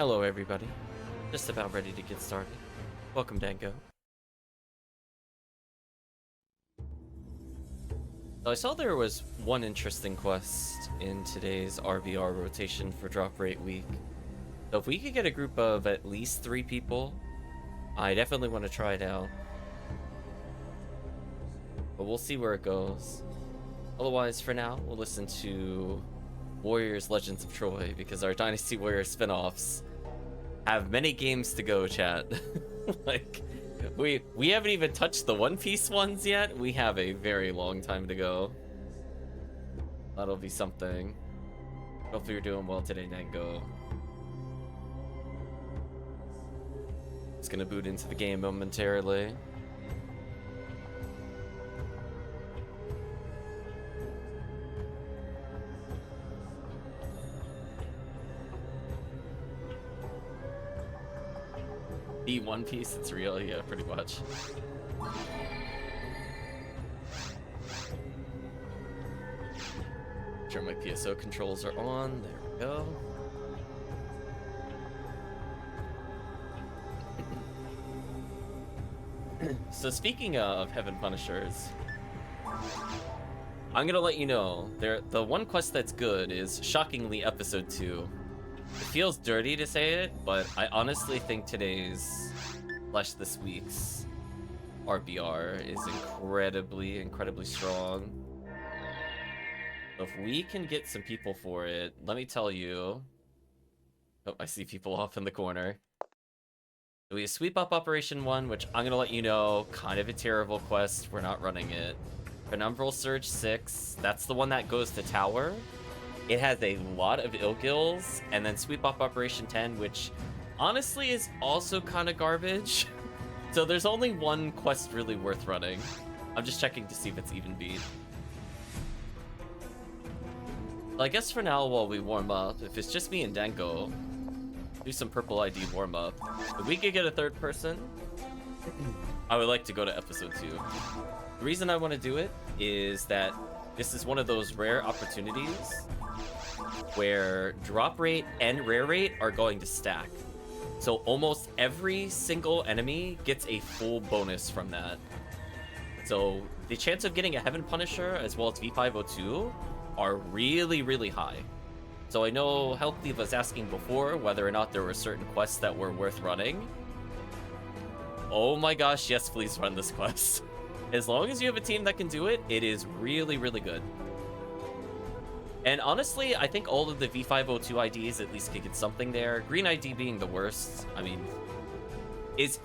Hello everybody, just about ready to get started. Welcome Dango. So I saw there was one interesting quest in today's RBR rotation for drop rate week. So if we could get a group of at least 3 people, I definitely want to try it out. But we'll see where it goes. Otherwise, for now, we'll listen to Warriors Legends of Troy, because our Dynasty Warriors spin-offs have many games to go, chat. Like, we haven't even touched the One Piece ones yet. We have a very long time to go. That'll be something. Hopefully you're doing well today, Nango. It's gonna boot into the game momentarily. The One Piece, it's real, yeah, pretty much. Sure, my PSO controls are on. There we go. So speaking of Heaven Punishers, I'm gonna let you know, the one quest that's good is shockingly episode 2. It feels dirty to say it, but I honestly think today's / this week's RBR is incredibly strong. So if we can get some people for it, let me tell you. Oh, I see people off in the corner. So we have Sweep Up Operation 1, which I'm gonna let you know, kind of a terrible quest. We're not running it. Penumbral Surge 6, that's the one that goes to Tower. It has a lot of ill kills, and then Sweep Up Operation 10, which honestly is also kind of garbage. So there's only one quest really worth running. I'm just checking to see if it's even beat. I guess for now, while we warm up, if it's just me and Dango, do some purple ID warm up. If we could get a 3rd person, I would like to go to episode 2. The reason I want to do it is that this is one of those rare opportunities where drop rate and rare rate are going to stack. So almost every single enemy gets a full bonus from that. So the chance of getting a Heaven Punisher as well as V502 are really high. So I know HellCleave was asking before whether or not there were certain quests that were worth running. Oh my gosh, yes, please run this quest. As long as you have a team that can do it, it is really good. And honestly, I think all of the V502 IDs at least could get something there. Green ID being the worst. I mean, is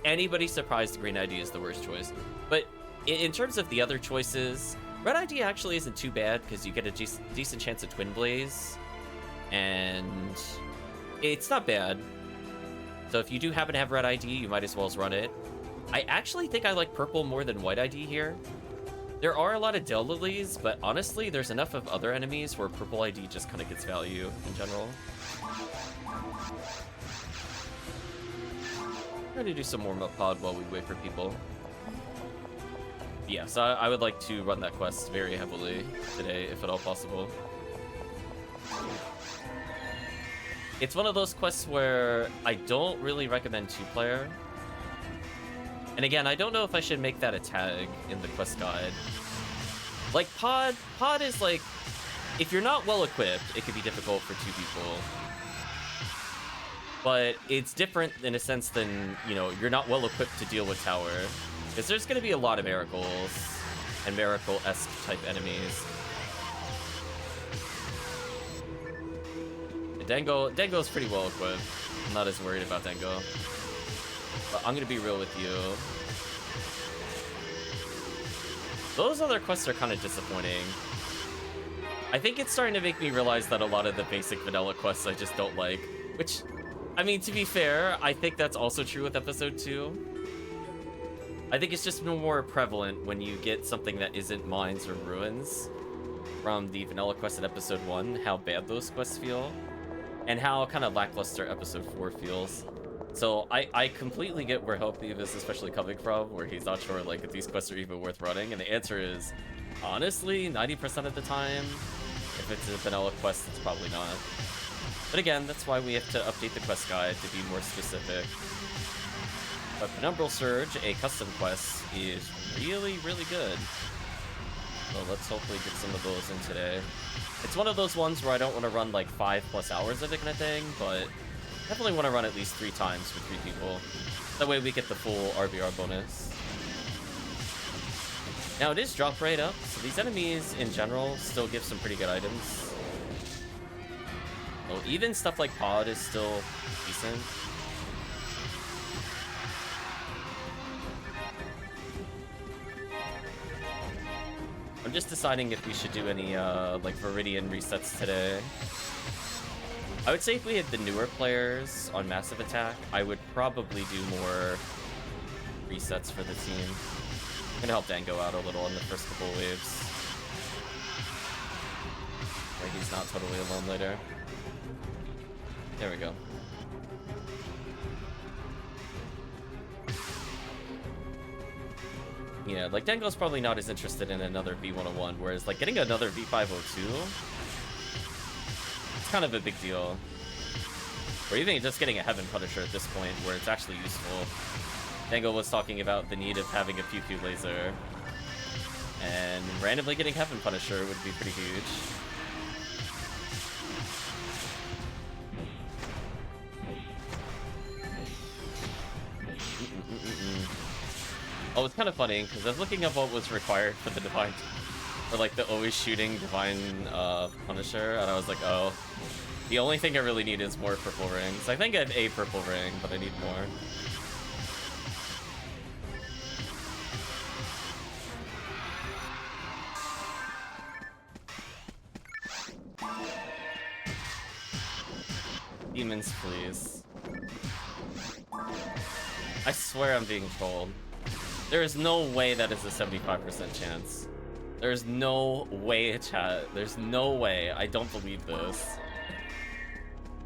anybody surprised Green ID is the worst choice? But in terms of the other choices, Red ID actually isn't too bad because you get a decent chance of Twin Blaze. And it's not bad. So if you do happen to have Red ID, you might as well run it. I actually think I like Purple more than White ID here. There are a lot of Del Lilies, but honestly, there's enough of other enemies where Purple ID just kind of gets value in general. Try to do some warm-up pod while we wait for people. Yeah, so I would like to run that quest very heavily today, if at all possible. It's one of those quests where I don't really recommend 2-player. And again, I don't know if I should make that a tag in the quest guide. Like, pod is like, if you're not well equipped, it could be difficult for 2 people. But it's different in a sense than, you know, you're not well equipped to deal with tower. Because there's going to be a lot of miracles and miracle-esque type enemies. Dango's pretty well equipped. I'm not as worried about Dango. But I'm gonna be real with you. Those other quests are kind of disappointing. I think it's starting to make me realize that a lot of the basic vanilla quests I just don't like. Which, I mean, to be fair, I think that's also true with episode 2. I think it's just more prevalent when you get something that isn't Mines or Ruins from the vanilla quest in episode 1, how bad those quests feel, and how kind of lackluster episode 4 feels. So I completely get where HellCleave is especially coming from, where he's not sure like if these quests are even worth running, and the answer is, honestly, 90% of the time, if it's a vanilla quest, it's probably not. But again, that's why we have to update the quest guide to be more specific. But Penumbral Surge, a custom quest, is really, really good. So let's hopefully get some of those in today. It's one of those ones where I don't want to run like 5+ hours of it kind of thing, but definitely want to run at least 3 times for 3 people. That way we get the full RBR bonus. Now it is drop rate up, so these enemies in general still give some pretty good items. So even stuff like Pod is still decent. I'm just deciding if we should do any like Viridian resets today. I would say if we had the newer players on Massive Attack, I would probably do more resets for the team. I'm gonna help Dango out a little in the first couple waves. Like he's not totally alone later. There we go. Yeah, like Dango's probably not as interested in another V101, whereas like getting another V502, it's kind of a big deal. Or even just getting a Heaven Punisher at this point, where it's actually useful. Dango was talking about the need of having a Pew Pew laser, and randomly getting Heaven Punisher would be pretty huge. Oh, it's kind of funny, because I was looking up what was required for the Divine, for like the always shooting Divine Punisher, and I was like, oh, the only thing I really need is more purple rings. I think I have a purple ring, but I need more. Demons, please. I swear I'm being trolled. There is no way that is a 75% chance. There's no way, chat. There's no way. I don't believe this.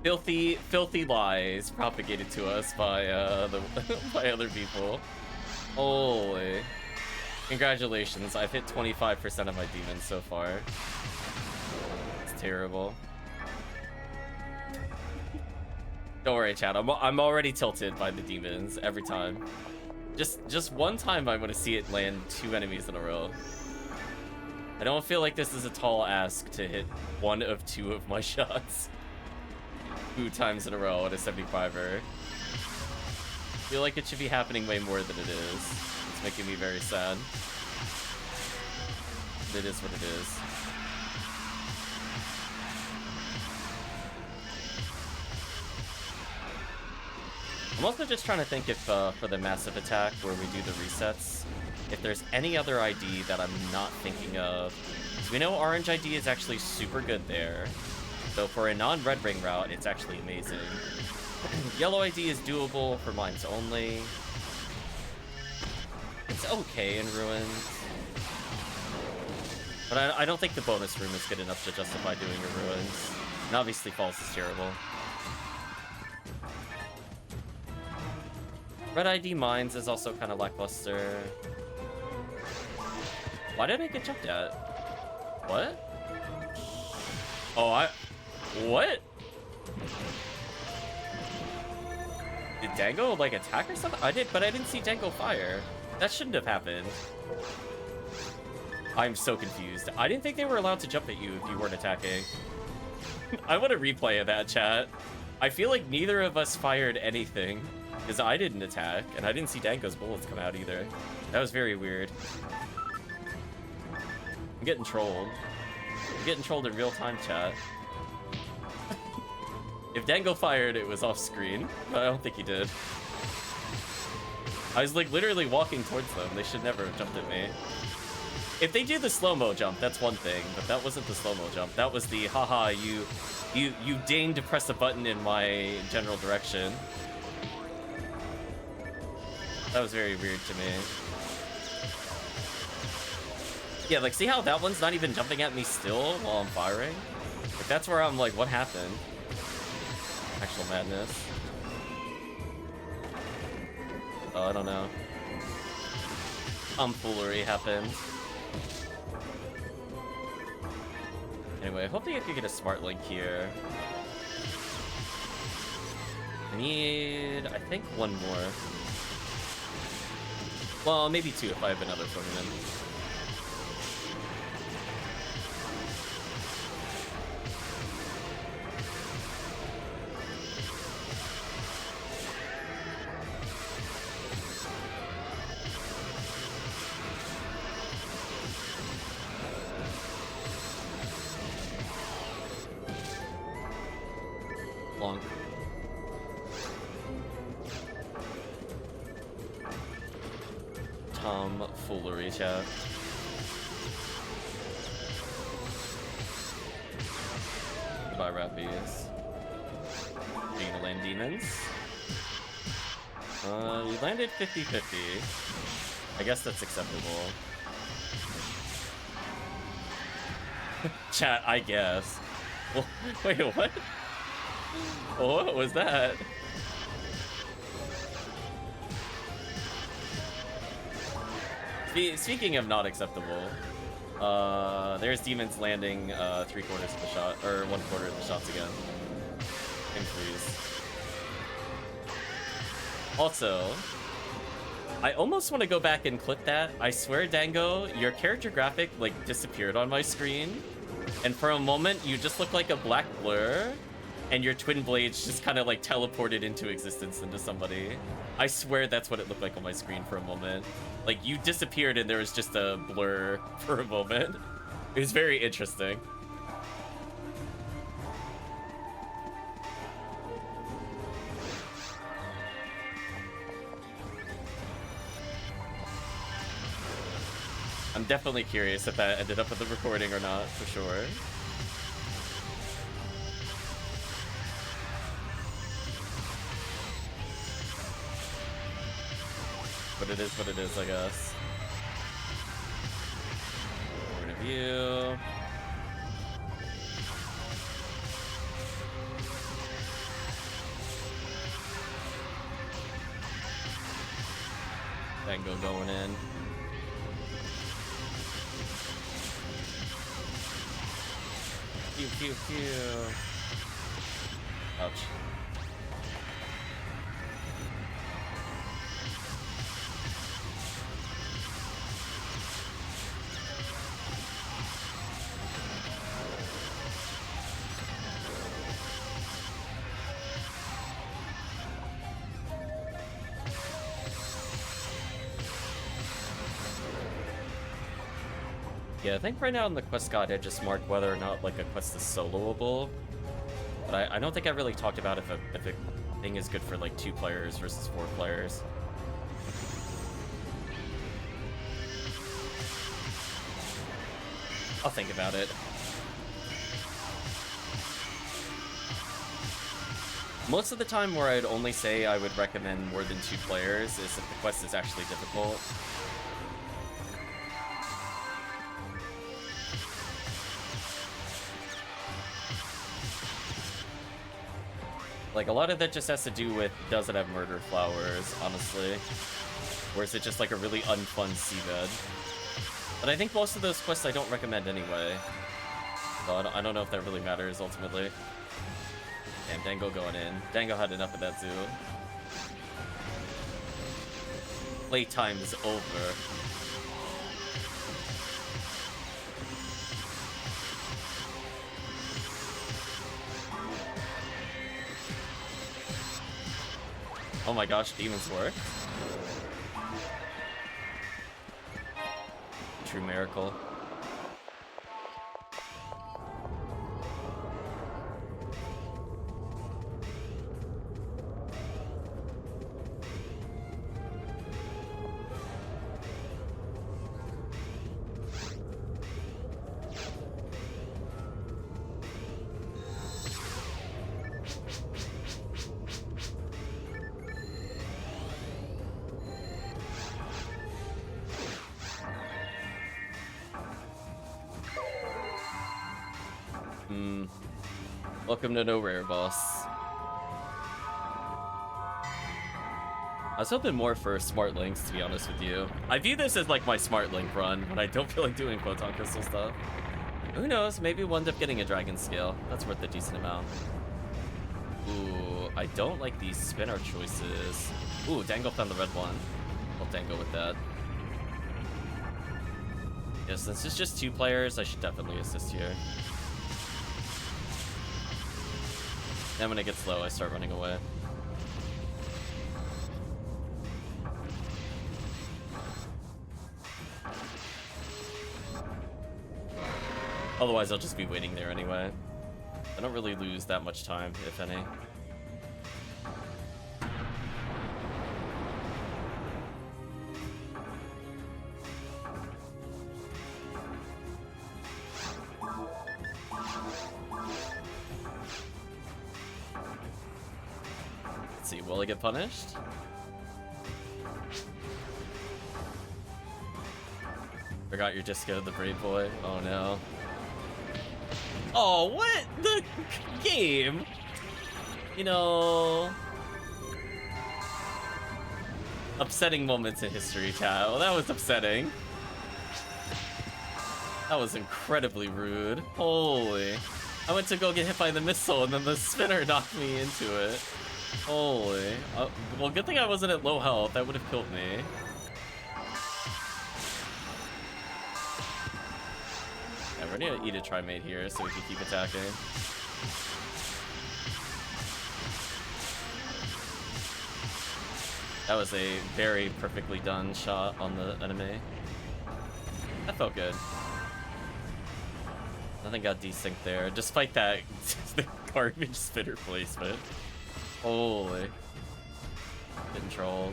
Filthy, filthy lies propagated to us by by other people. Holy. Congratulations, I've hit 25% of my demons so far. It's terrible. Don't worry, chat. I'm already tilted by the demons every time. Just one time I want to see it land 2 enemies in a row. I don't feel like this is a tall ask to hit 1 of 2 of my shots 2 times in a row at a 75er. I feel like it should be happening way more than it is. It's making me very sad. But it is what it is. I'm also just trying to think if, for the Massive Attack, where we do the resets, if there's any other ID that I'm not thinking of. Because we know Orange ID is actually super good there. So for a non-red ring route, it's actually amazing. Yellow ID is doable for mines only. It's okay in Ruins. But I don't think the bonus room is good enough to justify doing a Ruins. And obviously Falls is terrible. Red ID Mines is also kind of lackluster. Why did I get jumped at? What? Oh, what? Did Dango, like, attack or something? I did, but I didn't see Dango fire. That shouldn't have happened. I'm so confused. I didn't think they were allowed to jump at you if you weren't attacking. I want a replay of that, chat. I feel like neither of us fired anything. Because I didn't attack, and I didn't see Dango's bullets come out either. That was very weird. I'm getting trolled. I'm getting trolled in real time, chat. If Dango fired, it was off screen, but I don't think he did. I was like literally walking towards them. They should never have jumped at me. If they do the slow-mo jump, that's one thing, but that wasn't the slow-mo jump. That was the, haha, you deigned to press a button in my general direction. That was very weird to me. Yeah, like, see how that one's not even jumping at me still while I'm firing? Like, that's where I'm like, what happened? Actual madness. Oh, I don't know. Tomfoolery happened. Anyway, hopefully I could get a smart link here. I need, I think, one more. Well, maybe two if I have another tournament. Long. Tomfoolery, chat. Goodbye, Rappies. Being to land demons. You landed 50-50. I guess that's acceptable. Chat, I guess. Well, wait, what? What was that? Speaking of not acceptable, there's demons landing 3/4 of the shot, or 1/4 of the shots again. And please. Also, I almost want to go back and clip that. I swear, Dango, your character graphic like disappeared on my screen, and for a moment you just look like a black blur, and your twin blades just kind of like teleported into existence into somebody. I swear that's what it looked like on my screen for a moment. Like, you disappeared and there was just a blur for a moment. It was very interesting. I'm definitely curious if that ended up in the recording or not, for sure. But it is what it is, I guess. Point of view. Tango going in. Pew, pew, pew. Ouch. Yeah, I think right now in the quest guide I just marked whether or not like a quest is soloable, but I don't think I really talked about if a thing is good for like 2 players versus 4 players. I'll think about it. Most of the time where I'd only say I would recommend more than 2 players is if the quest is actually difficult. Like, a lot of that just has to do with, does it have murder flowers, honestly? Or is it just like a really unfun seabed? But I think most of those quests I don't recommend anyway. So I don't know if that really matters, ultimately. Damn, Dango going in. Dango had enough of that zoo. Playtime's over. Oh my gosh, demons work. True miracle. Welcome to No Rare, boss. I was hoping more for smart links, to be honest with you. I view this as like my smart link run, but I don't feel like doing photon crystal stuff. Who knows, maybe we'll end up getting a dragon scale. That's worth a decent amount. Ooh, I don't like these spinner choices. Ooh, Dango found the red one. I'll Dango with that. Yeah, since it's just 2 players, I should definitely assist here. Then when it gets low, I start running away. Otherwise, I'll just be waiting there anyway. I don't really lose that much time, if any. Let's see, will I get punished? Forgot your disco, the brave boy. Oh no. Oh, what? The game? You know... Upsetting moments in history, chat. Well, that was upsetting. That was incredibly rude. Holy. I went to go get hit by the missile, and then the spinner knocked me into it. Holy. Well, good thing I wasn't at low health. That would have killed me. Yeah, we're gonna eat a Trimate here so we can keep attacking. That was a very perfectly done shot on the enemy. That felt good. Nothing got desynced there, despite that the garbage spinner placement. Holy. Getting trolled.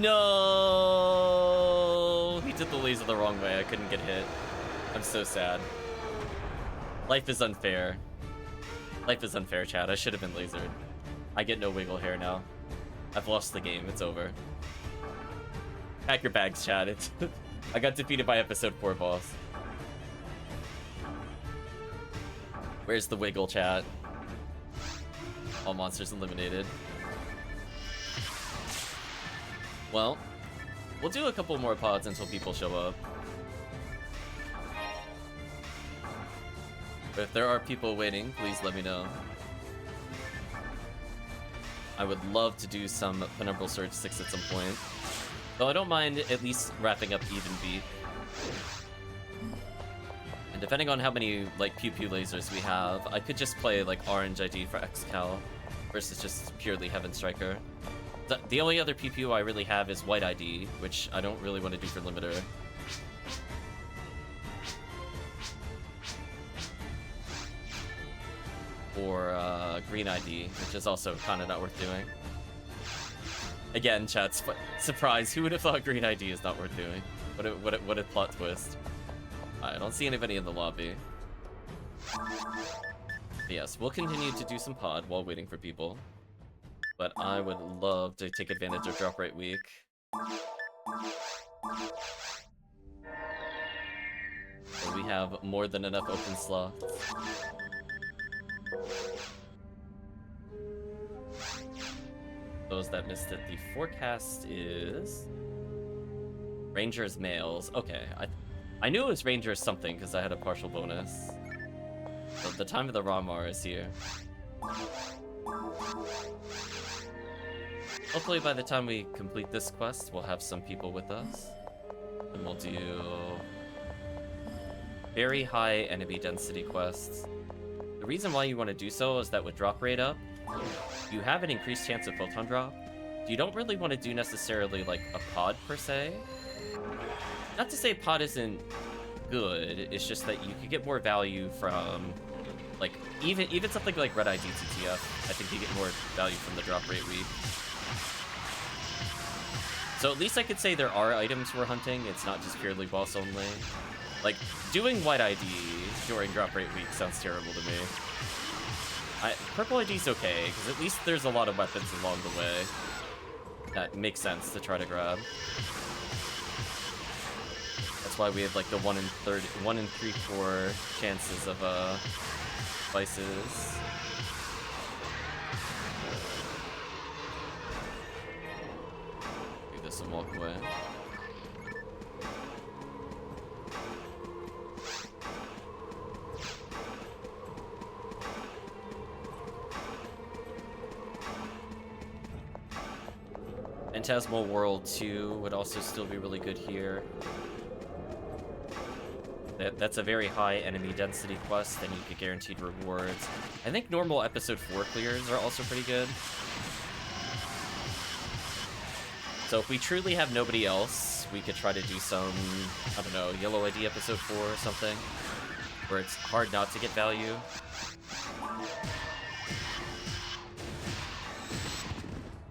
No! He did the laser the wrong way. I couldn't get hit. I'm so sad. Life is unfair. Life is unfair, chat. I should have been lasered. I get no wiggle here now. I've lost the game. It's over. Pack your bags, chat. It's I got defeated by episode 4 boss. Where's the wiggle, chat? All monsters eliminated. Well, we'll do a couple more pods until people show up. But if there are people waiting, please let me know. I would love to do some Penumbral Surge 6 at some point. Though I don't mind at least wrapping up Even Beat. And depending on how many, like, pew-pew lasers we have, I could just play, like, Orange ID for X-Cal versus just purely Heaven Striker. The only other pew-pew I really have is White ID, which I don't really want to do for Limiter. Or Green ID, which is also kind of not worth doing. Again, chat, surprise, who would have thought Green ID is not worth doing? What a plot twist. I don't see anybody in the lobby. But yes, we'll continue to do some pod while waiting for people. But I would love to take advantage of Drop Rate Week. So we have more than enough open slots. Those that missed it, the forecast is Rangers males. Okay, I knew it was Rangers something because I had a partial bonus. So the time of the Ramar is here. Hopefully by the time we complete this quest, we'll have some people with us. And we'll do very high enemy density quests. The reason why you want to do so is that with drop rate up, you have an increased chance of photon drop. You don't really want to do necessarily like a pod per se. Not to say pod isn't good, it's just that you could get more value from like even something like Red ID TTF. I think you get more value from the drop rate week. So at least I could say there are items we're hunting, it's not just purely boss only. Like, doing White ID during drop rate week sounds terrible to me. Purple ID's okay, because at least there's a lot of weapons along the way that make sense to try to grab. That's why we have like the 1 in 3/4 chances of vices. Do this and walk away. Phantasmal World 2 would also still be really good here. That's a very high enemy density quest, and you get guaranteed rewards. I think normal episode 4 clears are also pretty good. So if we truly have nobody else, we could try to do some, I don't know, Yellow ID episode 4 or something, where it's hard not to get value.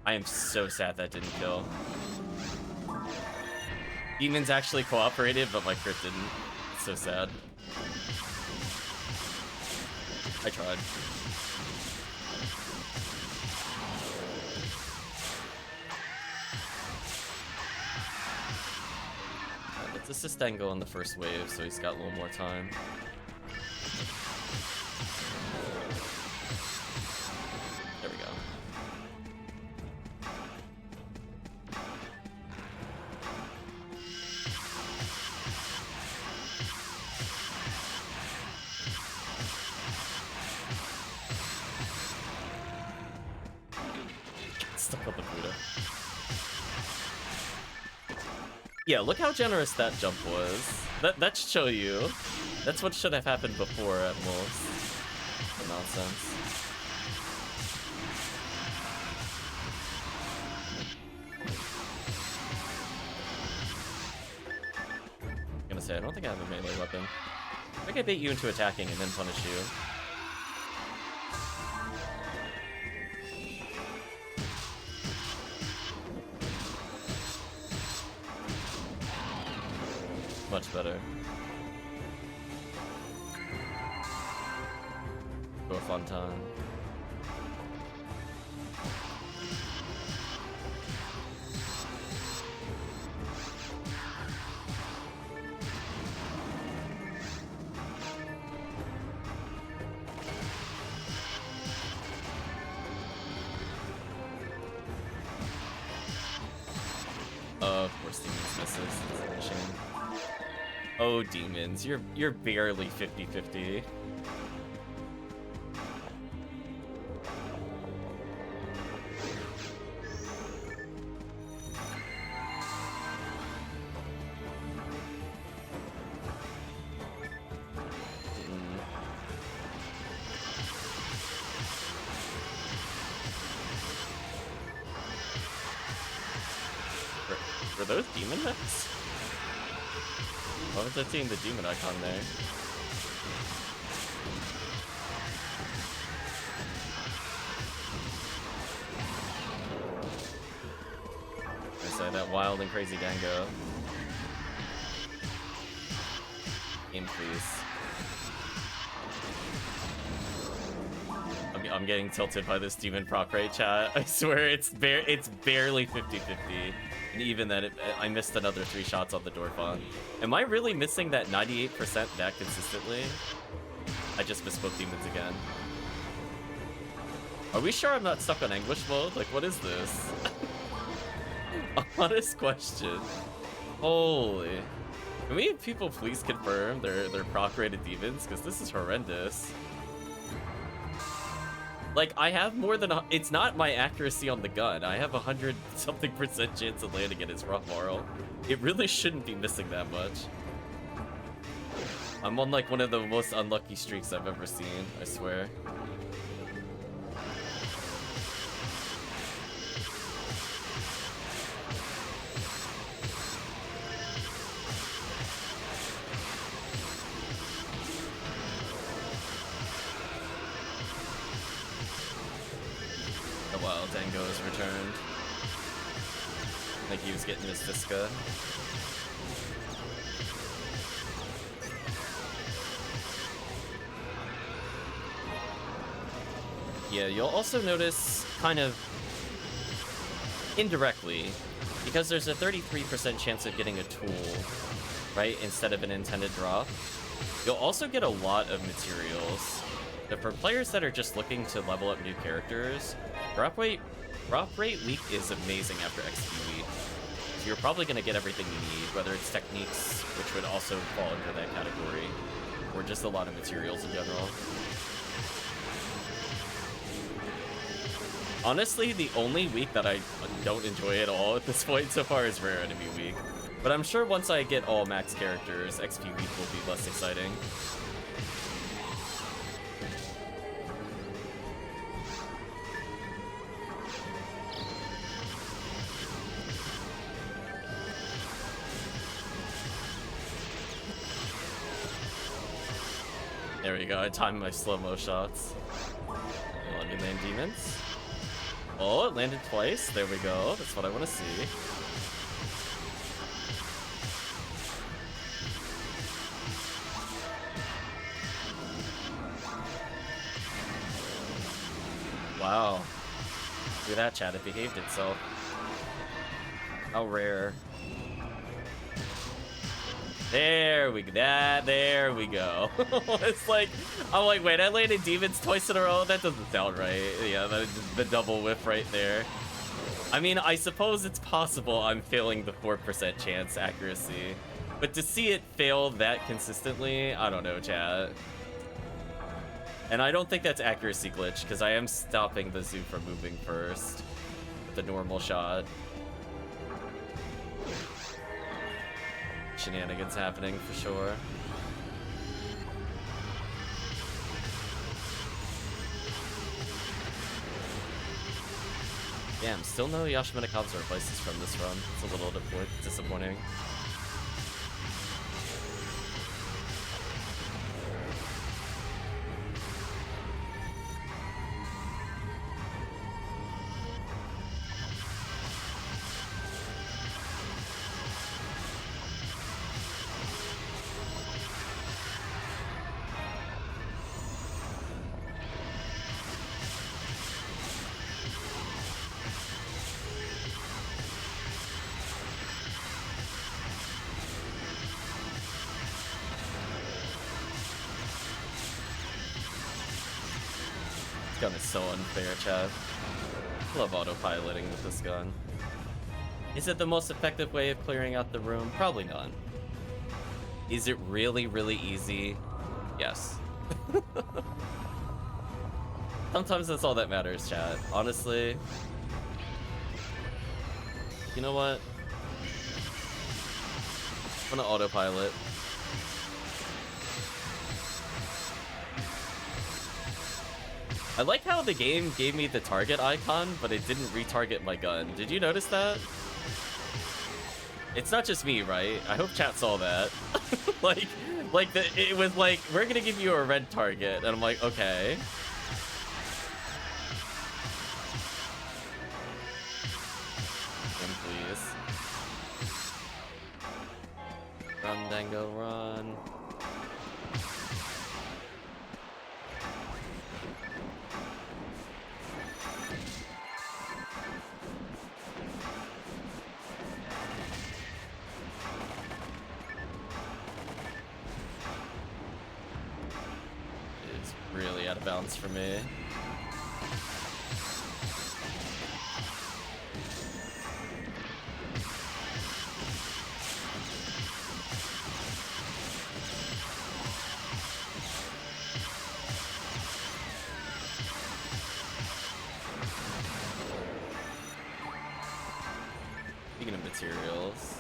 I am so sad that didn't kill. Demons actually cooperated, but my crit didn't. It's so sad. I tried. Let's assist Dango on the first wave, so he's got a little more time. There we go. Stuck on the Buddha. Yeah, look how generous that jump was. That should show you. That's what should have happened before at most. The nonsense. I'm gonna say, I don't think I have a melee weapon. I think I bait you into attacking and then punish you. Much better. Go a fun time. Of course, Demons misses. That's a shame. Oh, Demons, you're barely 50-50. Were those demon mechs? Why was I seeing the demon icon there? I say that wild and crazy Dango. Game, please. I'm getting tilted by this demon proc rate, chat. I swear it's barely 50-50. And even then, I missed another 3 shots on the Dorfon. Am I really missing that 98% that consistently? I just misspoke Demons again. Are we sure I'm not stuck on Anguish mode? Like, what is this? Honest question. Holy. Can we have people please confirm their proc-rated Demons? Because this is horrendous. Like, I have more than it's not my accuracy on the gun. I have 100-something% chance of landing it as rough moral. It really shouldn't be missing that much. I'm on like one of the most unlucky streaks I've ever seen, I swear. Oh wow, Dango has returned. I think he was getting his Fiska. Yeah, you'll also notice, kind of indirectly, because there's a 33% chance of getting a tool, right, instead of an intended drop, you'll also get a lot of materials. So for players that are just looking to level up new characters, drop rate week is amazing after XP week. So you're probably going to get everything you need, whether it's techniques, which would also fall under that category, or just a lot of materials in general. Honestly, the only week that I don't enjoy at all at this point so far is Rare Enemy Week. But I'm sure once I get all max characters, XP Week will be less exciting. There we go, I timed my slow-mo shots. Let me land demons. Oh, it landed twice. There we go. That's what I want to see. Wow. Look at that, chat. It behaved itself. How rare. There we go. There we go. It's like, I'm like, wait, I landed demons twice in a row? That doesn't sound right. Yeah, that is the double whiff right there. I mean, I suppose it's possible I'm failing the 4% chance accuracy. But to see it fail that consistently, I don't know, chat. And I don't think that's accuracy glitch, because I am stopping the zoo from moving first with the normal shot. Shenanigans happening for sure. Damn, still no Yashimina replaces from this run. It's a little disappointing. This gun is so unfair, chat. I love autopiloting with this gun. Is it the most effective way of clearing out the room? Probably not. Is it really, really easy? Yes. Sometimes that's all that matters, chat. Honestly. You know what? I'm gonna autopilot. I like how the game gave me the target icon, but it didn't retarget my gun. Did you notice that? It's not just me, right? I hope chat saw that. It was like, we're gonna give you a red target, and I'm like, okay. Please. Run, Dango, run. Really out of bounds for me. Speaking of materials.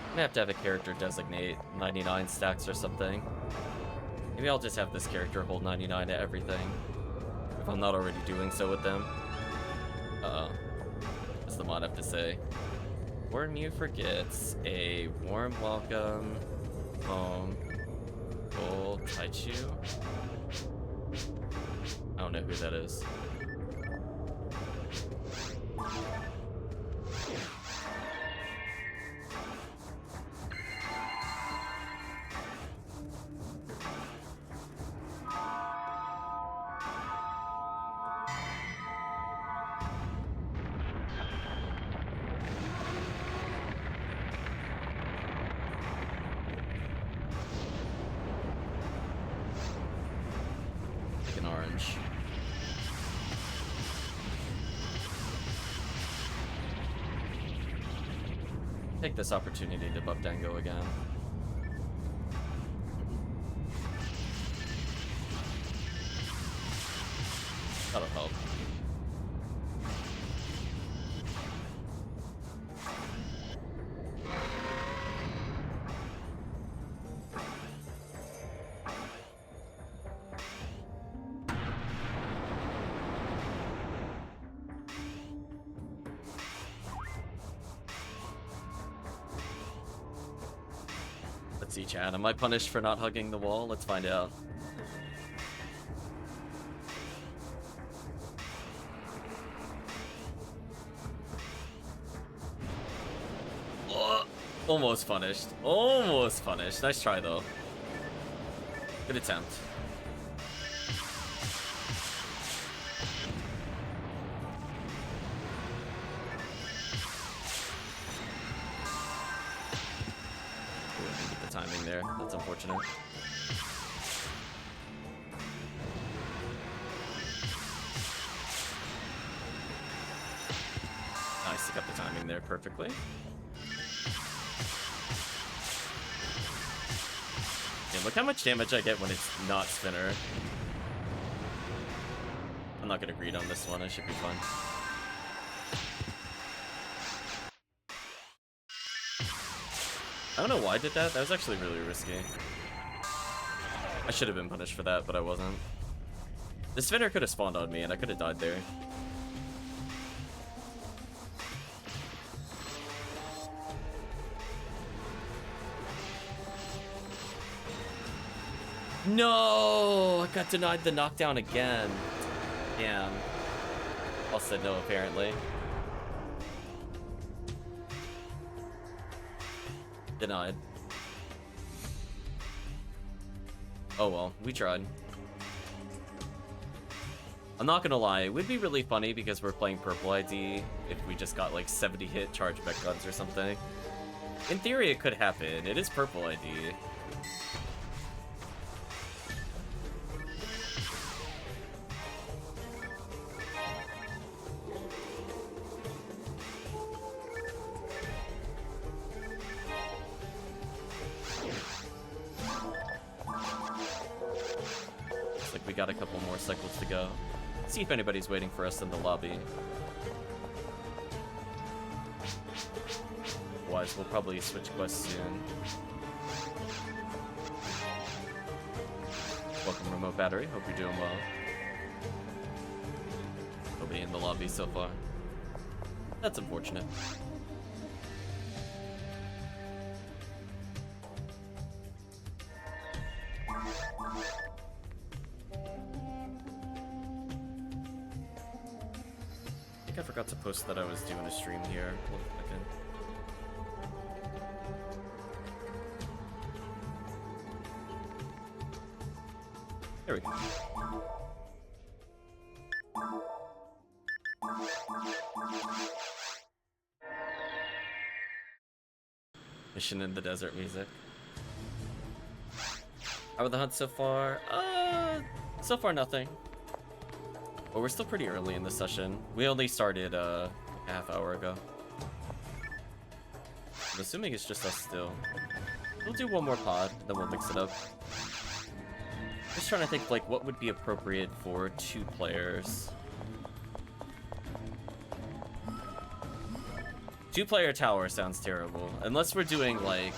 I'm gonna have to have a character designate 99 stacks or something. Maybe I'll just have this character hold 99 to everything, if I'm not already doing so with them. Uh-oh. What's the mod have to say? Warm you forgets a warm welcome home gold Taichu. I don't know who that is. Take this opportunity to buff Dango again. That'll help. Let's see, chat. Am I punished for not hugging the wall? Let's find out. Oh, almost punished. Almost punished. Nice try, though. Good attempt. Timing there. That's unfortunate. Nice, got the timing there perfectly. Yeah, look how much damage I get when it's not spinner. I'm not gonna greed on this one, I should be fine. I don't know why I did that. That was actually really risky. I should have been punished for that, but I wasn't. The spinner could have spawned on me, and I could have died there. No! I got denied the knockdown again. Damn. All said no, apparently. Denied. Oh well, we tried. I'm not gonna lie, it would be really funny because we're playing purple ID if we just got like 70 hit chargeback guns or something. In theory it could happen, it is purple ID. Got a couple more cycles to go. See if anybody's waiting for us in the lobby. Otherwise, we'll probably switch quests soon. Welcome, RemoteBattery. Hope you're doing well. Nobody in the lobby so far. That's unfortunate. I forgot to post that I was doing a stream here. Hold a second. There we go. Mission in the desert music. How are the hunts so far? So far nothing. But we're still pretty early in the session. We only started a half hour ago. I'm assuming it's just us still. We'll do one more pod, then we'll mix it up. Just trying to think like what would be appropriate for 2 players. 2-player tower sounds terrible. Unless we're doing like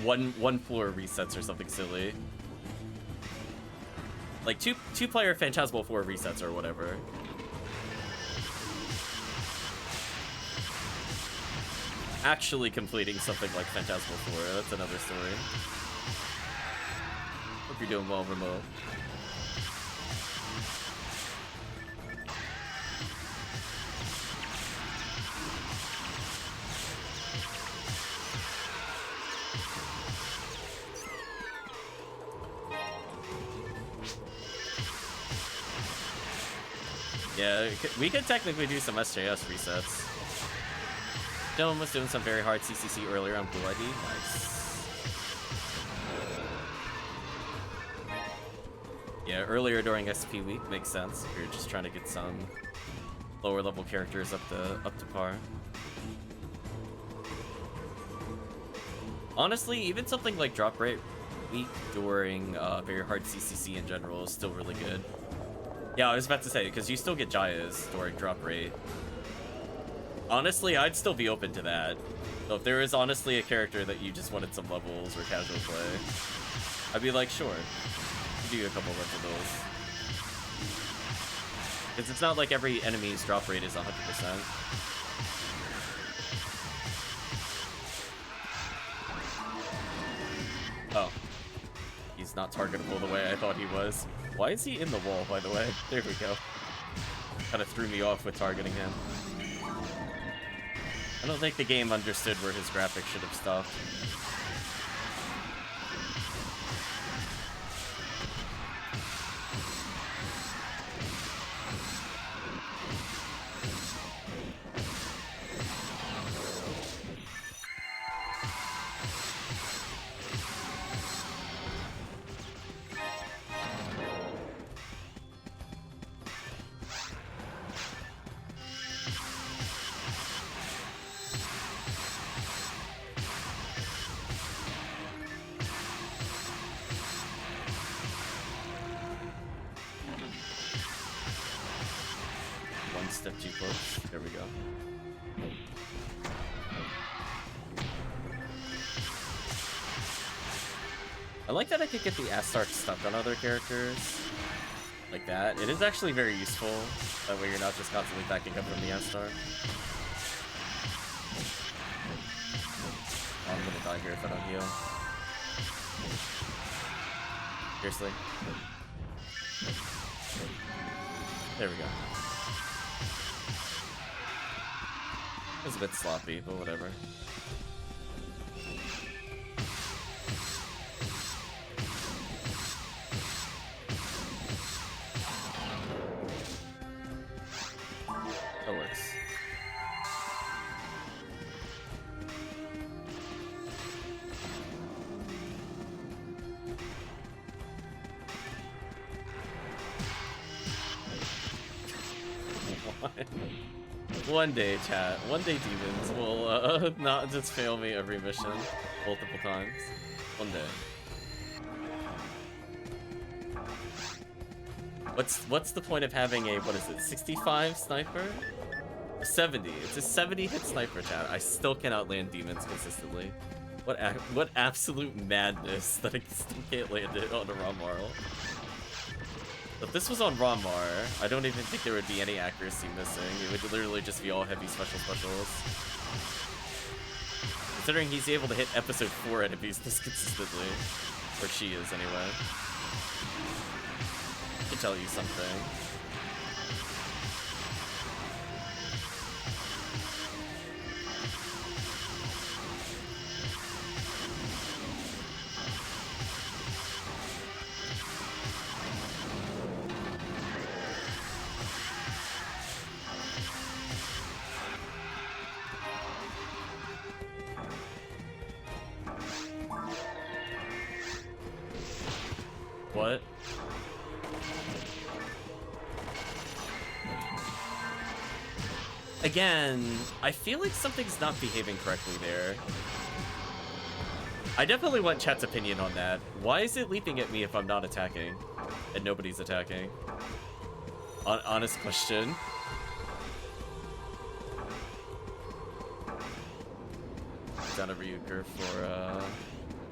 one floor resets or something silly. Like two-player Phantasmal 4 resets or whatever. Actually completing something like Phantasmal 4, that's another story. Hope you're doing well, Remote. Yeah, we could technically do some SJS resets. Dylan was doing some very hard CCC earlier on Blue ID. Nice. Yeah, earlier during SP week makes sense if you're just trying to get some lower level characters up to par. Honestly, even something like drop rate week during very hard CCC in general is still really good. Yeah, I was about to say, because you still get Jaya's during drop rate. Honestly, I'd still be open to that. So if there is honestly a character that you just wanted some levels or casual play, I'd be like, sure. Do a couple runs of those. Because it's not like every enemy's drop rate is 100%. Oh. He's not targetable the way I thought he was. Why is he in the wall, by the way? There we go. Kind of threw me off with targeting him. I don't think the game understood where his graphics should have stopped. Step too close. There we go. I like that I could get the Astark stuck on other characters. Like that. It is actually very useful. That way you're not just constantly backing up from the Astark. Oh, I'm gonna die here if I don't heal. Seriously. There we go. It was a bit sloppy, but whatever. That works. One day, chat. One day, demons will not just fail me every mission multiple times. One day. What's the point of having a, what is it, 65 sniper? 70. It's a 70 hit sniper, chat. I still cannot land demons consistently. What absolute madness that I still can't land it on a Ramarl. If this was on Ramar, I don't even think there would be any accuracy missing. It would literally just be all heavy specials. Considering he's able to hit episode 4 enemies this consistently. Or she is, anyway. To tell you something. What? Again, I feel like something's not behaving correctly there. I definitely want chat's opinion on that. Why is it leaping at me if I'm not attacking? And nobody's attacking? Honest question. Down a Ryuker for,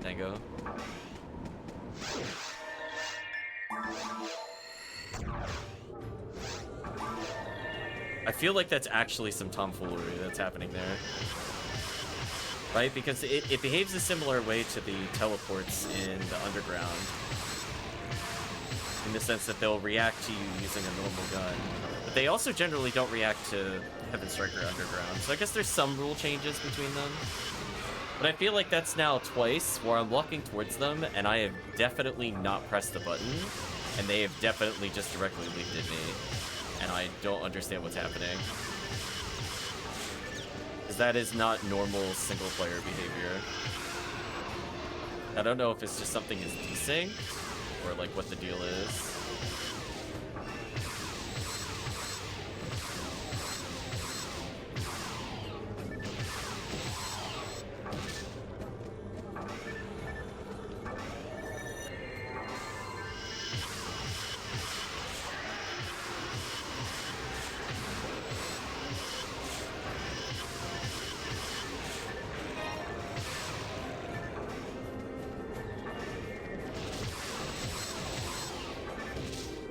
Tango. I feel like that's actually some tomfoolery that's happening there. Right? Because it behaves a similar way to the teleports in the underground. In the sense that they'll react to you using a normal gun. But they also generally don't react to Heaven Striker underground. So I guess there's some rule changes between them. But I feel like that's now twice where I'm walking towards them and I have definitely not pressed the button. And they have definitely just directly leaped at me. And I don't understand what's happening. Because that is not normal single-player behavior. I don't know if it's just something is desynced, or like what the deal is.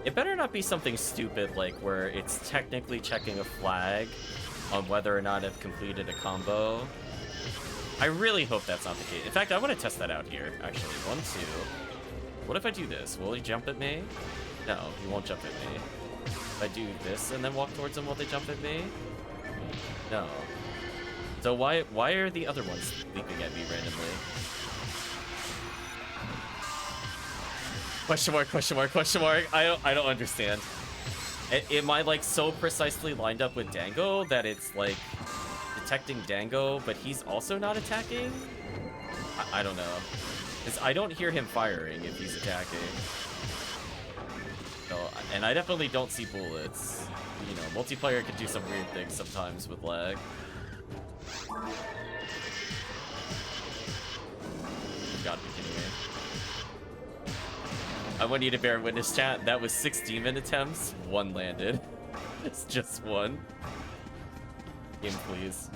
It better not be something stupid like where it's technically checking a flag on whether or not I've completed a combo. I really hope that's not the case. In fact, I want to test that out here, actually. 1, 2. What if I do this? Will he jump at me? No, he won't jump at me. If I do this and then walk towards him, will they jump at me? No. So why are the other ones leaping at me randomly? Question mark, question mark, question mark. I don't understand. Am I like so precisely lined up with Dango that it's like detecting Dango, but he's also not attacking? I don't know. Because I don't hear him firing if he's attacking. No, and I definitely don't see bullets. You know, multiplayer can do some weird things sometimes with lag. You gotta be kidding me. I want you to bear witness, chat. That was 6 demon attempts. 1 landed. It's just 1. Game, please.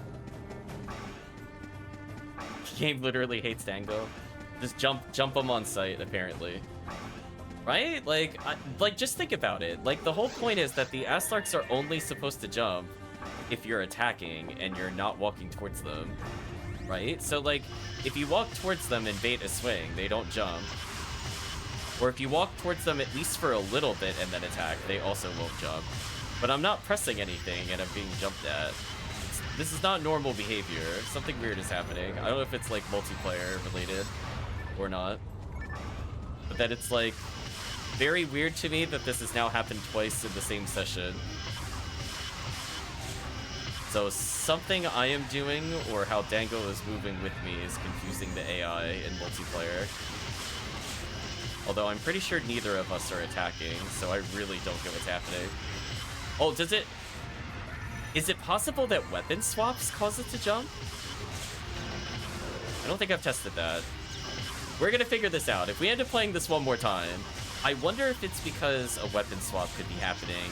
Game literally hates Dango. Just jump him on sight, apparently. Right? Like, just think about it. Like, the whole point is that the Astarks are only supposed to jump if you're attacking and you're not walking towards them. Right? So, like, if you walk towards them and bait a swing, they don't jump. Or if you walk towards them at least for a little bit and then attack, they also won't jump. But I'm not pressing anything and I'm being jumped at. This is not normal behavior. Something weird is happening. I don't know if it's like multiplayer related or not. But that it's like very weird to me that this has now happened twice in the same session. So something I am doing or how Dango is moving with me is confusing the AI in multiplayer. Although I'm pretty sure neither of us are attacking, so I really don't get what's happening. Oh, is it possible that weapon swaps cause it to jump? I don't think I've tested that. We're gonna figure this out. If we end up playing this one more time, I wonder if it's because a weapon swap could be happening.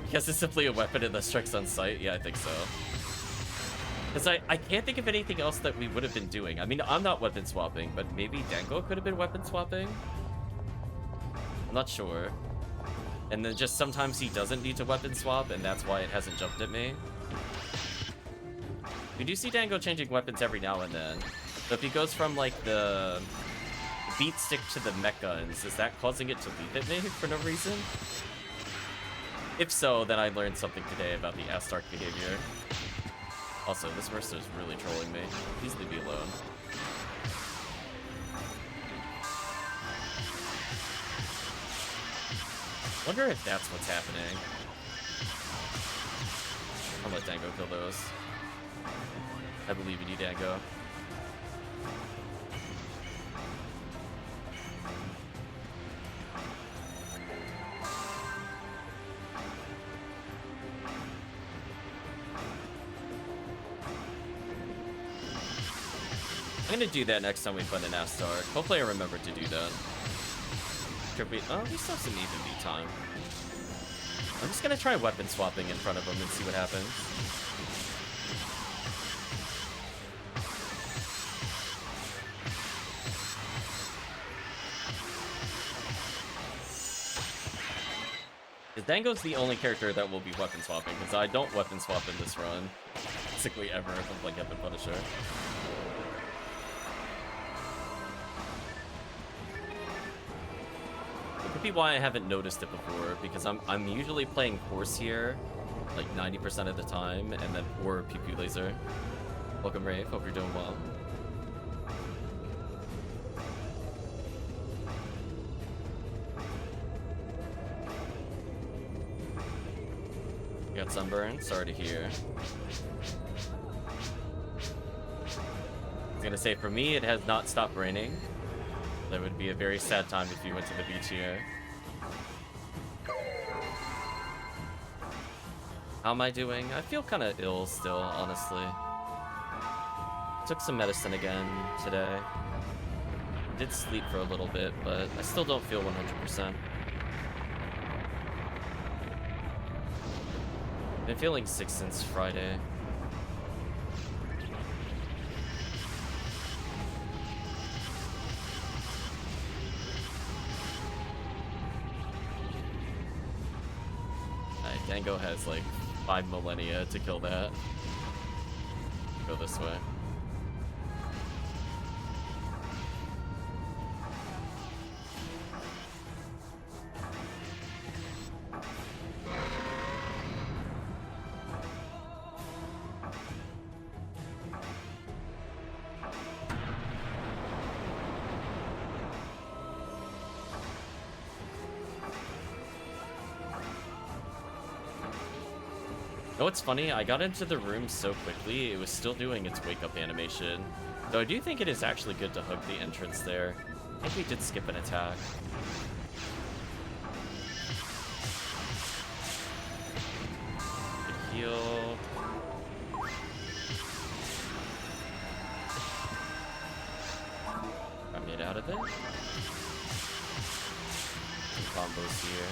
Because it's simply a weapon and that strikes on sight? Yeah, I think so. Because I can't think of anything else that we would have been doing. I mean, I'm not weapon swapping, but maybe Dango could have been weapon swapping? I'm not sure. And then just sometimes he doesn't need to weapon swap, and that's why it hasn't jumped at me. We do see Dango changing weapons every now and then. So if he goes from, like, the beat stick to the mech guns, is that causing it to leap at me for no reason? If so, then I learned something today about the Astark behavior. Also, this Mercer is really trolling me. Please leave me alone. Wonder if that's what's happening. I'll let Dango kill those. I believe in you, Dango. I'm gonna do that next time we find an Astark. Hopefully I remember to do that. Oh, we still have some even beat time. I'm just gonna try weapon swapping in front of him and see what happens. Dango's the only character that will be weapon swapping, because I don't weapon swap in this run. Basically ever if I'm playing Epic Punisher. Could be why I haven't noticed it before, because I'm usually playing horse here, like 90% of the time, and then or PP laser. Welcome, Rafe. Hope you're doing well. You got sunburn? Sorry to hear. I was gonna say, for me, it has not stopped raining. That would be a very sad time if you went to the beach here. How am I doing? I feel kind of ill still, honestly. Took some medicine again today. Did sleep for a little bit, but I still don't feel 100%. Been feeling sick since Friday. Dango has like 5 millennia to kill that. Go this way. You know what's funny? I got into the room so quickly, it was still doing its wake-up animation. Though I do think it is actually good to hug the entrance there. I think we did skip an attack. Good heal. Got made out of it. Some combos here.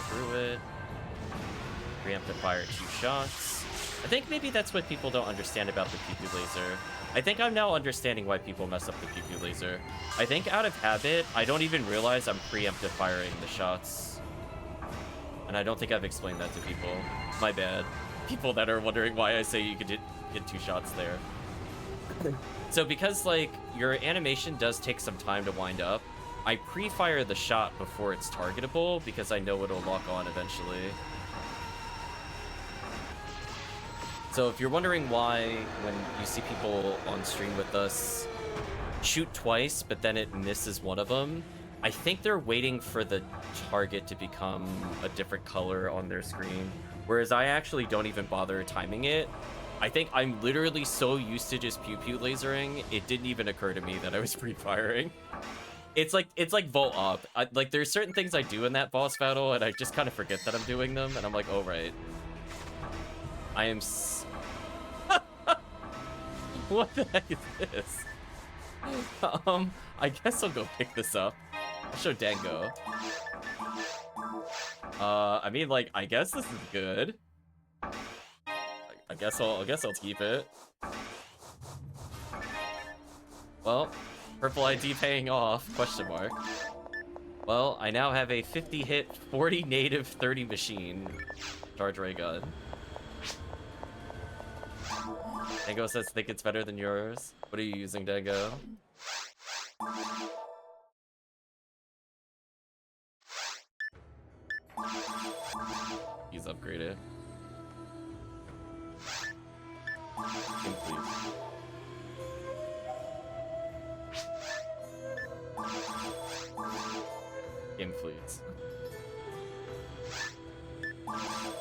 Through it. Preempt to fire 2 shots. I think maybe that's what people don't understand about the PP laser. I think I'm now understanding why people mess up the PP laser. I think out of habit, I don't even realize I'm preemptive firing the shots. And I don't think I've explained that to people. My bad. People that are wondering why I say you could get 2 shots there. So because, like, your animation does take some time to wind up, I pre-fire the shot before it's targetable because I know it'll lock on eventually. So if you're wondering why when you see people on stream with us shoot twice but then it misses one of them, I think they're waiting for the target to become a different color on their screen, whereas I actually don't even bother timing it. I think I'm literally so used to just pew-pew lasering, it didn't even occur to me that I was pre-firing. It's like Volt Op. Like, there's certain things I do in that boss battle, and I just kind of forget that I'm doing them, and I'm like, oh, right. I am What the heck is this? I guess I'll go pick this up. I'll show Dango. I mean, like, I guess this is good. I guess I'll keep it. Well, purple ID paying off, question mark. Well, I now have a 50 hit, 40 native, 30 machine charge ray gun. Dango says think it's better than yours. What are you using, Dango? He's upgraded. Complete. Game fleets.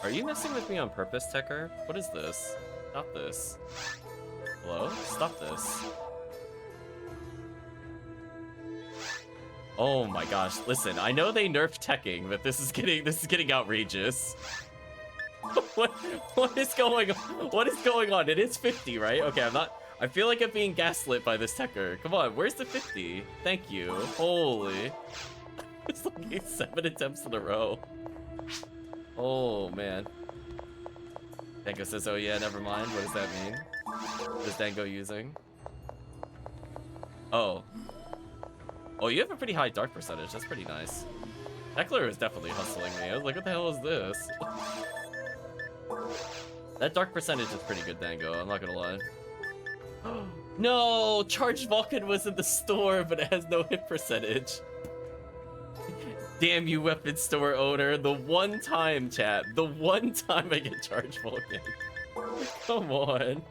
Are you messing with me on purpose, Tekker? What is this? Stop this. Hello? Stop this. Oh my gosh, listen, I know they nerfed teching, but this is getting outrageous. What is going on? What is going on? It is 50, right? Okay, I feel like I'm being gaslit by this Tekker. Come on, where's the 50? Thank you. Holy. It's like 7 attempts in a row. Oh, man. Dango says, oh yeah, never mind. What does that mean? What is Dango using? Oh. Oh, you have a pretty high dark percentage. That's pretty nice. Heckler is definitely hustling me. I was like, what the hell is this? That dark percentage is pretty good, Dango. I'm not gonna lie. No! Charged Vulcan was in the store, but it has no hit percentage. Damn you, weapon store owner. The one time, chat. The one time I get Charged Vulcan. Come on.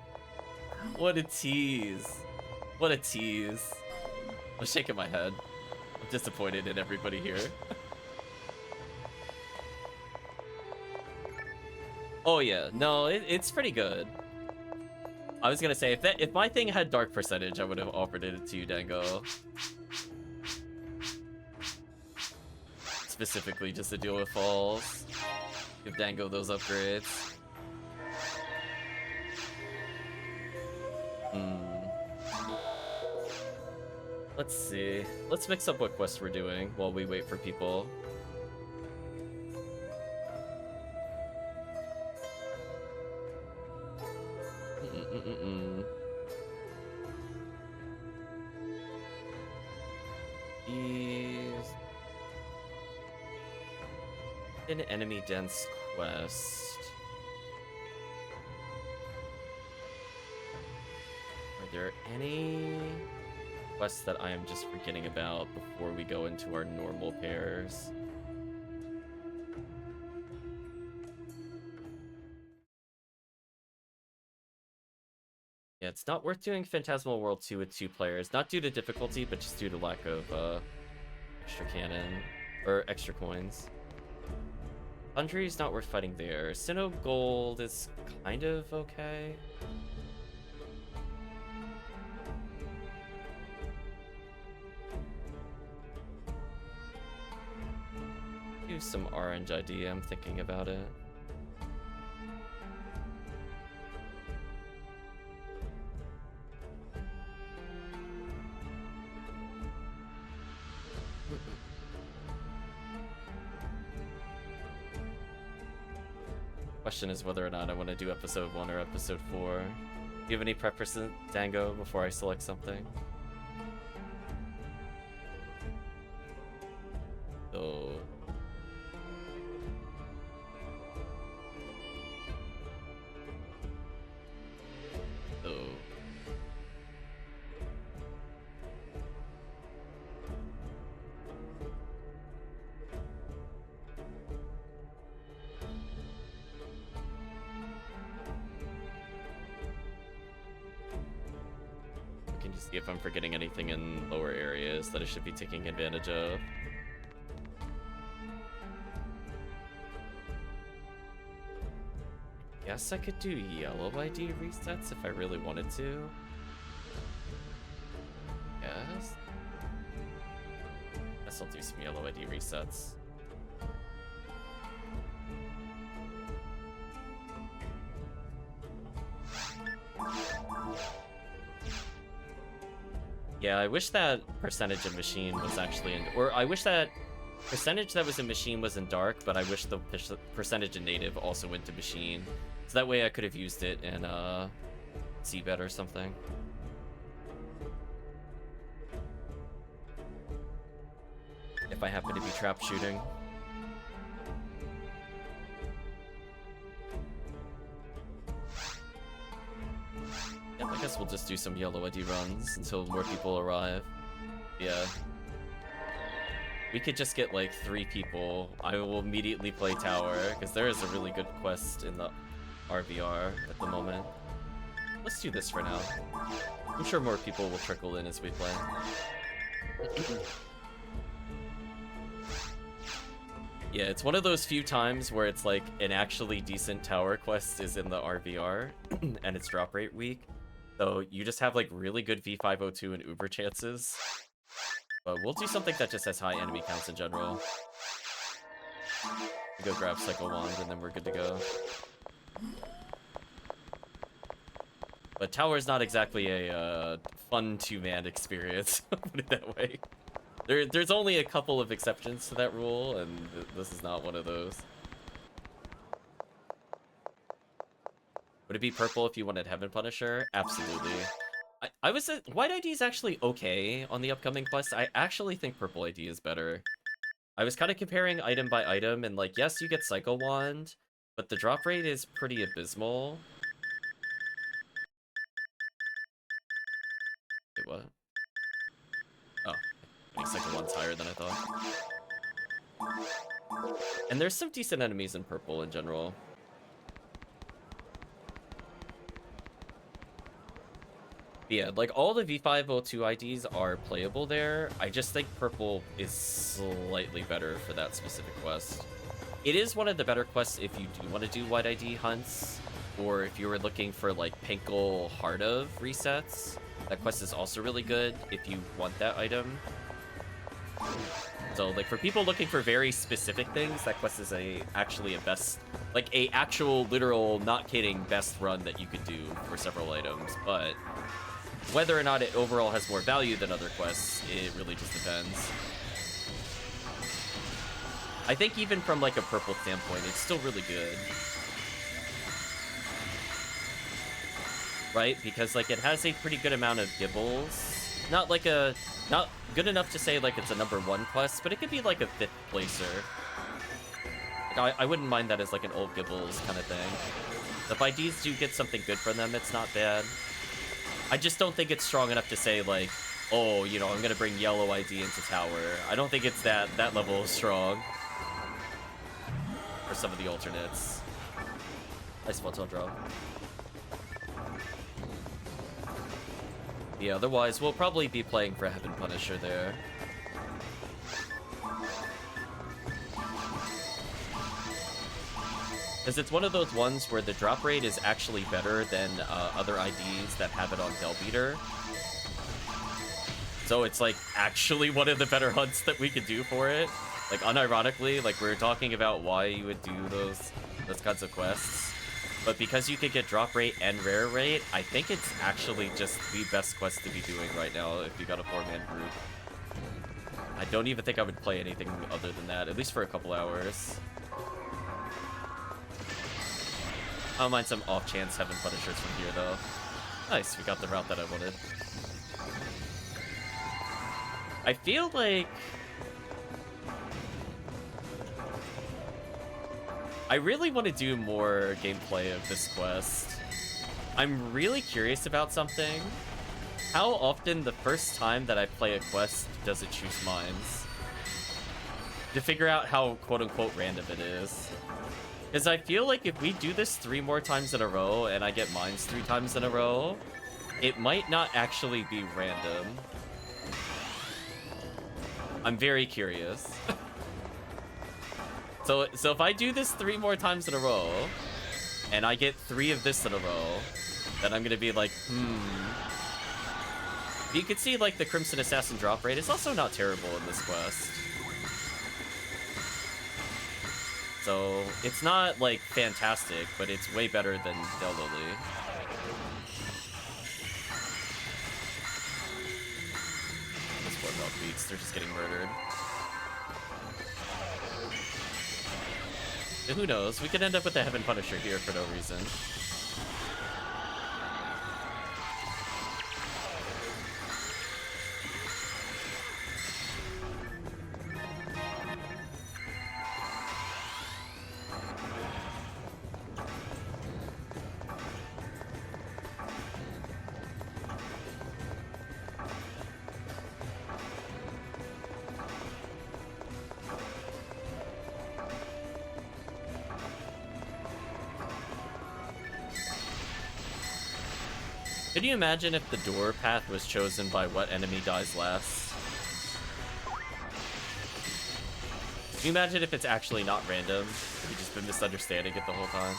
What a tease. What a tease. I'm shaking my head. I'm disappointed in everybody here. Oh yeah, no, it's pretty good. I was gonna say, if my thing had dark percentage, I would have offered it to you, Dango. Specifically just to deal with falls. Give Dango those upgrades. Let's see. Let's mix up what quests we're doing while we wait for people. An enemy dense quest. Are there any quests that I am just forgetting about before we go into our normal pairs? Yeah, it's not worth doing Phantasmal World 2 with 2 players. Not due to difficulty, but just due to lack of extra cannon or extra coins. Sundry is not worth fighting there. Sinnoh Gold is kind of okay. Do some orange ID, I'm thinking about it. Question is whether or not I want to do episode 1 or episode 4. Do you have any preferences, Dango, before I select something? So... see if I'm forgetting anything in lower areas that I should be taking advantage of. Guess I could do yellow ID resets if I really wanted to. Yes. Guess I'll do some yellow ID resets. Yeah, I wish that percentage of machine was actually in... Or I wish that percentage that was in machine was in dark, but I wish the percentage in native also went to machine. So that way I could have used it in Seabed or something. If I happen to be trap shooting. Yep, I guess we'll just do some yellow ID runs until more people arrive. Yeah. We could just get like 3 people. I will immediately play tower, because there is a really good quest in the RVR at the moment. Let's do this for now. I'm sure more people will trickle in as we play. Yeah, it's one of those few times where it's like an actually decent tower quest is in the RVR, and it's drop rate weak. So you just have like really good V502 and Uber chances. But we'll do something that just has high enemy counts in general. Go grab Psycho Wand and then we're good to go. But tower is not exactly a fun 2-man experience, put it that way. There's only a couple of exceptions to that rule, and this is not one of those. Would it be purple if you wanted Heaven Punisher? Absolutely. I was White ID is actually okay on the upcoming quest. I actually think purple ID is better. I was kind of comparing item by item, and like, yes, you get Psycho Wand, but the drop rate is pretty abysmal. Wait, what? Oh, I think Psycho Wand's higher than I thought. And there's some decent enemies in purple in general. Yeah, like all the V502 IDs are playable there. I just think purple is slightly better for that specific quest. It is one of the better quests if you do want to do white ID hunts, or if you were looking for like Pinkle Heart of resets. That quest is also really good if you want that item. So like for people looking for very specific things, that quest is actually a best, like a actual literal, not kidding, best run that you could do for several items. But whether or not it overall has more value than other quests, it really just depends. I think even from like a purple standpoint, it's still really good. Right? Because like it has a pretty good amount of gibbles. Not good enough to say like it's a #1 quest, but it could be like a 5th placer. I wouldn't mind that as like an old Gibbles kind of thing. If IDs do get something good from them, it's not bad. I just don't think it's strong enough to say like, oh, you know, I'm gonna bring yellow ID into tower. I don't think it's that level of strong for some of the alternates. Nice one-ton drop. Yeah, otherwise we'll probably be playing for Heaven Punisher there. Because it's one of those ones where the drop rate is actually better than other IDs that have it on Hellbeater. So it's like actually one of the better hunts that we could do for it. Like unironically, like we were talking about why you would do those kinds of quests. But because you could get drop rate and rare rate, I think it's actually just the best quest to be doing right now if you got a 4-man group. I don't even think I would play anything other than that, at least for a couple hours. I don't mind some off-chance Heaven Punishers from here, though. Nice, we got the route that I wanted. I feel like... I really want to do more gameplay of this quest. I'm really curious about something. How often the first time that I play a quest does it choose mines? To figure out how quote-unquote random it is. Because I feel like if we do this 3 more times in a row and I get mines 3 times in a row, it might not actually be random. I'm very curious. So if I do this 3 more times in a row, and I get 3 of this in a row, then I'm gonna be like, You can see, like, the Crimson Assassin drop rate is also not terrible in this quest. So, it's not, like, fantastic, but it's way better than Del Lily. This poor Milk Beats, they're just getting murdered. And who knows, we could end up with the Heaven Punisher here for no reason. Could you imagine if the door path was chosen by what enemy dies last? Can you imagine if it's actually not random? We've just been misunderstanding it the whole time.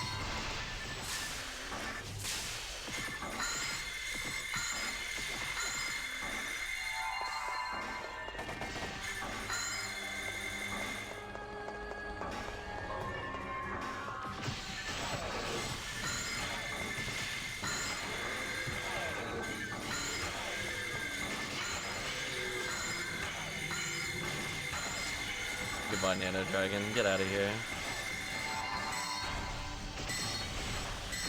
Goodbye, Nano Dragon. Get out of here.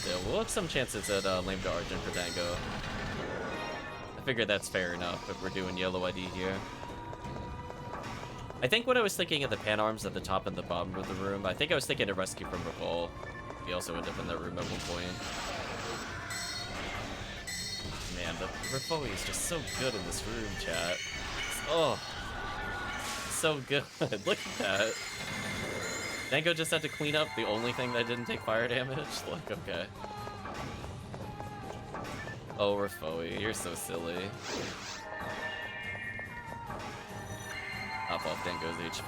Yeah, we'll have some chances at Lame to Argent for Dango. I figure that's fair enough if we're doing yellow ID here. I think what I was thinking of the pan arms at the top and the bottom of the room, I think I was thinking of Rescue from Recall. We also end up in that room at one point. Man, the Refoe is just so good in this room, chat. Oh. So good. Look at that. Dango just had to clean up the only thing that didn't take fire damage. Look, okay. Oh, Refoe, you're so silly. Hop off Dango's HP.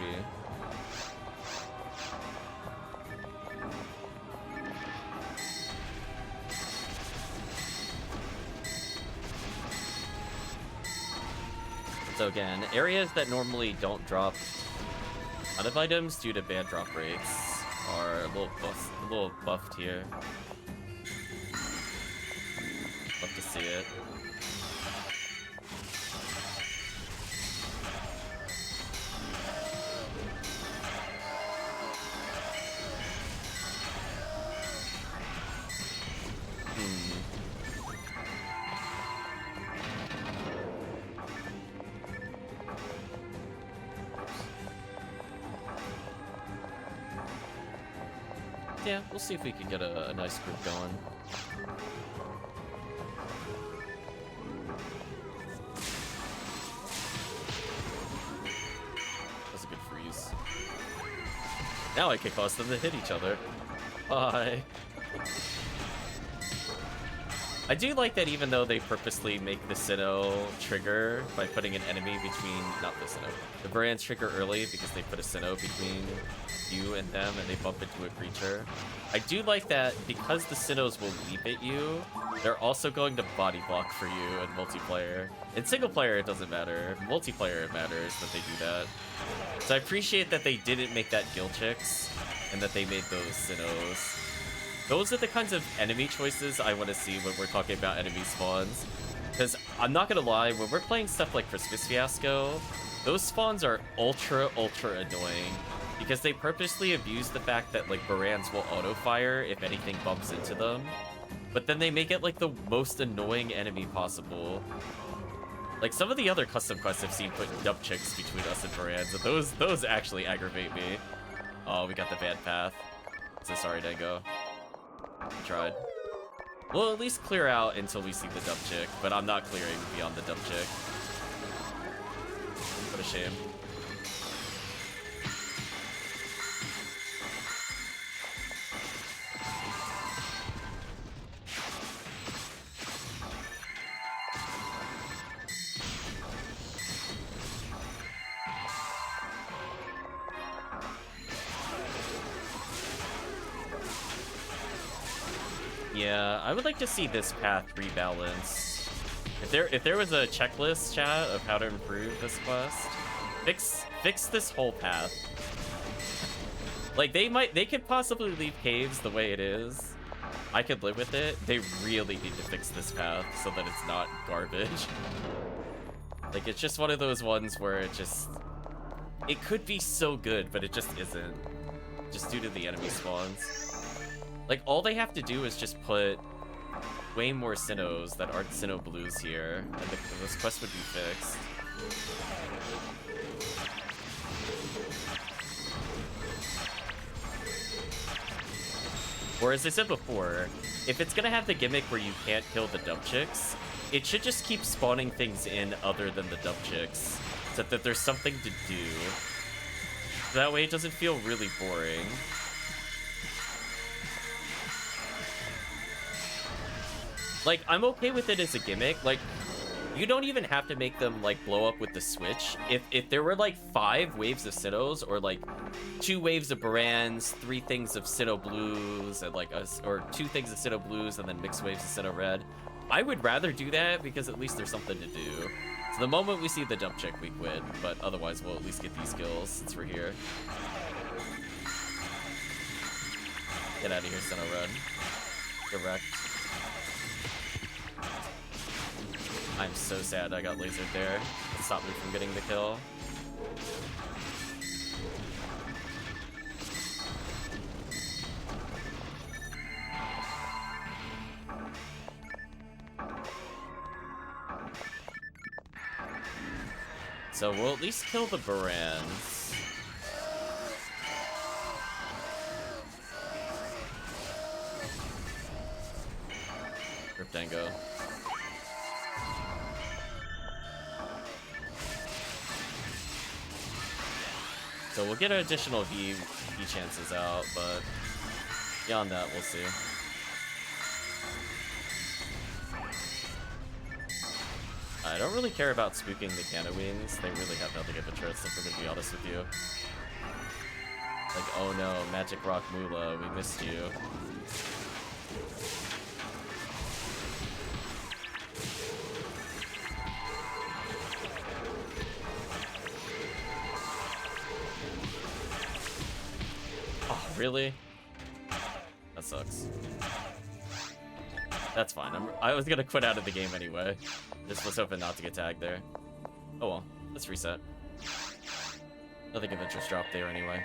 So again, areas that normally don't drop a lot of items due to bad drop rates are a little buffed here. Love to see it. Yeah, we'll see if we can get a nice group going. That's a good freeze. Now I can cause them to hit each other. Bye. I do like that even though they purposely make the Sinnoh trigger by putting an enemy between, not the Sinnoh, the Baran's trigger early because they put a Sinnoh between you and them and they bump into a creature. I do like that because the Sinnohs will leap at you, they're also going to body block for you in multiplayer. In single player, it doesn't matter. Multiplayer, it matters that they do that. So I appreciate that they didn't make that Gill Chicks and that they made those Sinnohs. Those are the kinds of enemy choices I want to see when we're talking about enemy spawns. Because I'm not going to lie, when we're playing stuff like Christmas Fiasco, those spawns are ultra annoying. Because they purposely abuse the fact that like Barans will auto-fire if anything bumps into them. But then they make it like the most annoying enemy possible. Like some of the other custom quests I've seen put dub chicks between us and Barans, and those actually aggravate me. Oh, we got the bad path. So sorry, Dango. We tried. We'll at least clear out until we see the dub chick, but I'm not clearing beyond the dub chick. What a shame. Yeah, I would like to see this path rebalance. If there was a checklist, chat, of how to improve this quest, fix this whole path. Like they could possibly leave caves the way it is. I could live with it. They really need to fix this path so that it's not garbage. Like it's just one of those ones where it could be so good, but it just isn't. Just due to the enemy spawns. Like, all they have to do is just put way more Sinnohs that aren't Sinnoh Blues here, and this quest would be fixed. Or as I said before, if it's gonna have the gimmick where you can't kill the dub chicks, it should just keep spawning things in other than the dub chicks, so that there's something to do. That way it doesn't feel really boring. Like, I'm okay with it as a gimmick. Like, you don't even have to make them, like, blow up with the switch. If there were, like, 5 waves of Sinnohs, or, like, 2 waves of Barans, 3 things of Sinnoh Blues, and, like, or 2 things of Sinnoh Blues, and then mixed waves of Sinnoh Red, I would rather do that, because at least there's something to do. So the moment we see the dump chick, we quit. But otherwise, we'll at least get these kills, since we're here. Get out of here, Sinnoh Red. Get wrecked. I'm so sad I got lasered there. It stopped me from getting the kill. So we'll at least kill the Barans. Rip Dango. So we'll get additional V chances out, but beyond that, we'll see. I don't really care about spooking the Canowings. They really have nothing of interest, if we're gonna be honest with you. Like, oh no, Magic Rock Moolah, we missed you. Really? That sucks. That's fine. I was gonna quit out of the game anyway. Just was hoping not to get tagged there. Oh well, let's reset. Nothing of interest dropped there anyway.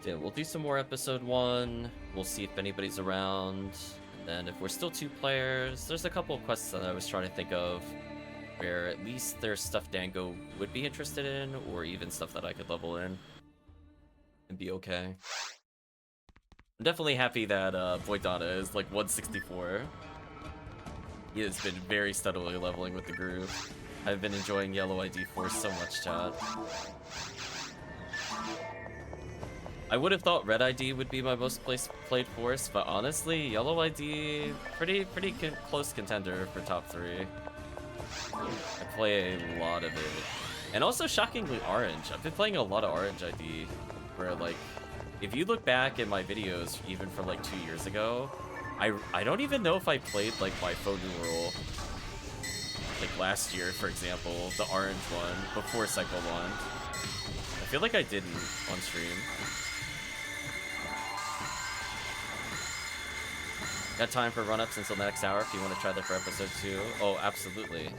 Yeah, we'll do some more episode 1. We'll see if anybody's around. And if we're still 2 players, there's a couple of quests that I was trying to think of where at least there's stuff Dango would be interested in, or even stuff that I could level in and be okay. I'm definitely happy that Voidana is like 164. He has been very steadily leveling with the group. I've been enjoying Yellow ID Force so much, chat. I would have thought Red ID would be my most played Force, but honestly, Yellow ID, pretty close contender for top 3. I play a lot of it. And also, shockingly, Orange. I've been playing a lot of Orange ID, where, like, if you look back at my videos, even from, like, 2 years ago, I don't even know if I played, like, my faux numeral, like, last year, for example, the Orange one, before Cycle 1. I feel like I didn't on stream. Got time for run-ups until the next hour if you want to try that for episode 2. Oh, absolutely.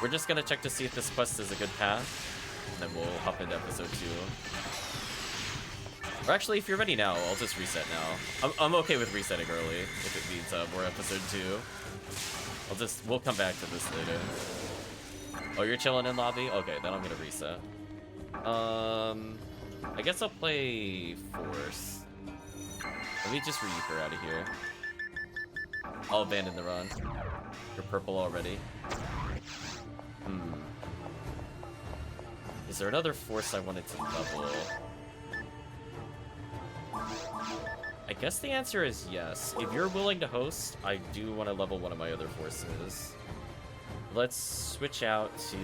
We're just gonna check to see if this quest is a good path, and then we'll hop into episode 2. Or actually, if you're ready now, I'll just reset now. I'm okay with resetting early, if it means more episode 2. We'll come back to this later. Oh, you're chilling in lobby? Okay, then I'm gonna reset. I guess I'll play Force. Let me just Reaper out of here. I'll abandon the run. You're purple already. Is there another Force I wanted to level? I guess the answer is yes. If you're willing to host, I do want to level one of my other Forces. Let's switch out to...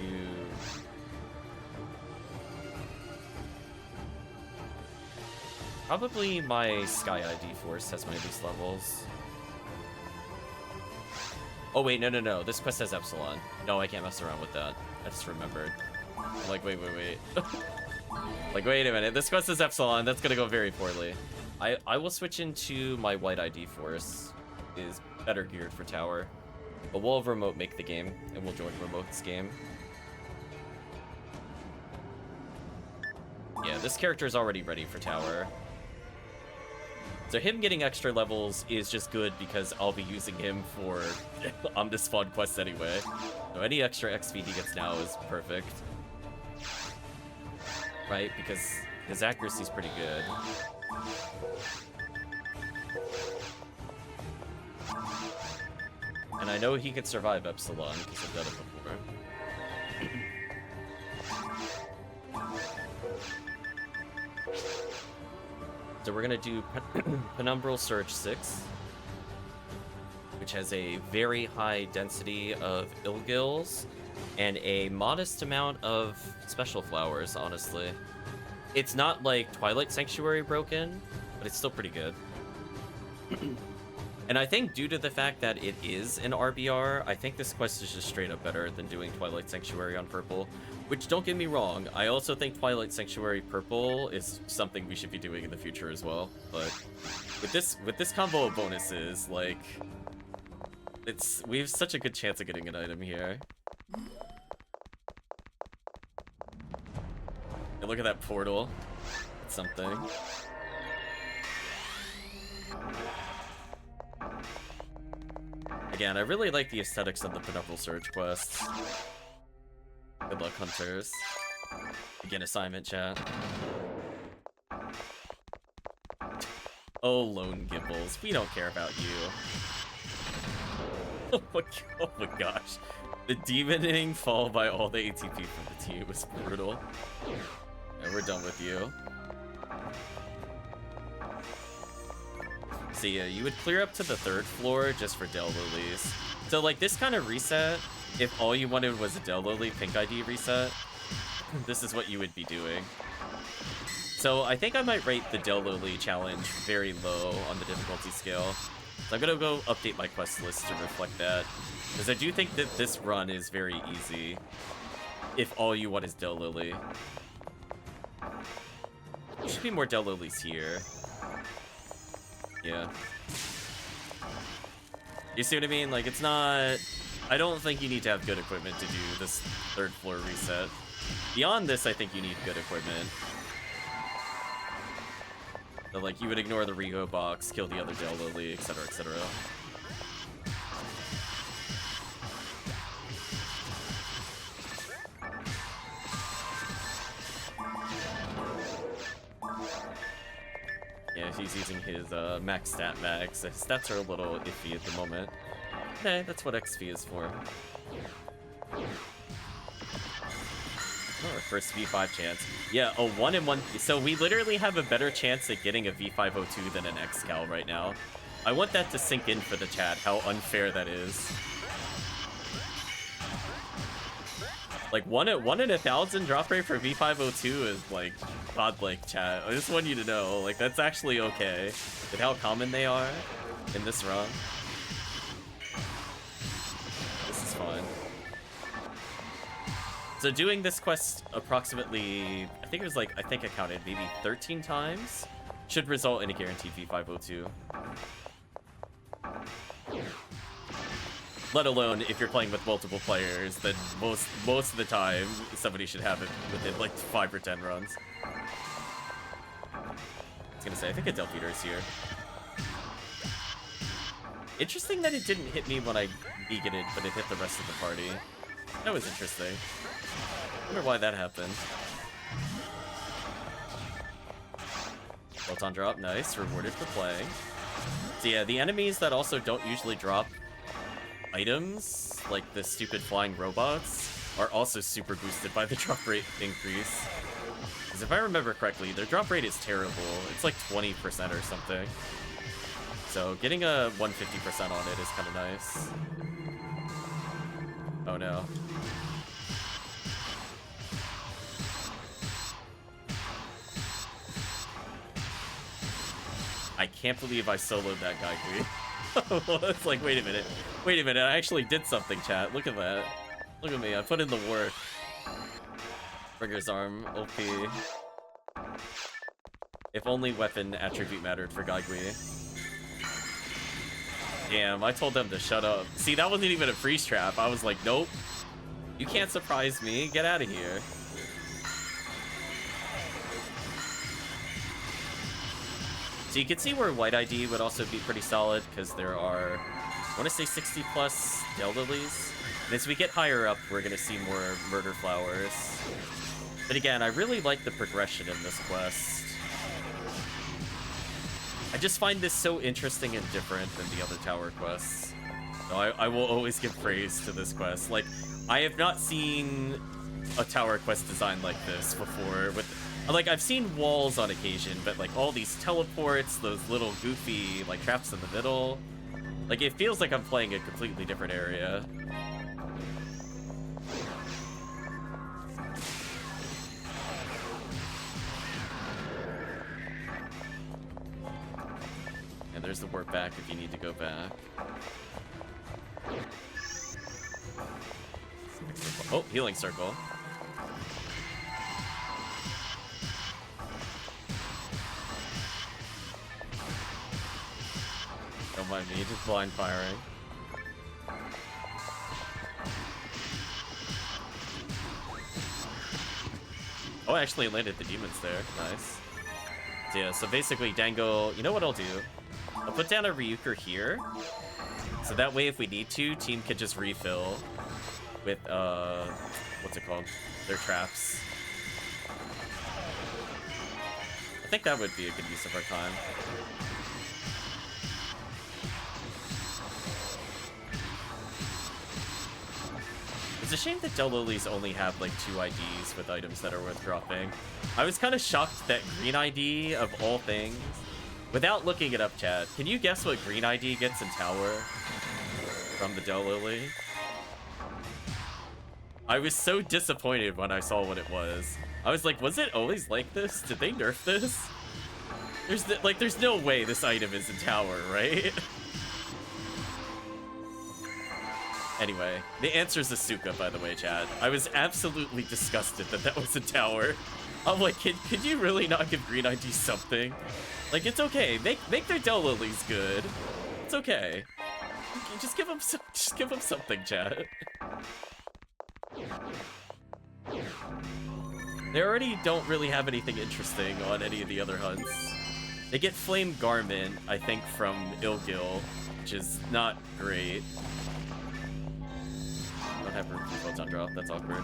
Probably my Sky ID Force has my least levels. Oh wait, no. This quest has Epsilon. No, I can't mess around with that. I just remembered. I'm like, wait. Like, wait a minute. This quest is Epsilon. That's gonna go very poorly. I will switch into my White ID Force. Is better geared for tower. But we'll remote make the game, and we'll join Remote's game. Yeah, this character is already ready for tower. So him getting extra levels is just good because I'll be using him for Omnispawn quests anyway. So any extra XP he gets now is perfect. Right? Because his accuracy is pretty good. And I know he could survive Epsilon because I've done it before. So we're gonna do Penumbral Surge 6, which has a very high density of Ilgils and a modest amount of special flowers, honestly. It's not like Twilight Sanctuary broken, but it's still pretty good. And I think due to the fact that it is an RBR, I think this quest is just straight up better than doing Twilight Sanctuary on purple. Which, don't get me wrong, I also think Twilight Sanctuary purple is something we should be doing in the future as well. But with this combo of bonuses, like, we have such a good chance of getting an item here. And look at that portal. It's something. Again, I really like the aesthetics of the Penumbral Surge quests. Good luck, hunters. Again, assignment chat. Oh, Lone Gibbles, we don't care about you. Oh my gosh. The demoning fall by all the ATP from the team was brutal. And we're done with you. So yeah, you would clear up to the 3rd floor just for Del Lilies. So like this kind of reset, if all you wanted was a Del Lily pink ID reset, this is what you would be doing. So I think I might rate the Del Lily challenge very low on the difficulty scale. So I'm gonna go update my quest list to reflect that. Because I do think that this run is very easy if all you want is Del Lily. There should be more Del Lilies here. Yeah. You see what I mean? Like, it's not... I don't think you need to have good equipment to do this 3rd floor reset. Beyond this, I think you need good equipment. So, like, you would ignore the Rego box, kill the other Dell Lily, etc., etc. Yeah, he's using his max stat max. His stats are a little iffy at the moment. Okay, that's what XP is for. Oh, our first V5 chance. Yeah, a 1 in 1. So we literally have a better chance at getting a V502 than an XCal right now. I want that to sink in for the chat, how unfair that is. Like, 1 in 1,000 drop rate for V502 is, like, godlike, chat. I just want you to know, like, that's actually okay with how common they are in this run. This is fun. So doing this quest approximately, I think I counted maybe 13 times, should result in a guaranteed V502. Let alone if you're playing with multiple players, then most of the time somebody should have it within like 5 or 10 runs. I was gonna say, I think a Delpheater is here. Interesting that it didn't hit me when I beaconed, but it hit the rest of the party. That was interesting. I wonder why that happened. Bolt-on drop, nice. Rewarded for playing. So yeah, the enemies that also don't usually drop items, like the stupid flying robots, are also super boosted by the drop rate increase. Because if I remember correctly, their drop rate is terrible. It's like 20% or something. So getting a 150% on it is kind of nice. Oh no. I can't believe I soloed that guy, It's like, wait a minute, I actually did something, chat. Look at that. Look at me, I put in the work. Bringer's arm, OP. If only weapon attribute mattered for Gaigui. Damn, I told them to shut up. See, that wasn't even a freeze trap. I was like, nope. You can't surprise me. Get out of here. So you can see where White ID would also be pretty solid, because there are, I want to say 60 plus Dell Lilies. And as we get higher up, we're going to see more Murder Flowers. But again, I really like the progression in this quest. I just find this so interesting and different than the other tower quests. So I will always give praise to this quest. Like, I have not seen a tower quest design like this before. Like, I've seen walls on occasion, but like all these teleports, those little goofy like traps in the middle. Like, it feels like I'm playing a completely different area. And there's the warp back if you need to go back. Oh, healing circle. Don't mind me, just blind firing. Oh, I actually landed the demons there. Nice. So yeah, so basically Dango, you know what I'll do? I'll put down a Ryuker here. So that way if we need to, team can just refill with, what's it called? Their traps. I think that would be a good use of our time. It's a shame that Dell Lilies only have like 2 IDs with items that are worth dropping. I was kind of shocked that green ID, of all things, without looking it up, chat, can you guess what green ID gets in tower from the Dell Lily? I was so disappointed when I saw what it was. I was like, was it always like this? Did they nerf this? There's no way this item is in tower, right? Anyway, the answer is Asuka, by the way, chat. I was absolutely disgusted that that was a tower. I'm like, could you really not give Green ID something? Like, it's okay. Make their Dell Lilies good. It's okay. Just give them something, chat. They already don't really have anything interesting on any of the other hunts. They get Flame Garment, I think, from Ilgil, which is not great. Don't have room for Photon Drop, that's awkward.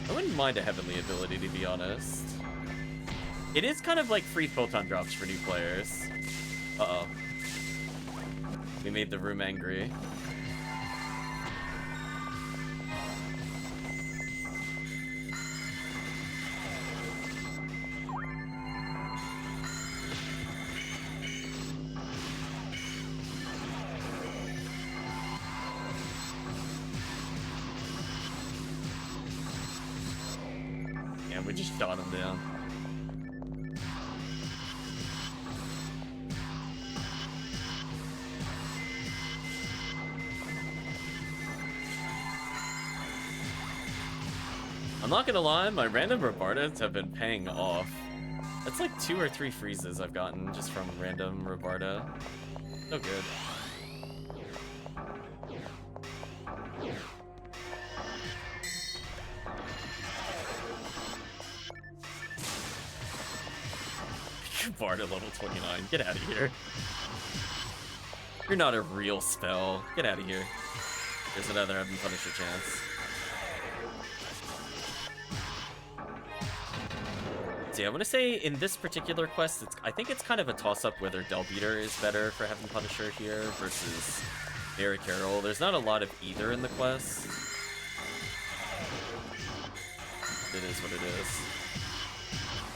I wouldn't mind a Heavenly ability, to be honest. It is kind of like free Photon Drops for new players. Uh-oh. We made the room angry. Yeah, we just shot him down. I'm not gonna lie, my random Rebardas have been paying off. That's like 2 or 3 freezes I've gotten just from random Rebarda. So good. Barda level 29, get out of here. You're not a real spell. Get out of here. There's another Heaven Punisher chance. So yeah, I'm gonna say in this particular quest, I think it's kind of a toss-up whether Del Beater is better for Heaven Punisher here versus Mary Carroll. There's not a lot of either in the quest. It is what it is.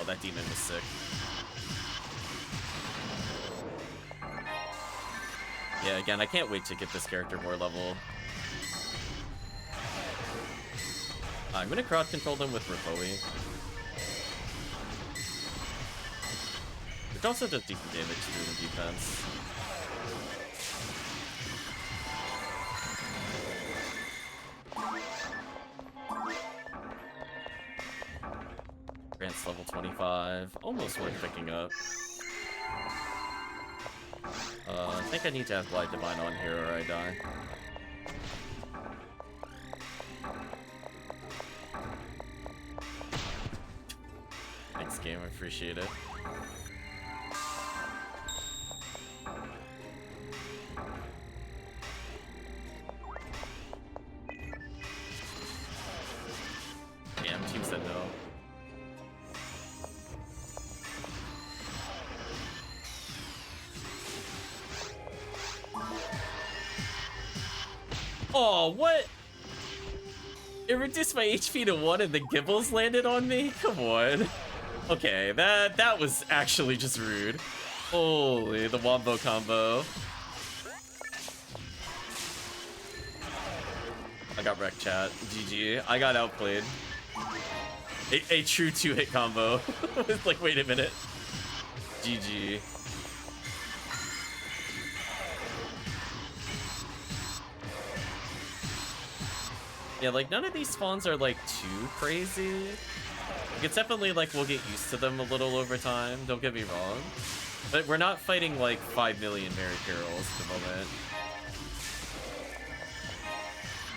Oh, that demon was sick. Yeah, again, I can't wait to get this character more level. I'm gonna crowd control them with Ripoe. Which also does decent damage through the defense. Grant's level 25. Almost worth picking up. I think I need to have Blight Divine on here or I die. Thanks, game. I appreciate it. Damn, team said no. Oh, what? It reduced my HP to 1 and the Gibbles landed on me? Come on. Okay, that was actually just rude. Holy, the Wombo combo. I got wrecked, chat. GG. I got outplayed. A true 2-hit combo. It's like, wait a minute. GG. Yeah, like, none of these spawns are, like, too crazy. Like, it's definitely, like, we'll get used to them a little over time, don't get me wrong. But we're not fighting, like, 5 million Mary Carrolls at the moment.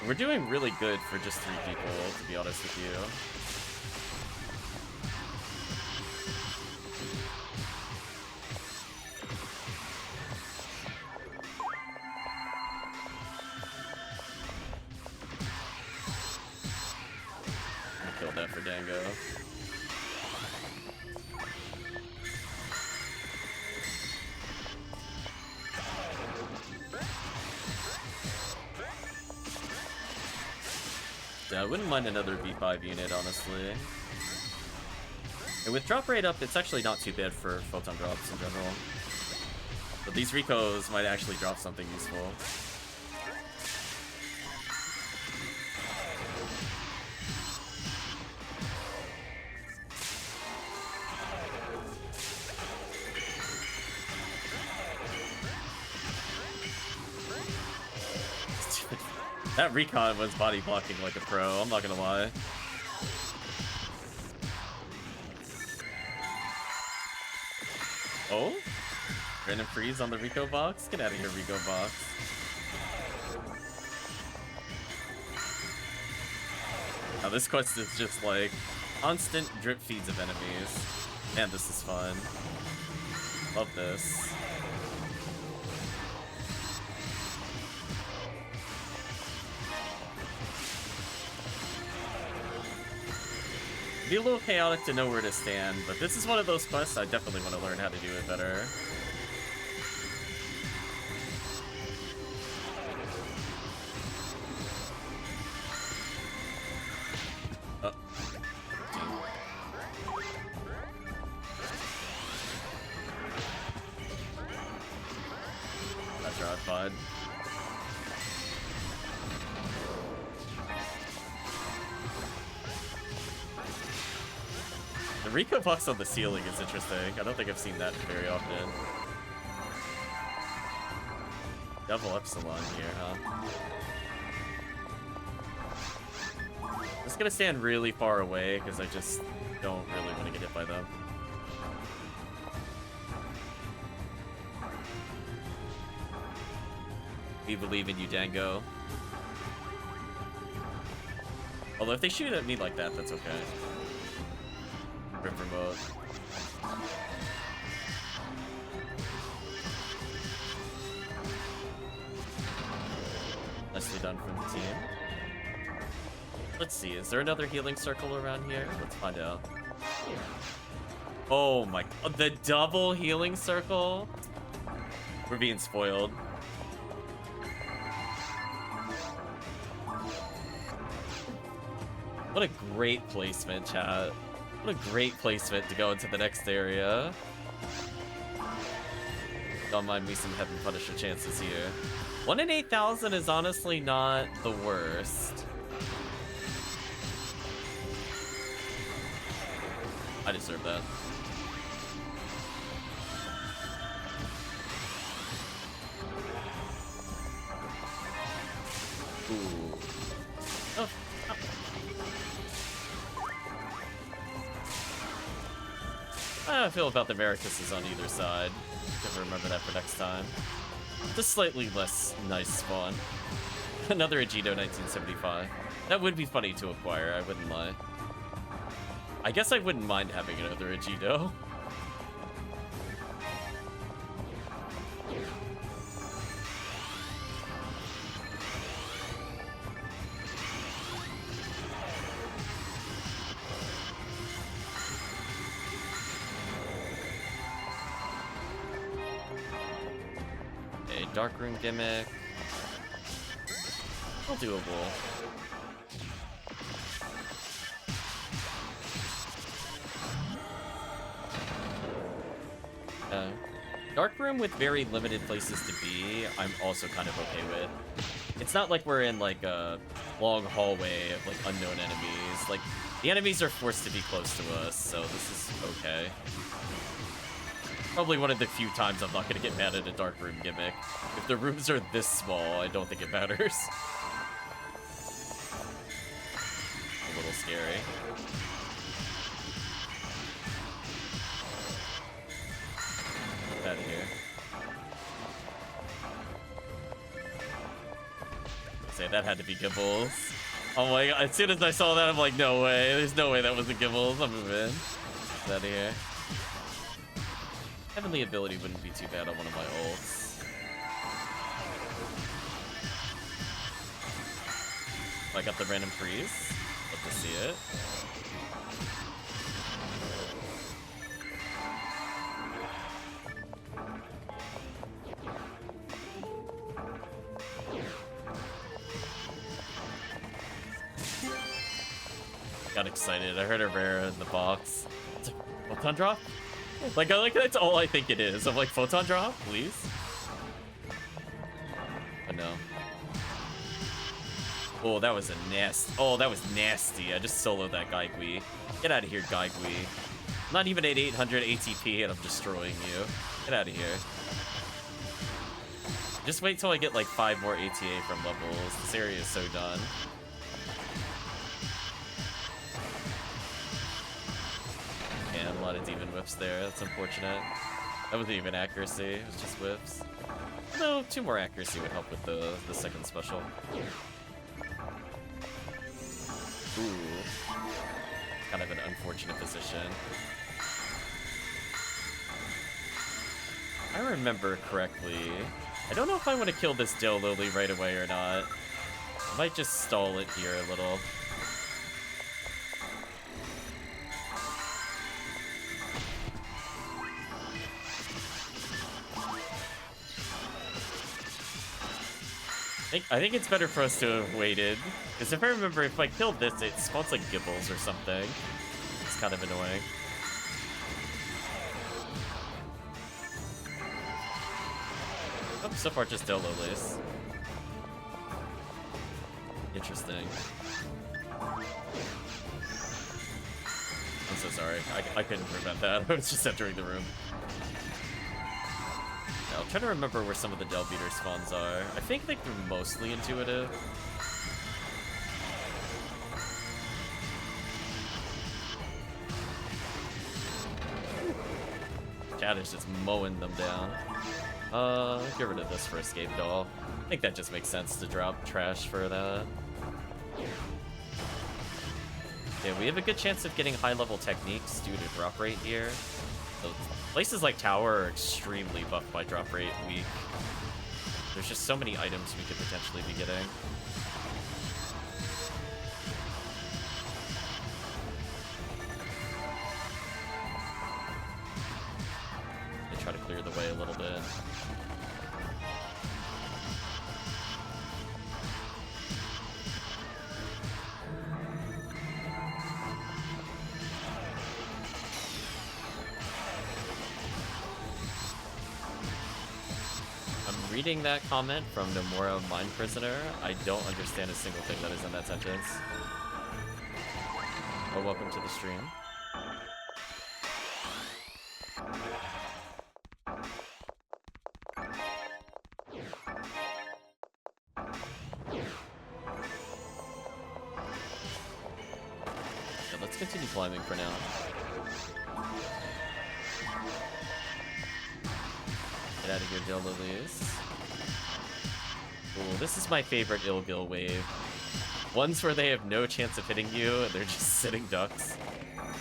We're doing really good for just 3 people, to be honest with you. That for Dango. Yeah, I wouldn't mind another V5 unit, honestly. And with drop rate up, it's actually not too bad for photon drops in general. But these Ricos might actually drop something useful. That recon was body blocking like a pro, I'm not gonna lie. Oh? Random freeze on the Rico box? Get out of here, Rico box. this quest is just like constant drip feeds of enemies. Man, this is fun. Love this. It'd be a little chaotic to know where to stand, but this is one of those quests I definitely want to learn how to do it better. The Rico box on the ceiling is interesting. I don't think I've seen that very often. Double Epsilon here, huh? I'm just gonna stand really far away because I just don't really want to get hit by them. We believe in you, Dango. Although if they shoot at me like that, that's okay. Rip remote. Nicely done from the team. Let's see, is there another healing circle around here? Let's find out. Oh my, the double healing circle? We're being spoiled. What a great placement, chat. What a great placement to go into the next area. Don't mind me some Heaven Punisher chances here. 1 in 8,000 is honestly not the worst. I deserve that. Ooh. Oh. I feel about the Vericuses on either side. Gotta remember that for next time. Just slightly less nice spawn. Another Agido 1975. That would be funny to acquire, I wouldn't lie. I guess I wouldn't mind having another Agido. Dark room gimmick. Still doable. Dark room with very limited places to be, I'm also kind of okay with. It's not like we're in like a long hallway of like unknown enemies. Like the enemies are forced to be close to us, so this is okay. Probably one of the few times I'm not gonna get mad at a dark room gimmick. If the rooms are this small, I don't think it matters. A little scary. Get out of here. Say that had to be Gibbles. Oh my god, as soon as I saw that, I'm like, no way. There's no way that was the Gibbles. I'm moving. Get out of here. Heavenly ability wouldn't be too bad on one of my ults. I got the random freeze. Love to see it. Got excited. I heard a rare in the box. It's like, photon drop? Like that's all I think it is. I'm like, photon drop, please. But no. Oh, that was a nest. Oh, that was nasty. I just soloed that Gaigui. Get out of here, Gaigui. Not even at 800 ATP and I'm destroying you. Get out of here. Just wait till I get like 5 more ATA from levels. This area is so done. And a lot of demon whips there. That's unfortunate. That wasn't even accuracy. It was just whips. No, 2 more accuracy would help with the second special. Ooh. Kind of an unfortunate position. I remember correctly. I don't know if I want to kill this Dill Lily right away or not. I might just stall it here a little. I think it's better for us to have waited. Because if I remember, if I killed this, it spawns like Gibbles or something. It's kind of annoying. Oh, so far just Dill Lilies. Interesting. I'm so sorry. I couldn't prevent that. I was just entering the room. Now, I'm trying to remember where some of the Del Beater spawns are. I think they're mostly intuitive. Chad is just mowing them down. Get rid of this for Escape Doll. I think that just makes sense to drop trash for that. Yeah, we have a good chance of getting high-level techniques due to drop rate here. So places like Tower are extremely buffed by drop rate weak. There's just so many items we could potentially be getting. They try to clear the way a little bit. Reading that comment from Nomura Mind Prisoner, I don't understand a single thing that is in that sentence. Oh, welcome to the stream. So let's continue climbing for now. Get out of here, Dill Lilies. Ooh, this is my favorite Ilgil wave. Ones where they have no chance of hitting you, and they're just sitting ducks.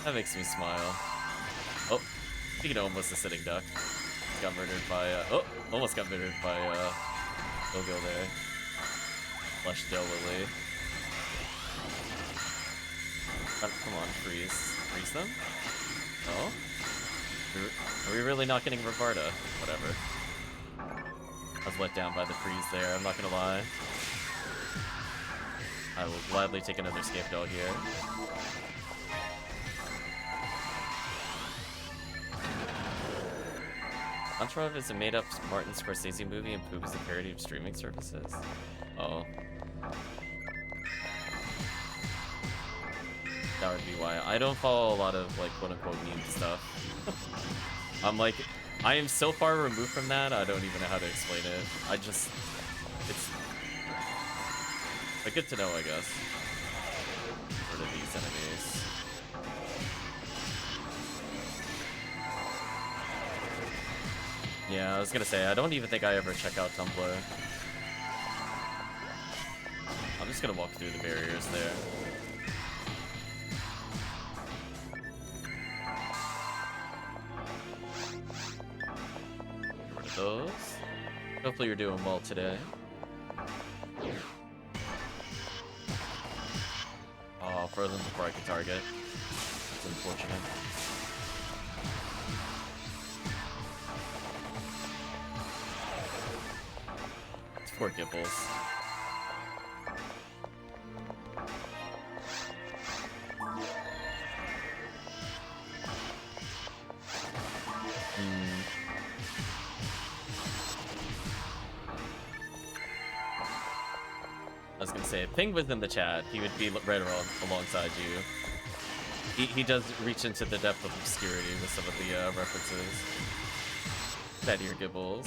That makes me smile. Oh, speaking of almost a sitting duck. Got murdered by, oh, almost got murdered by, Ilgil there. Flush Dill Lily. Come on, freeze. Freeze them? No? Are we really not getting Rivarda? Whatever. I was let down by the freeze there, I'm not gonna lie. I will gladly take another Escape Doll here. Entourage is a made-up Martin Scorsese movie and Poop is a parody of streaming services. Oh. That would be why. I don't follow a lot of, like, quote-unquote meme stuff. I'm like, I am so far removed from that, I don't even know how to explain it. I just, it's good to know, I guess. Rid of these enemies. Yeah, I was gonna say, I don't even think I ever check out Tumblr. I'm just gonna walk through the barriers there. Those. Hopefully you're doing well today. Oh, frozen before I could target. That's unfortunate. It's 4 Gibbles. I was gonna say, if Ping was in the chat, he would be right around alongside you. He does reach into the depth of obscurity with some of the references. That ear Gibbles.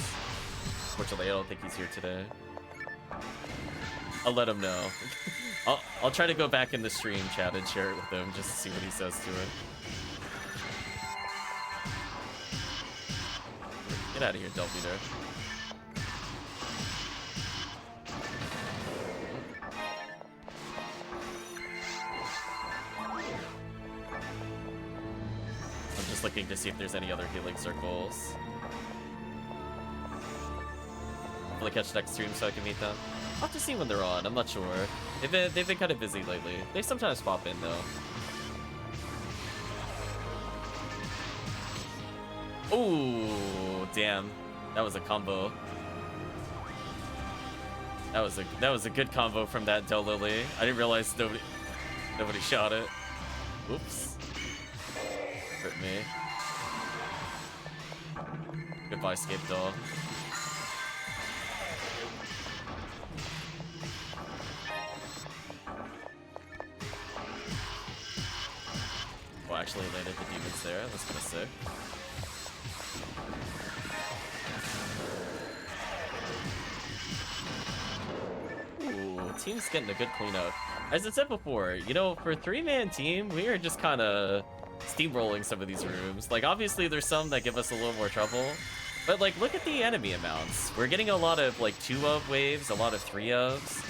Fortunately, I don't think he's here today. I'll let him know. I'll try to go back in the stream chat and share it with him just to see what he says to it. Get out of here, Delbeater. just looking to see if there's any other healing circles. Hopefully catch next stream so I can meet them. I'll have to see when they're on, I'm not sure. They've been kind of busy lately. They sometimes pop in though. Oh, damn. That was a combo. That was a good combo from that Del Lily. I didn't realize nobody shot it. Oops. Hurt me. Goodbye, Scape Doll. Oh, actually landed the demons there. That's kind of sick. Ooh, team's getting a good cleanup. As I said before, you know, for a 3-man team, we are just kind of steamrolling some of these rooms. Like, obviously, there's some that give us a little more trouble. But, like, look at the enemy amounts. We're getting a lot of, like, 2-of waves, a lot of 3-ofs.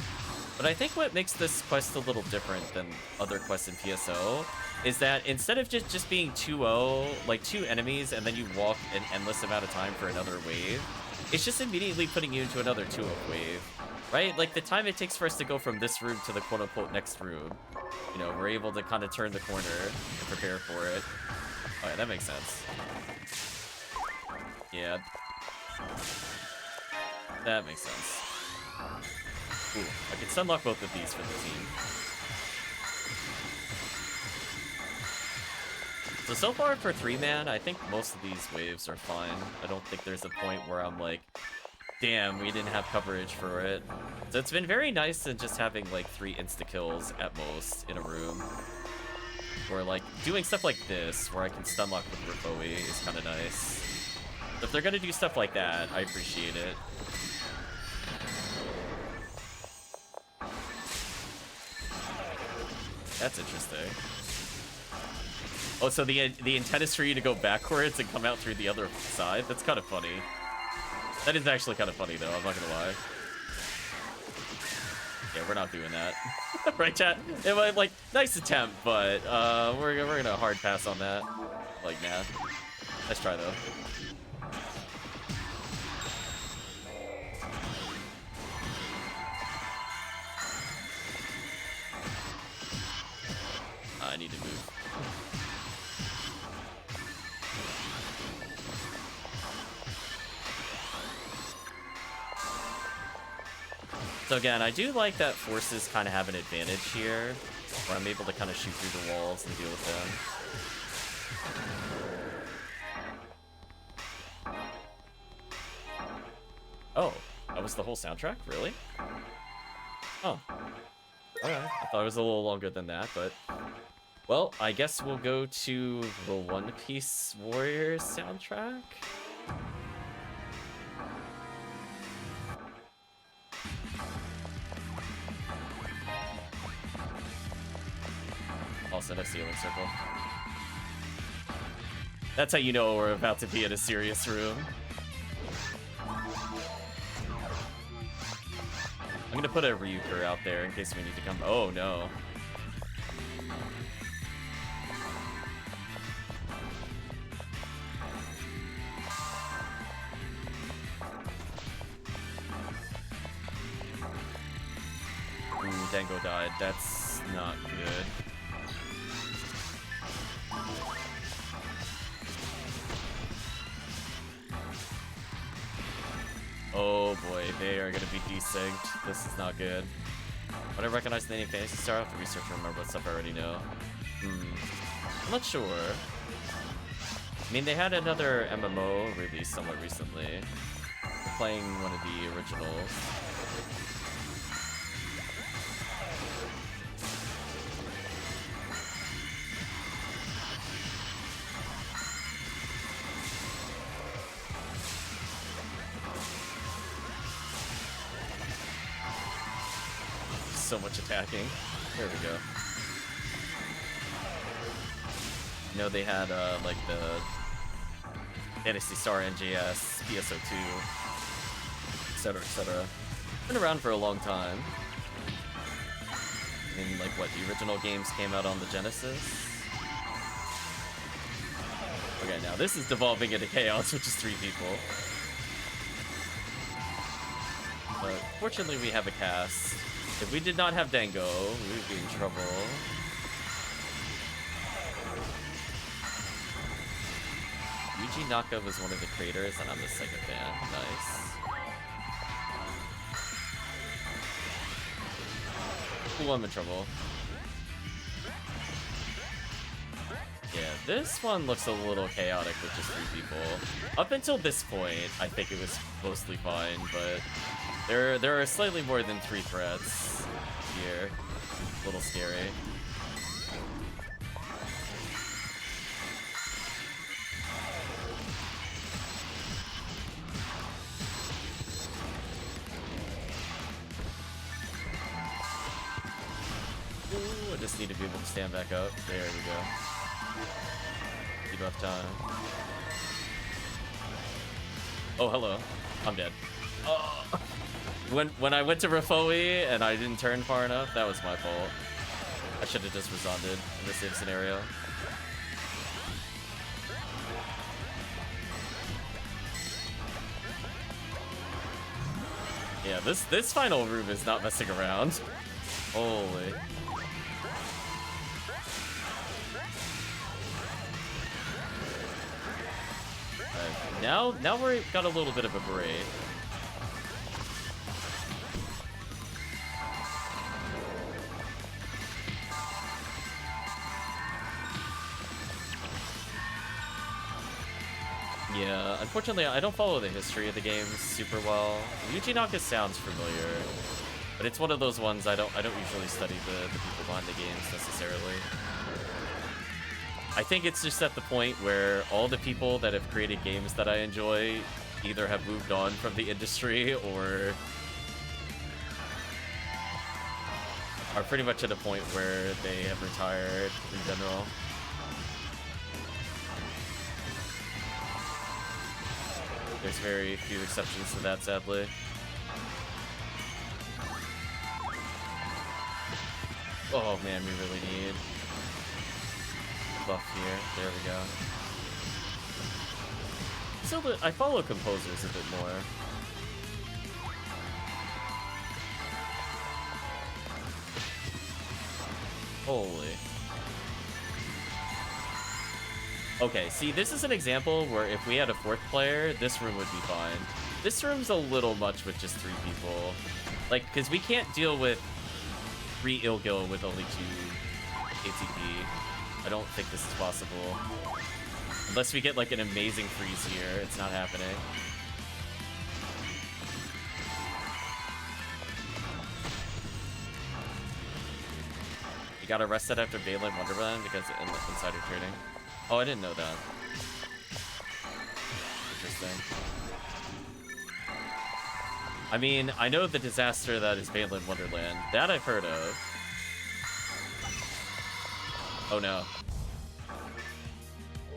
But I think what makes this quest a little different than other quests in PSO is that instead of just being 2-0, like 2 enemies, and then you walk an endless amount of time for another wave, it's just immediately putting you into another 2-of wave. Right? Like, the time it takes for us to go from this room to the quote-unquote next room, you know, we're able to kind of turn the corner and prepare for it. Oh, yeah, that makes sense. Yeah. That makes sense. Ooh, I could sunlock both of these for the team. So far for 3-man, I think most of these waves are fine. I don't think there's a point where I'm like, damn, we didn't have coverage for it. So it's been very nice in just having like 3 insta-kills at most in a room. Or like doing stuff like this, where I can stun lock with Ripoe is kind of nice. So if they're gonna do stuff like that, I appreciate it. That's interesting. Oh, so the intent is for you to go backwards and come out through the other side? That's kind of funny. That is actually kind of funny, though. I'm not gonna lie. Yeah, we're not doing that. Right, chat? It was, like, nice attempt, but we're gonna hard pass on that. Like, nah. Let's try, though. I need to move. So again, I do like that forces kind of have an advantage here, where I'm able to kind of shoot through the walls and deal with them. Oh, that was the whole soundtrack? Really? Oh. Alright, I thought it was a little longer than that, but... Well, I guess we'll go to the One Piece Warriors soundtrack. Also, no ceiling circle. That's how you know we're about to be in a serious room. I'm gonna put a Ryuker out there in case we need to come. Oh no. Ooh, Dango died. That's not good. Oh boy, they are gonna be desynced. This is not good. Would I recognize the name Fantasy Star? I have to research and remember what stuff I already know. I'm not sure. I mean, they had another MMO released somewhat recently. Playing one of the originals. So much attacking. There we go. You know, they had like the Fantasy Star NJS, PSO2, etc., etc. Been around for a long time. I mean, like what, the original games came out on the Genesis? Okay, now this is devolving into chaos, which is 3 people. But fortunately, we have a cast. If we did not have Dango, we would be in trouble. Yuji Naka was one of the creators, and I'm the second fan. Nice. Ooh, I'm in trouble. Yeah, this one looks a little chaotic with just 3 people. Up until this point, I think it was mostly fine, but there are slightly more than 3 threats here. A little scary. Ooh, I just need to be able to stand back up. There we go. Debuff time. Oh, hello. I'm dead. Oh. When I went to Rafoi and I didn't turn far enough, that was my fault. I should have just responded in the same scenario. Yeah, this final room is not messing around. Holy. Now we've got a little bit of a break. Yeah, unfortunately, I don't follow the history of the games super well. Yuji Naka sounds familiar, but it's one of those ones I don't usually study the people behind the games necessarily. I think it's just at the point where all the people that have created games that I enjoy either have moved on from the industry or are pretty much at a point where they have retired in general. There's very few exceptions to that, sadly. Oh man, we really need buff here. There we go. So I follow composers a bit more. Holy. Okay, see, this is an example where if we had a 4th player, this room would be fine. This room's a little much with just 3 people. Like, because we can't deal with 3 Ilgil with only 2 ATP. I don't think this is possible. Unless we get, like, an amazing freeze here. It's not happening. You gotta rest it after Baylin Wonderland because of insider trading. Oh, I didn't know that. Interesting. I mean, I know the disaster that is Baylin Wonderland. That I've heard of. Oh no.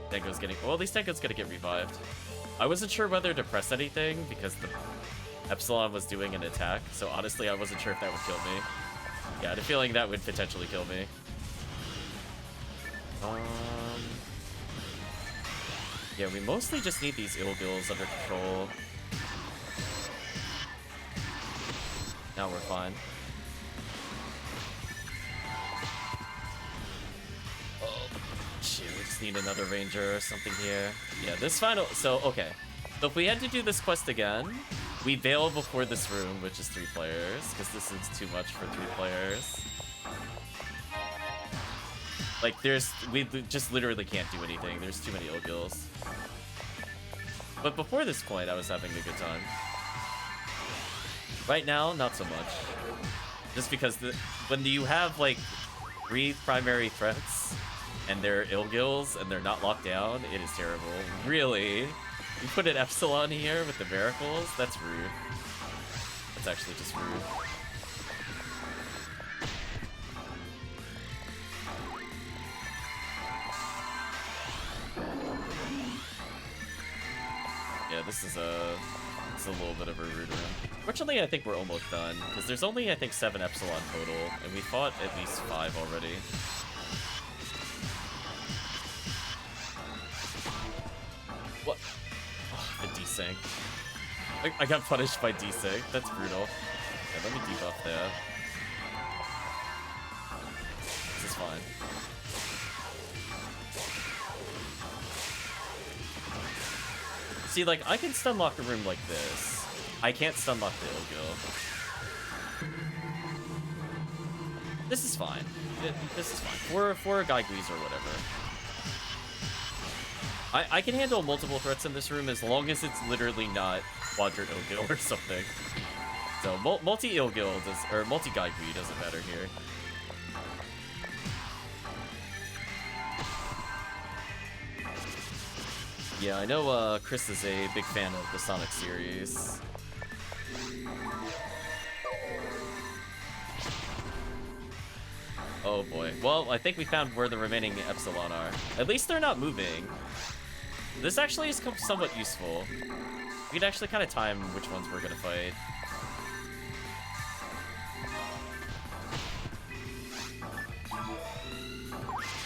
Dengo's getting... Well, at least Dengo's gonna get revived. I wasn't sure whether to press anything because the Epsilon was doing an attack. So honestly, I wasn't sure if that would kill me. Yeah, I had a feeling that would potentially kill me. Yeah, we mostly just need these Ilgils under control. Now we're fine. Oh, shit, we just need another ranger or something here. Yeah, this final... So, okay. So if we had to do this quest again, we bail before this room, which is 3 players, because this is too much for 3 players. Like, we just literally can't do anything. There's too many Ilgils. But before this point, I was having a good time. Right now, not so much. Just because when you have, like, 3 primary threats, and they're Ilgils, and they're not locked down, it is terrible. Really? You put an Epsilon here with the miracles? That's rude. That's actually just rude. Yeah, this is a little bit of a rude room. Fortunately, I think we're almost done, because there's only, I think, 7 Epsilon total, and we fought at least 5 already. desync. I got punished by desync. That's brutal. Yeah, let me debuff that. This is fine. See, like, I can stun lock a room like this. I can't stun lock the Ilgil. This is fine. This is fine. For a Gaiguis or whatever. I can handle multiple threats in this room as long as it's literally not Quadrant Ilgil or something. So multi-Ilgil or multi-Gaigui doesn't matter here. Yeah, I know Chris is a big fan of the Sonic series. Oh boy. Well, I think we found where the remaining Epsilon are. At least they're not moving. This actually is somewhat useful. We can actually kind of time which ones we're gonna fight.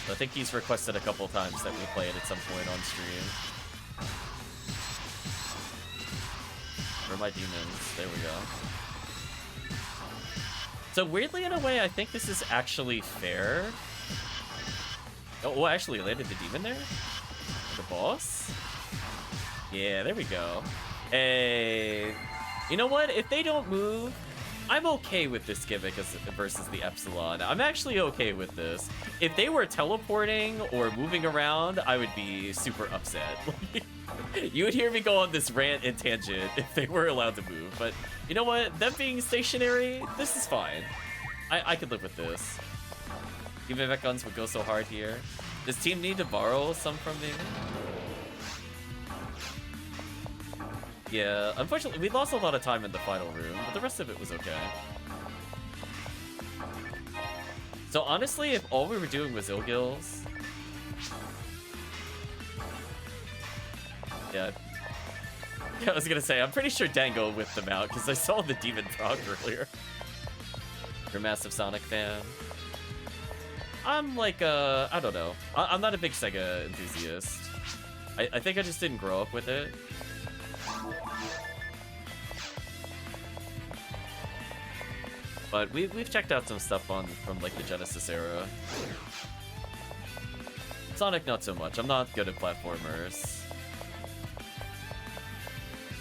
I think he's requested a couple times that we play it at some point on stream. Where are my demons? There we go. So weirdly, in a way, I think this is actually fair. Oh, actually landed the demon there? The boss? Yeah, there we go. Hey, you know what? If they don't move, I'm okay with this gimmick versus the Epsilon. I'm actually okay with this. If they were teleporting or moving around, I would be super upset. You would hear me go on this rant and tangent if they were allowed to move. But you know what? Them being stationary, this is fine. I could live with this. Gimmick guns would go so hard here. Does team need to borrow some from me? Yeah, unfortunately, we lost a lot of time in the final room, but the rest of it was okay. So honestly, if all we were doing was Ilgils... Yeah. I was gonna say, I'm pretty sure Dango whipped them out, because I saw the Demon Frog earlier. You're a massive Sonic fan. I'm like, I don't know. I'm not a big Sega enthusiast. I think I just didn't grow up with it. But we've checked out some stuff from like the Genesis era. Sonic not so much. I'm not good at platformers.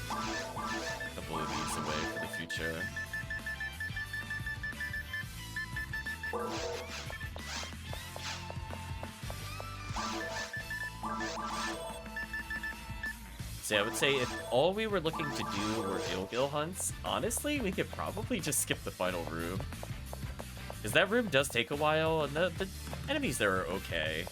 A couple of these away for the future. So I would say if all we were looking to do were Ilgil hunts, honestly, we could probably just skip the final room. Because that room does take a while, and the enemies there are okay.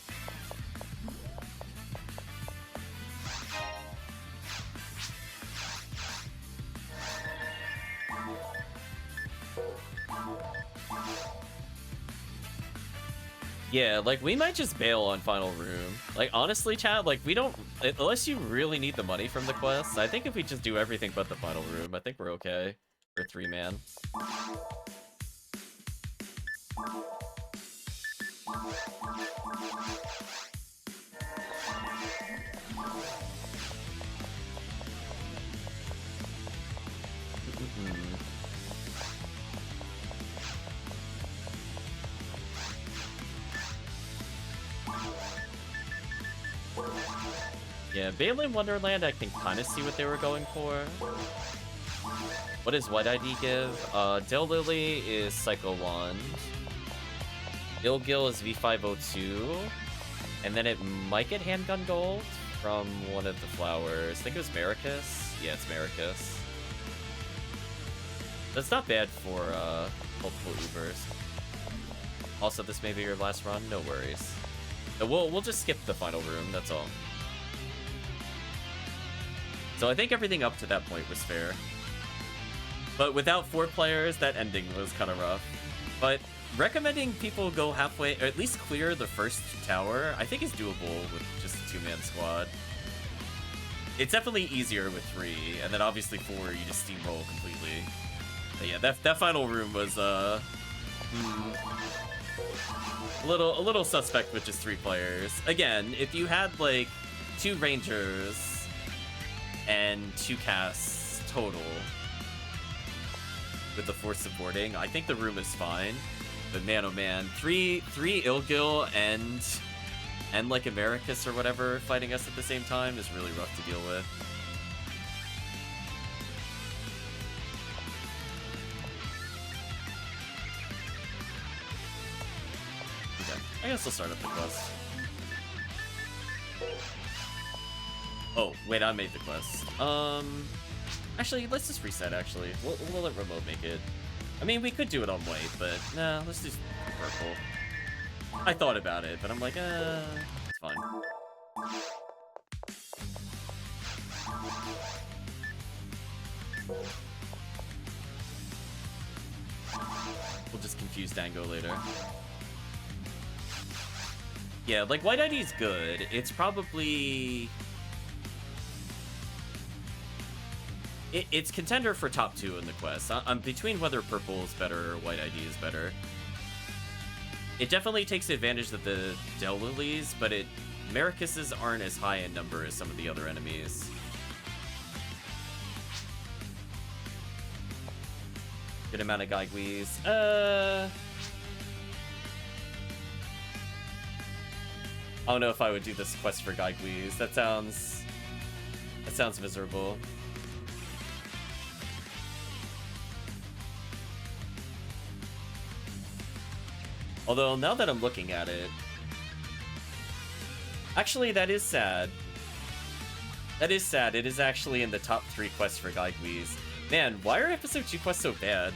Yeah, like, we might just bail on final room. Like, honestly, chat, like, we don't... Unless you really need the money from the quests, I think if we just do everything but the final room, I think we're okay. For 3-man. Yeah, Bailin Wonderland, I can kind of see what they were going for. What does White ID give? Dill Lily is Psycho Wand. Ilgil is V502. And then it might get Handgun Gold from one of the flowers. I think it was Maracus. Yeah, it's Maracus. That's not bad for multiple Ubers. Also, this may be your last run. No worries. So we'll just skip the final room. That's all. So I think everything up to that point was fair. But without 4 players, that ending was kind of rough. But recommending people go halfway, or at least clear the first tower, I think is doable with just a 2-man squad. It's definitely easier with 3, and then obviously 4, you just steamroll completely. But yeah, that final room was a little suspect with just 3 players. Again, if you had like 2 Rangers and 2 casts total with the 4 supporting. I think the room is fine, but man, oh man, 3 Ilgil and like Americus or whatever fighting us at the same time is really rough to deal with. Okay, I guess I'll start up the quest. Oh, wait, I made the quest. Actually, let's just reset, actually. We'll let Remote make it. I mean, we could do it on white, but nah, let's do purple. I thought about it, but I'm like, it's fine. We'll just confuse Dango later. Yeah, like, white ID's good. It's probably... It's contender for top 2 in the quest. I'm between whether purple is better or white ID is better. It definitely takes advantage of the Del Lilies, but Maricuses aren't as high in number as some of the other enemies. Good amount of Gaigwees. I don't know if I would do this quest for Gaigwees. That sounds miserable. Although, now that I'm looking at it... Actually, that is sad. That is sad. It is actually in the top 3 quests for Gaigwees. Man, why are episode 2 quests so bad?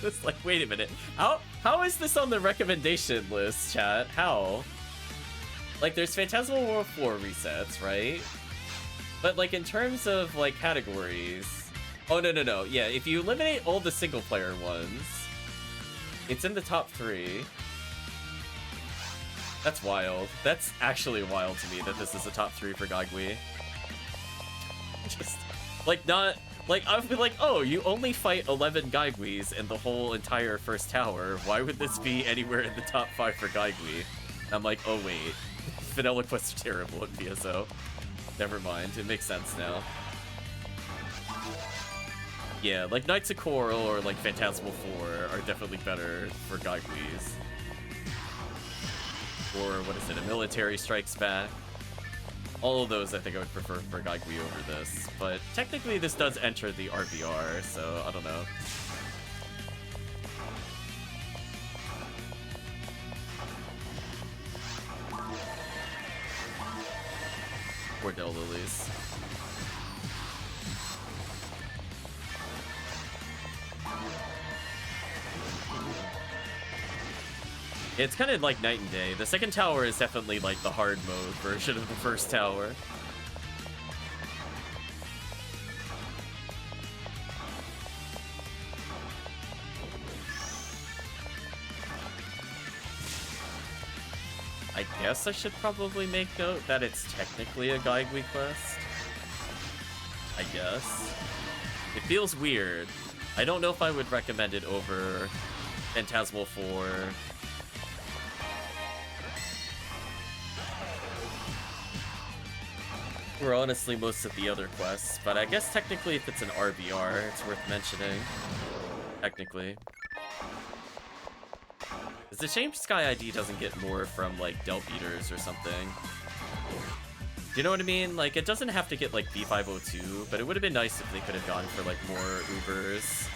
It's like, wait a minute. How is this on the recommendation list, chat? How? Like, there's Phantasmal World 4 resets, right? But, like, in terms of, like, categories... Oh, no. Yeah, if you eliminate all the single-player ones... It's in the top 3. That's wild. That's actually wild to me that this is a top 3 for Gaigwee. Just, like, not... Like, I would be like, oh, you only fight 11 Gaigwees in the whole entire first tower. Why would this be anywhere in the top 5 for Gaigwee? I'm like, oh, wait. Vanilla quests are terrible at PSO. Never mind. It makes sense now. Yeah, like Knights of Coral or like Phantasmal 4 are definitely better for Gaigwees. Or what is it, a Military Strikes Back? All of those I think I would prefer for Gaigwee over this. But technically this does enter the RVR, so I don't know. Poor Del Lilies. It's kind of like night and day. The second tower is definitely like the hard mode version of the first tower. I guess I should probably make note that it's technically a Gaigwee quest. I guess. It feels weird. I don't know if I would recommend it over Phantasmal 4. Or honestly most of the other quests, but I guess technically if it's an RBR, it's worth mentioning. Technically. It's a shame Sky ID doesn't get more from like Del Beaters or something. Do you know what I mean? Like, it doesn't have to get like B502, but it would have been nice if they could have gone for like more Ubers.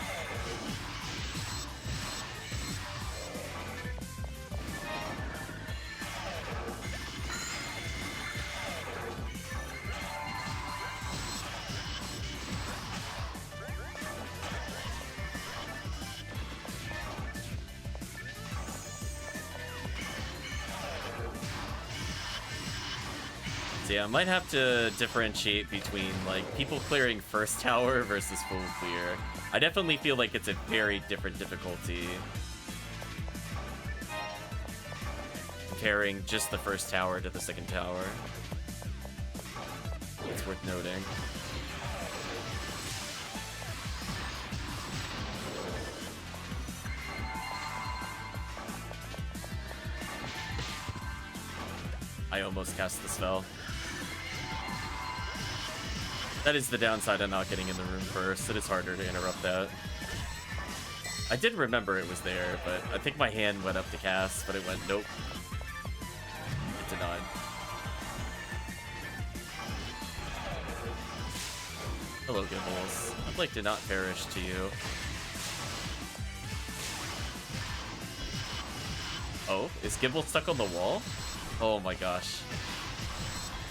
Yeah, I might have to differentiate between, like, people clearing first tower versus full clear. I definitely feel like it's a very different difficulty. Comparing just the first tower to the second tower. It's worth noting. I almost cast the spell. That is the downside of not getting in the room first. It is harder to interrupt that. I did remember it was there, but I think my hand went up to cast, but it went, nope. It did not. Hello, Gibbles. I'd like to not perish to you. Oh, is Gibble stuck on the wall? Oh my gosh.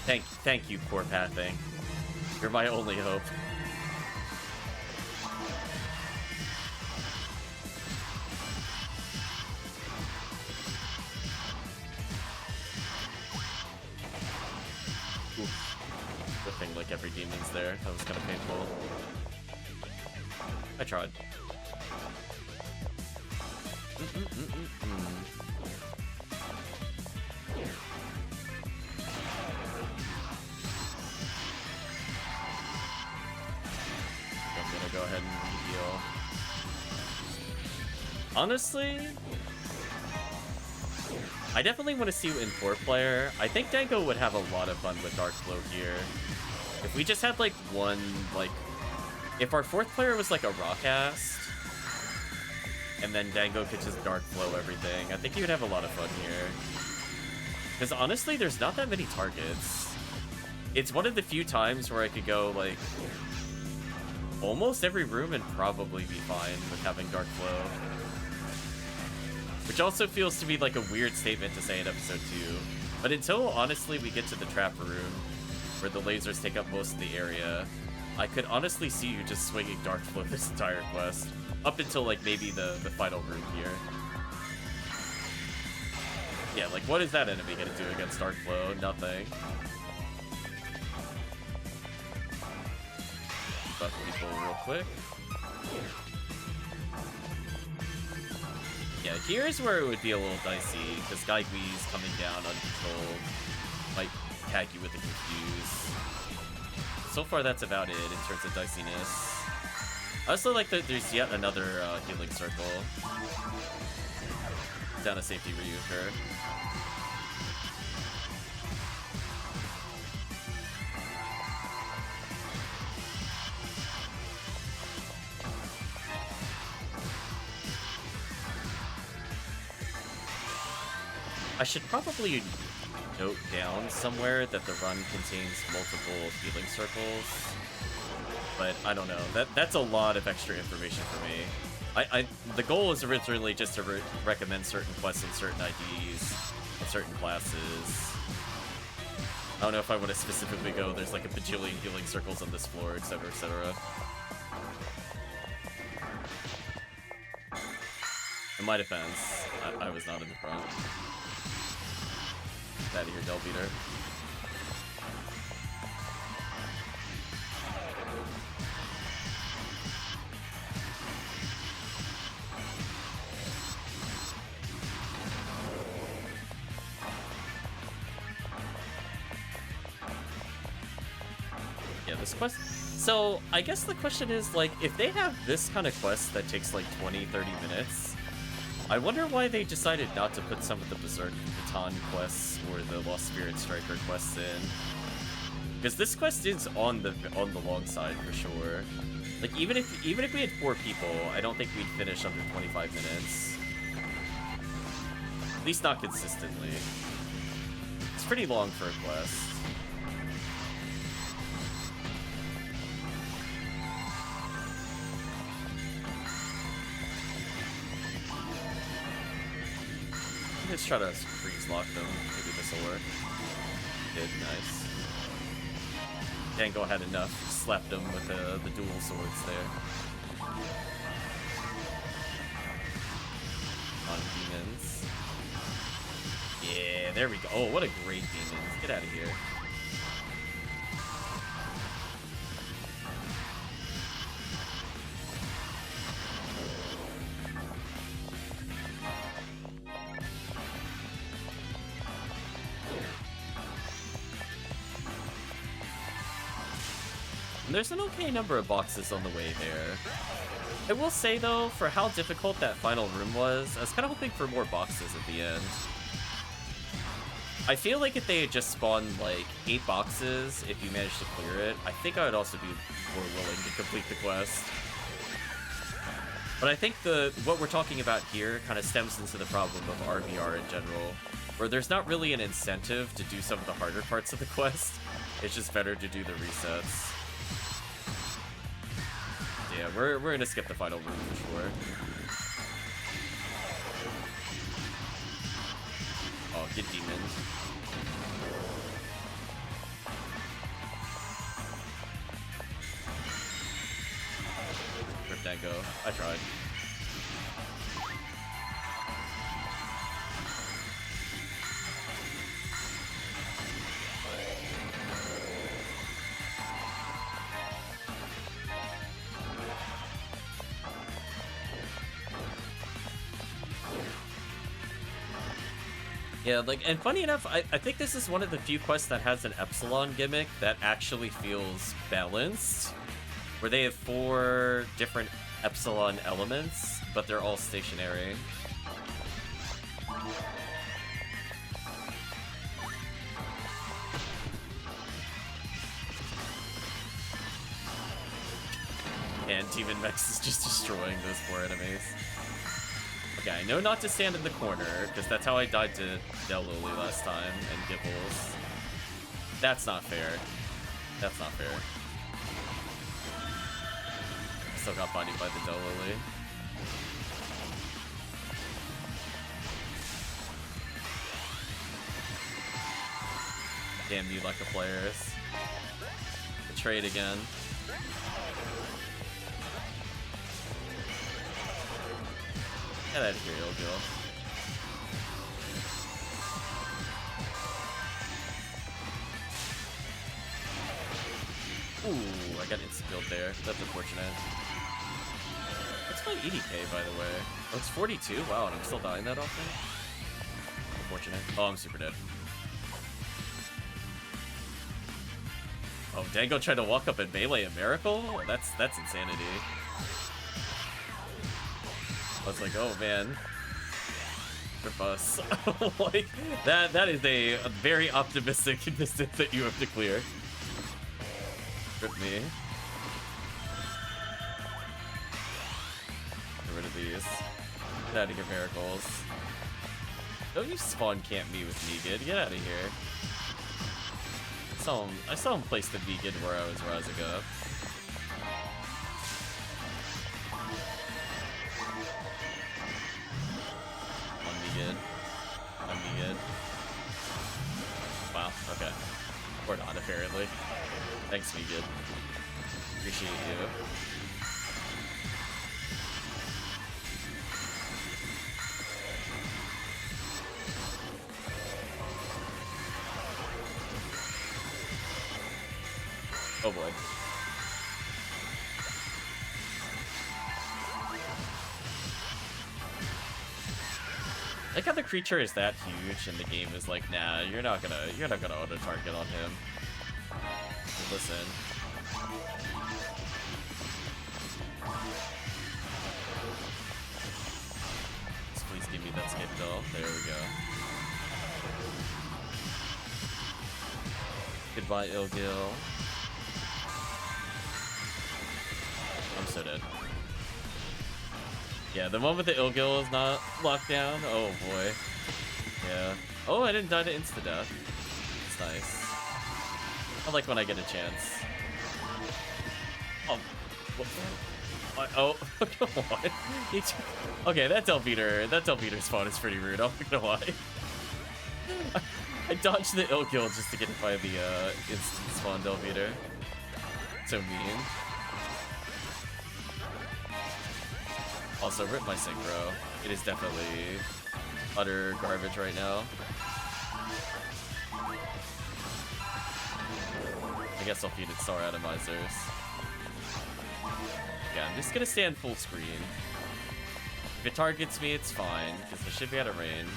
Thank you, poor pathing. You're my only hope. Oof. Good thing like every demon's there. That was kind of painful. I tried. Go ahead and heal. Honestly, I definitely want to see you in 4-player. I think Dango would have a lot of fun with Dark Flow here. If we just had like one, like, if our 4th player was like a Rockcast, and then Dango could just Dark Flow everything, I think he would have a lot of fun here. Because honestly, there's not that many targets. It's one of the few times where I could go like almost every room and probably be fine with having Dark Flow. Which also feels to be like a weird statement to say in episode 2. But until, honestly, we get to the trap room, where the lasers take up most of the area, I could honestly see you just swinging Dark Flow this entire quest. Up until, like, maybe the final room here. Yeah, like, what is that enemy gonna do against Dark Flow? Nothing. Buff people real quick. Yeah, here's where it would be a little dicey, because Gaigui's coming down uncontrolled. Might tag you with the Confuse. So far, that's about it in terms of diciness. I also like that there's yet another healing circle. Down a safety Ryuker. I should probably note down somewhere that the run contains multiple healing circles, but I don't know. That's a lot of extra information for me. The goal was originally just to recommend certain quests and certain IDs and certain classes. I don't know if I want to specifically go, there's like a bajillion healing circles on this floor, etc., etc. In my defense, I was not in the front. Get out of here, Del Beater. Yeah, this quest... So, I guess the question is, like, if they have this kind of quest that takes, like, 20-30 minutes, I wonder why they decided not to put some of the Berserk Baton quests or the Lost Spirit Striker quests in. Because this quest is on the long side for sure. Like even if we had 4 people, I don't think we'd finish under 25 minutes. At least not consistently. It's pretty long for a quest. Let's try to freeze lock them. Maybe this will work. Did, nice. Dango had enough. Slapped them with the dual swords there. On demons. Yeah, there we go. Oh, what a great demon. Get out of here. And there's an okay number of boxes on the way there. I will say though, for how difficult that final room was, I was kind of hoping for more boxes at the end. I feel like if they had just spawned like 8 boxes, if you managed to clear it, I think I would also be more willing to complete the quest. But I think what we're talking about here kind of stems into the problem of RVR in general, where there's not really an incentive to do some of the harder parts of the quest. It's just better to do the resets. Yeah, we're gonna skip the final room for sure. Oh, get demon. Where'd that go? I tried. Yeah, like, and funny enough, I think this is one of the few quests that has an Epsilon gimmick that actually feels balanced, where they have 4 different Epsilon elements, but they're all stationary. And Demon Mex is just destroying those 4 enemies. Okay, I know not to stand in the corner, because that's how I died to Deloli last time, and Gibbles. That's not fair. That's not fair. Still got bodied by the Deloli. Damn you, Lekka players. Betrayed again. Get out of here, Ilgil. Ooh, I got insta-killed there. That's unfortunate. What's my EDK, by the way? Oh, it's 42? Wow, and I'm still dying that often? Unfortunate. Oh, I'm super dead. Oh, Dango tried to walk up and melee a miracle? That's insanity. I was like, oh man, rip us. Like, that is a very optimistic distance that you have to clear. Rip me. Get rid of these. Get out of here, miracles. Don't you spawn camp me with Negan. Get out of here. I saw him place the Negan where I was rising up. I'm good. Wow, okay. Or not, apparently. Thanks, Megan. Appreciate you. Oh boy. Like how the creature is that huge and the game is like, nah, you're not gonna auto target on him. Listen. Just please give me that skip doll. There we go. Goodbye, Ilgil. I'm so dead. Yeah, the moment the Ilgil is not locked down, oh boy. Yeah. Oh, I didn't die to insta-death. It's nice. I like when I get a chance. Oh. What? Oh, come on. Okay, that Delbeater spawn is pretty rude, I'm not gonna lie. I dodged the Ilgil just to get hit by the instant spawn Delbeater. So mean. Also, rip my synchro. It is definitely utter garbage right now. I guess I'll feed it Star Atomizers. Yeah, I'm just gonna stand full screen. If it targets me, it's fine, because I should be out of range.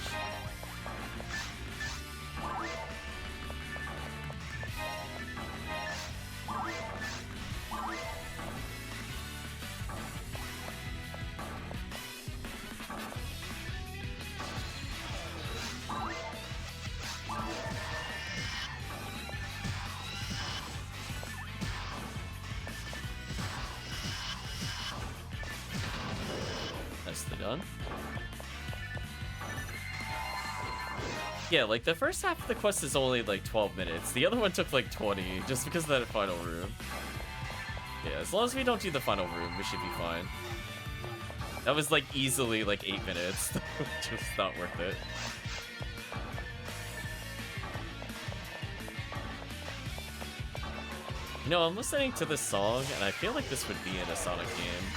done? Yeah, like the first half of the quest is only like 12 minutes. The other one took like 20, just because of that final room. Yeah, as long as we don't do the final room, we should be fine. That was like easily like 8 minutes. Just not worth it. You know, I'm listening to this song, and I feel like this would be in a Sonic game.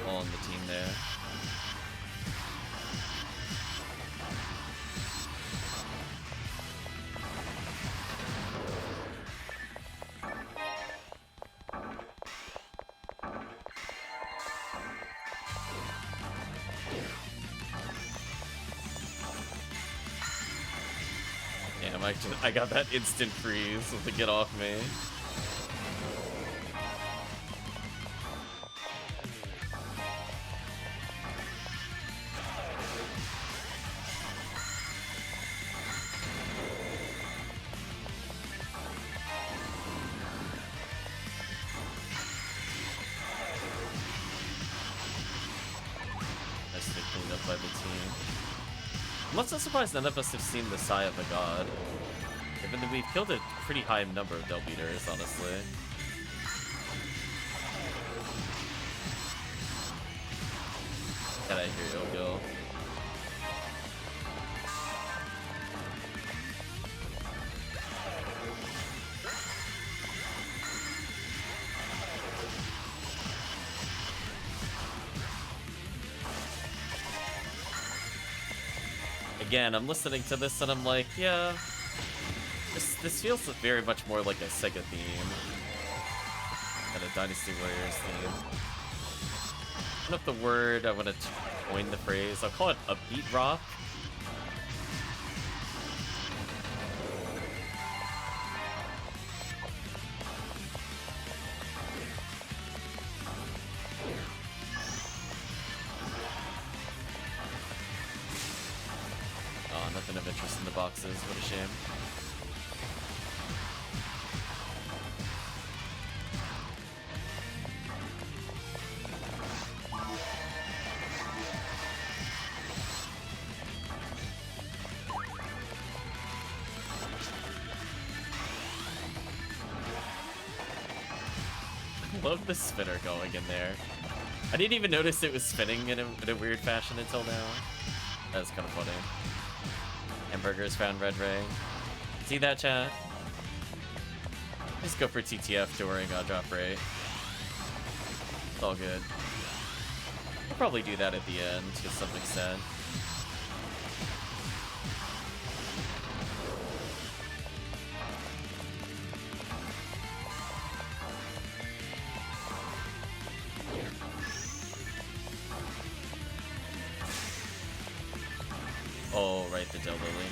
On the team there. Damn, I got that instant freeze to get off me. Cleaned up by the team. I'm also surprised none of us have seen the Sigh of the God. Given that we've killed a pretty high number of Del Beaters, honestly. Get out of here, Yo-Yo. Again, I'm listening to this and I'm like, yeah, this feels very much more like a Sega theme than a Dynasty Warriors theme. I don't know if the word I want to coin the phrase. I'll call it upbeat rock. Nothing of interest in the boxes, what a shame. I love the spinner going in there. I didn't even notice it was spinning in a weird fashion until now. That's kind of funny. Hamburgers found red ring. See that, chat? Just go for TTF during drop rate. It's all good. I'll probably do that at the end, get something said. Oh, right, the Del Lily.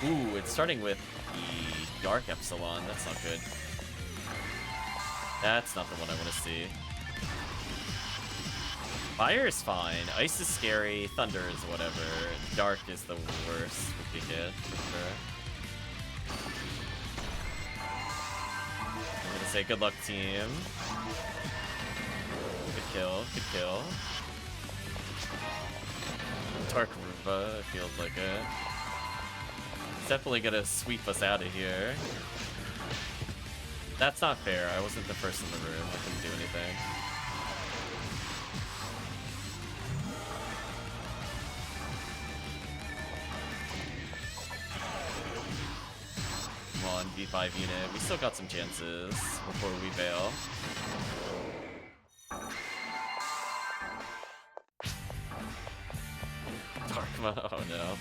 Ooh, it's starting with the Dark Epsilon. That's not good. That's not the one I want to see. Fire is fine. Ice is scary. Thunder is whatever. Dark is the worst with the hit, for sure. I'm gonna say good luck, team. Good kill. Good kill. Dark Roomba, it feels like it. It's definitely gonna sweep us out of here. That's not fair. I wasn't the first in the room. I couldn't do anything. Come on, V5 unit. We still got some chances before we bail. Darkma, oh no.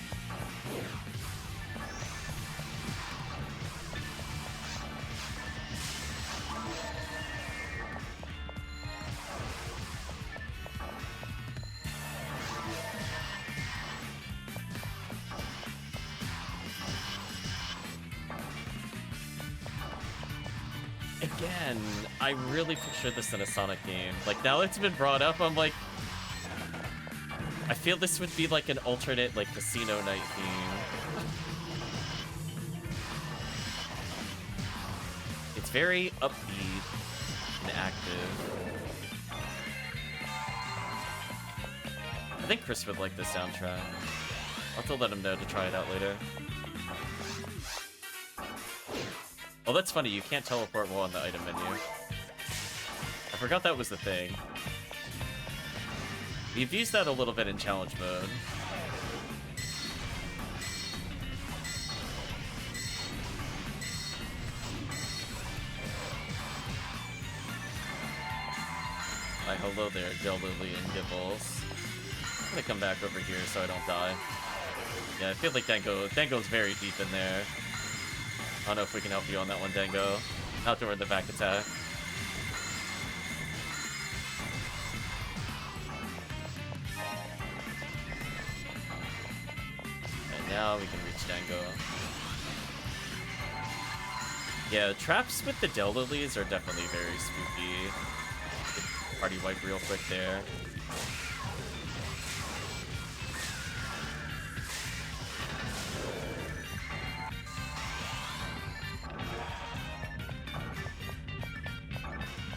again, I really picture this in a Sonic game. Like, now it's been brought up, I'm like... I feel this would be like an alternate, like, casino night theme. It's very upbeat and active. I think Chris would like this soundtrack. I'll have to let him know to try it out later. Oh, that's funny, you can't teleport while on the item menu. I forgot that was the thing. We've used that a little bit in challenge mode. Hi, hello there, Del Lily and Gibbles. I'm gonna come back over here so I don't die. Yeah, I feel like Dango's very deep in there. I don't know if we can help you on that one, Dango. Not during the back attack. And now we can reach Dango. Yeah, traps with the Del Lilies are definitely very spooky. Party wipe real quick there.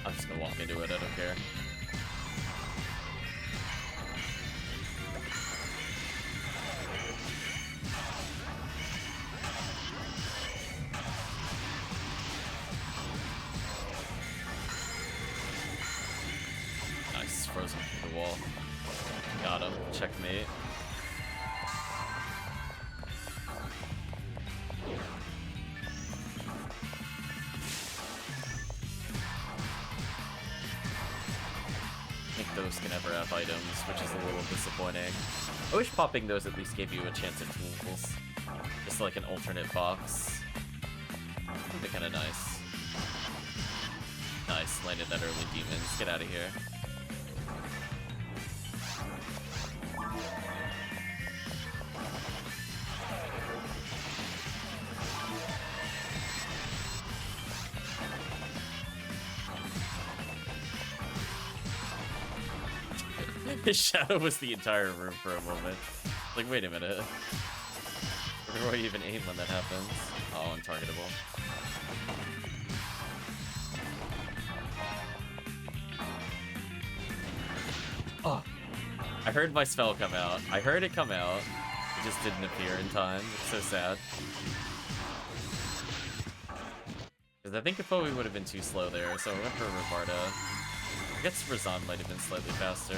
I'm just gonna walk into it, I don't care. Nice, frozen through the wall. Got him, checkmate. Those can never have items, which is a little disappointing. I wish popping those at least gave you a chance at tools. Just like an alternate box. That'd be kind of nice. Nice, landed that early demons. Get out of here. His shadow was the entire room for a moment. Like, wait a minute. Where do I even aim when that happens? Oh, untargetable. Oh! I heard my spell come out. I heard it come out. It just didn't appear in time. It's so sad. Because I think Apoe would have been too slow there, so I went for Rivarda. I guess Razan might have been slightly faster.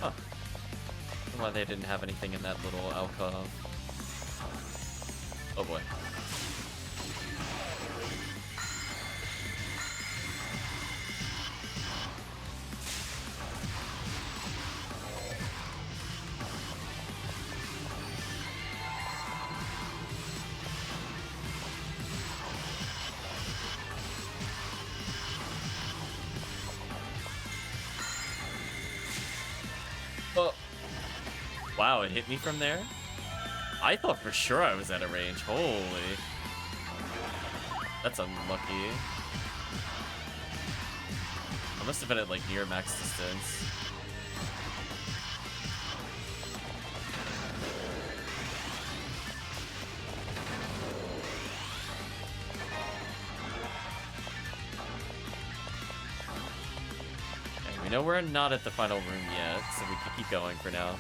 Huh. Why they didn't have anything in that little alcove. Oh boy. Wow, it hit me from there? I thought for sure I was at a range. Holy. That's unlucky. I must have been at like near max distance. Okay, we know we're not at the final room yet, so we can keep going for now.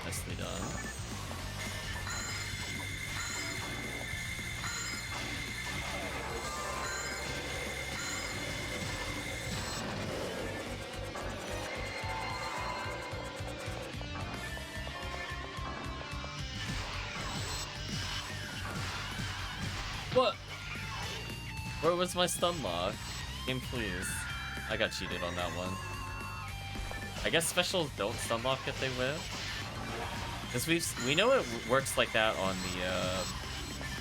Nicely done. What? Where was my stun lock? Game, please. I got cheated on that one. I guess specials don't stun lock if they whip. Because we know it works like that on the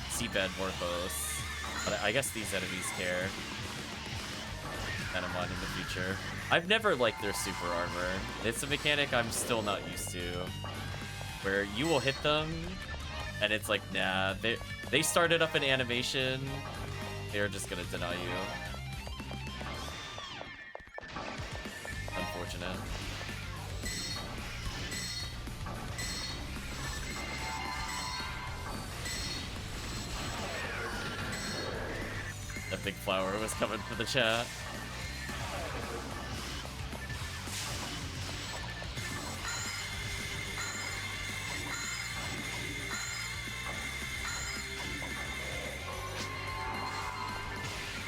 seabed Morphos, but I guess these enemies care. Kind of mind in the future. I've never liked their super armor. It's a mechanic I'm still not used to, where you will hit them, and it's like, nah, they started up an animation. They're just gonna deny you. Unfortunate. That big flower was coming for the chat.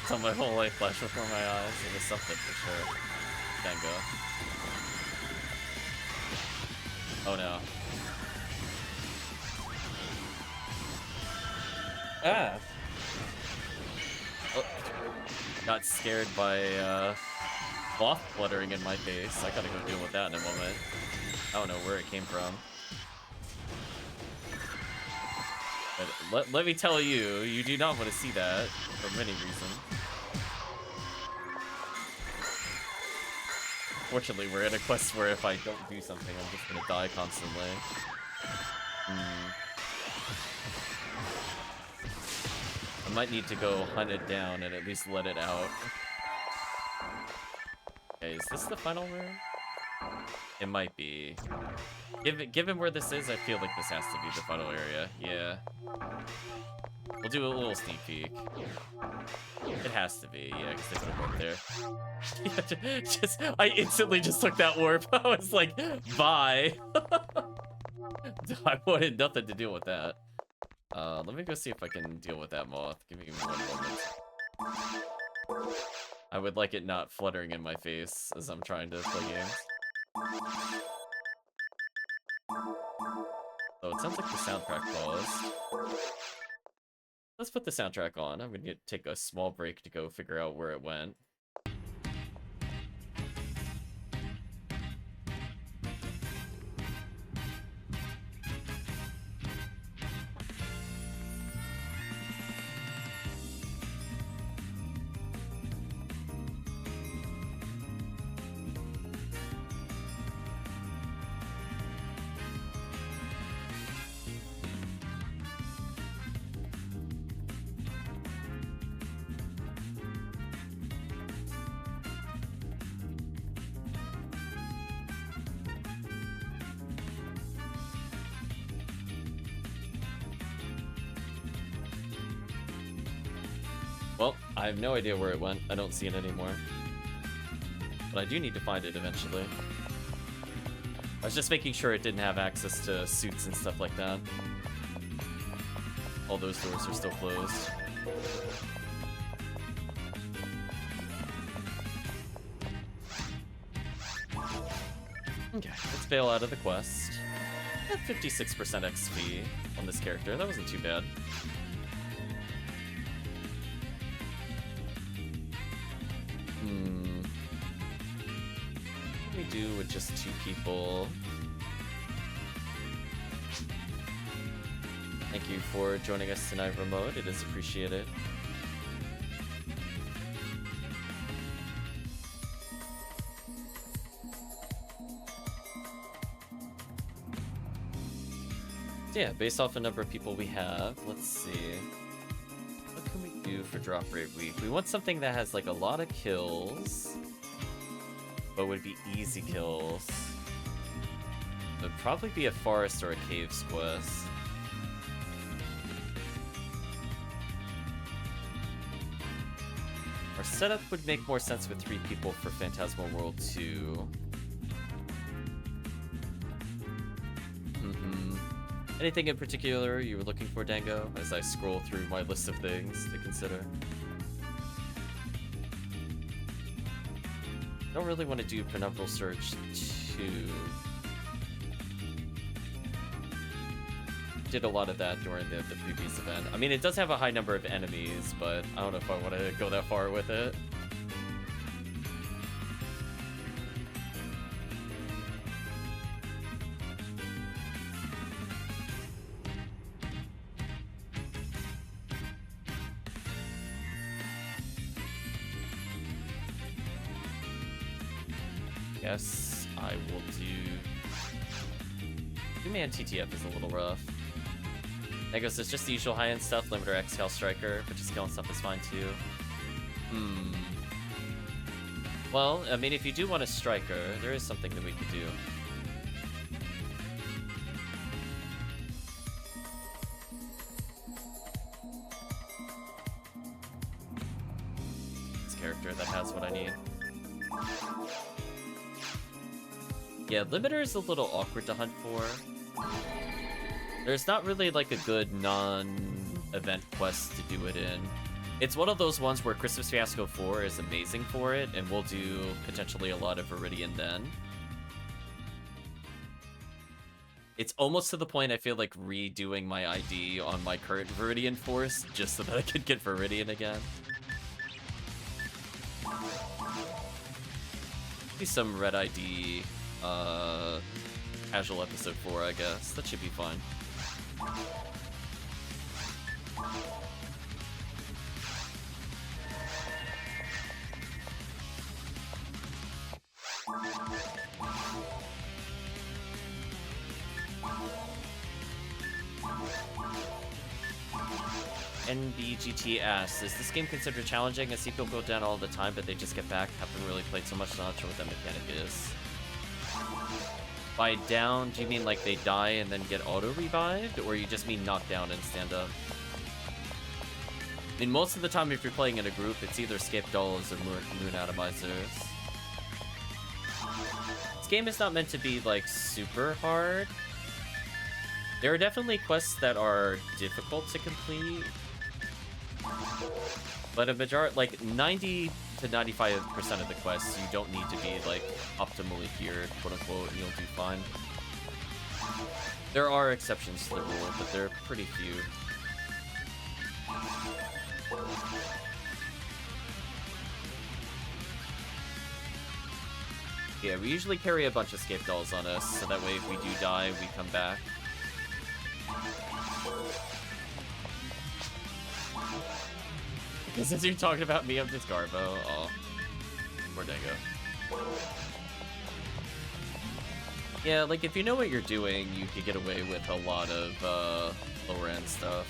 Saw my whole life flash before my eyes. It was something for sure. Dango. Oh no. Ah! Oh. Got scared by cloth fluttering in my face. I gotta go deal with that in a moment. I don't know where it came from. But let me tell you, you do not want to see that for many reasons. Fortunately, we're in a quest where if I don't do something, I'm just gonna die constantly. I might need to go hunt it down and at least let it out. Okay, is this the final room? It might be. Given where this is, I feel like this has to be the final area. Yeah. We'll do a little sneak peek. It has to be, yeah, because they put a warp there. I instantly just took that warp. I was like, bye. I wanted nothing to deal with that. Let me go see if I can deal with that moth. Give me 1 moment. I would like it not fluttering in my face as I'm trying to play games. Oh, it sounds like the soundtrack paused. Let's put the soundtrack on. I'm gonna take a small break to go figure out where it went. Well, I have no idea where it went. I don't see it anymore. But I do need to find it eventually. I was just making sure it didn't have access to suits and stuff like that. All those doors are still closed. Okay, let's bail out of the quest. At 56% XP on this character. That wasn't too bad. What do we do with just 2 people? Thank you for joining us tonight, Remote. It is appreciated. So yeah, based off the number of people we have, let's see. What can we do for drop rate week? We want something that has like a lot of kills, but would be easy kills. It would probably be a forest or a caves quest. Our setup would make more sense with 3 people for Phantasmal World 2. Anything in particular you were looking for, Dango, as I scroll through my list of things to consider? Don't really want to do Penumbral Search 2. Did a lot of that during the previous event. I mean, it does have a high number of enemies, but I don't know if I want to go that far with it. guess I will do... 2-man TTF is a little rough. I guess it's just the usual high-end stuff, Limiter, Exhale, Striker, but just killing stuff is fine too. Well, I mean, if you do want a Striker, there is something that we could do. This character that has what I need. Yeah, Limiter is a little awkward to hunt for. There's not really like a good non-event quest to do it in. It's one of those ones where Christmas Fiasco 4 is amazing for it, and we'll do potentially a lot of Viridian then. It's almost to the point I feel like redoing my ID on my current Viridian force just so that I could get Viridian again. Maybe some red ID, casual episode 4, I guess. That should be fine. NBGT asks, is this game considered challenging? I see people go down all the time, but they just get back. Haven't really played so much, so I'm not sure what that mechanic is. By down, do you mean like they die and then get auto-revived? Or you just mean knock down and stand up? I mean, most of the time if you're playing in a group, it's either Escape Dolls or Moon Atomizers. This game is not meant to be, like, super hard. There are definitely quests that are difficult to complete. But a majority, like, 90 to 95% of the quests, you don't need to be, like, optimally geared, quote-unquote, and you'll do fine. There are exceptions to the rule, but they're pretty few. Yeah, we usually carry a bunch of Escape Dolls on us, so that way if we do die, we come back. Since you're talking about me, I'm just Garbo. Oh, poor Dango. Yeah, like, if you know what you're doing, you could get away with a lot of, lower-end stuff.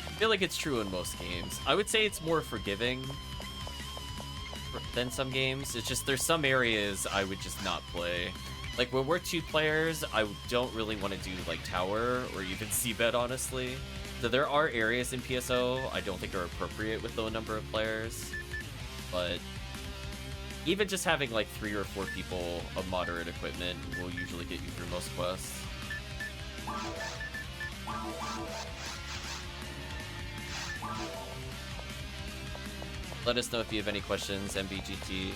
I feel like it's true in most games. I would say it's more forgiving than some games. It's just there's some areas I would just not play. Like, when we're 2 players, I don't really want to do, like, Tower or even Seabed, honestly. So there are areas in PSO I don't think are appropriate with low number of players. But even just having, like, 3 or 4 people of moderate equipment will usually get you through most quests. Let us know if you have any questions, MBGT.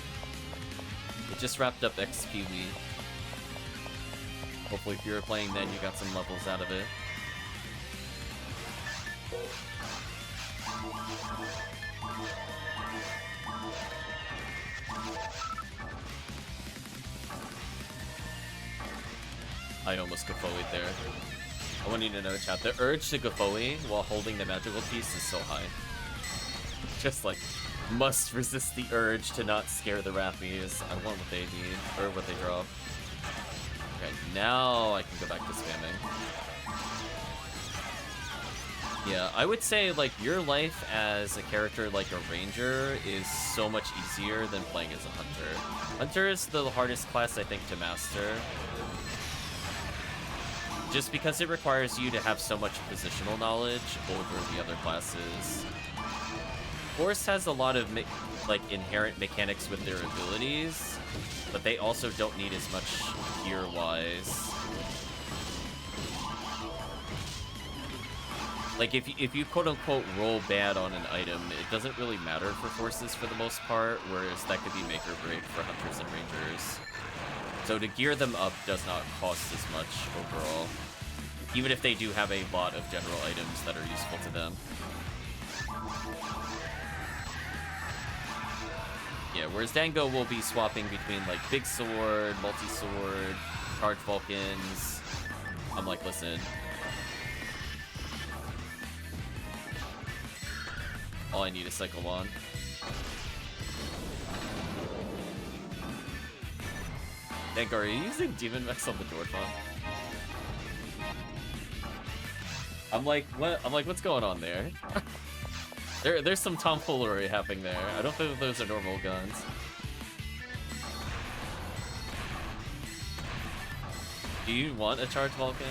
It just wrapped up XP Week. Hopefully if you were playing then, you got some levels out of it. I almost Gafoi'd there. I want you to know, chat, the urge to Gafoi while holding the magical piece is so high. Just like, must resist the urge to not scare the Rappies. I want what they need, or what they drop. Okay, now I can go back to spamming. Yeah, I would say, like, your life as a character like a ranger is so much easier than playing as a hunter. Hunter is the hardest class, I think, to master. Just because it requires you to have so much positional knowledge over the other classes. Force has a lot of, like, inherent mechanics with their abilities, but they also don't need as much gear-wise. Like, if you quote-unquote roll bad on an item, it doesn't really matter for forces for the most part, whereas that could be make or break for hunters and rangers. So to gear them up does not cost as much overall, even if they do have a lot of general items that are useful to them. Yeah, whereas Dango will be swapping between, like, Big Sword, Multi-Sword, Charge Vulcans. I'm like, listen. All I need is Cycle 1. Dango, are you using Demon Mechs on the Dwarfon? I'm like, what? I'm like, what's going on there? There's some tomfoolery happening there. I don't think those are normal guns. Do you want a charged Vulcan?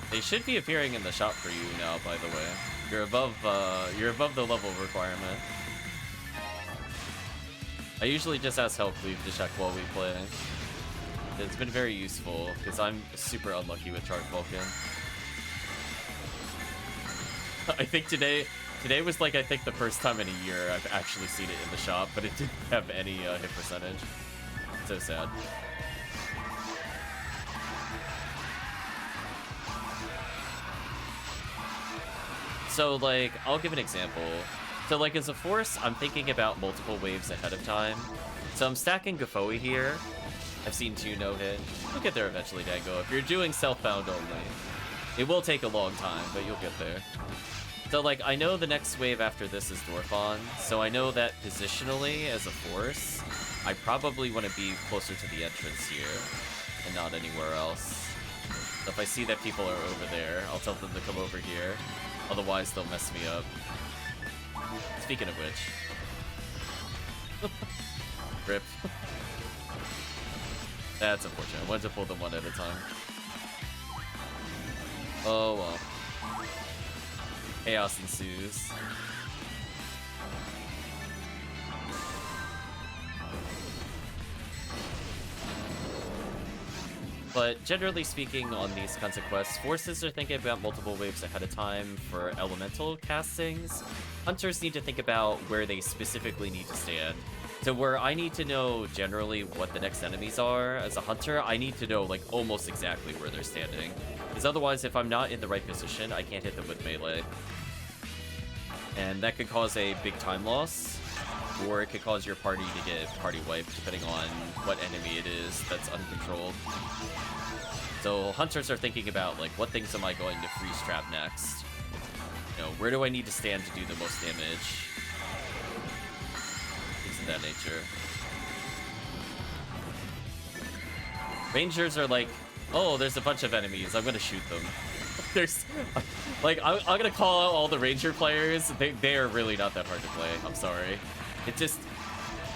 They should be appearing in the shop for you now, by the way. You're above the level requirement. I usually just ask HellCleave to check while we play. It's been very useful, because I'm super unlucky with Charged Vulcan. I think today was like, I think the first time in a year I've actually seen it in the shop, but it didn't have any hit percentage. So sad. So, like, I'll give an example. So, like, as a force, I'm thinking about multiple waves ahead of time. So I'm stacking Gafoi here. I've seen 2 no-hit. You'll get there eventually, Dango. If you're doing self-bound only, it will take a long time, but you'll get there. So, like, I know the next wave after this is Dwarfon, so I know that positionally, as a force, I probably want to be closer to the entrance here, and not anywhere else. So if I see that people are over there, I'll tell them to come over here. Otherwise, they'll mess me up. Speaking of which... Rip. That's unfortunate. I wanted to pull them one at a time. Oh well. Chaos ensues. But generally speaking, on these kinds of quests, forces are thinking about multiple waves ahead of time for elemental castings. Hunters need to think about where they specifically need to stand. So where I need to know generally what the next enemies are, as a hunter, I need to know like almost exactly where they're standing. Because otherwise, if I'm not in the right position, I can't hit them with melee. And that could cause a big time loss, or it could cause your party to get party wiped, depending on what enemy it is that's uncontrolled. So hunters are thinking about, like, what things am I going to freeze trap next? You know, where do I need to stand to do the most damage? Things of that nature. Rangers are like, oh, there's a bunch of enemies, I'm gonna shoot them. There's, like, I'm gonna call out all the Ranger players. They are really not that hard to play, I'm sorry. It just,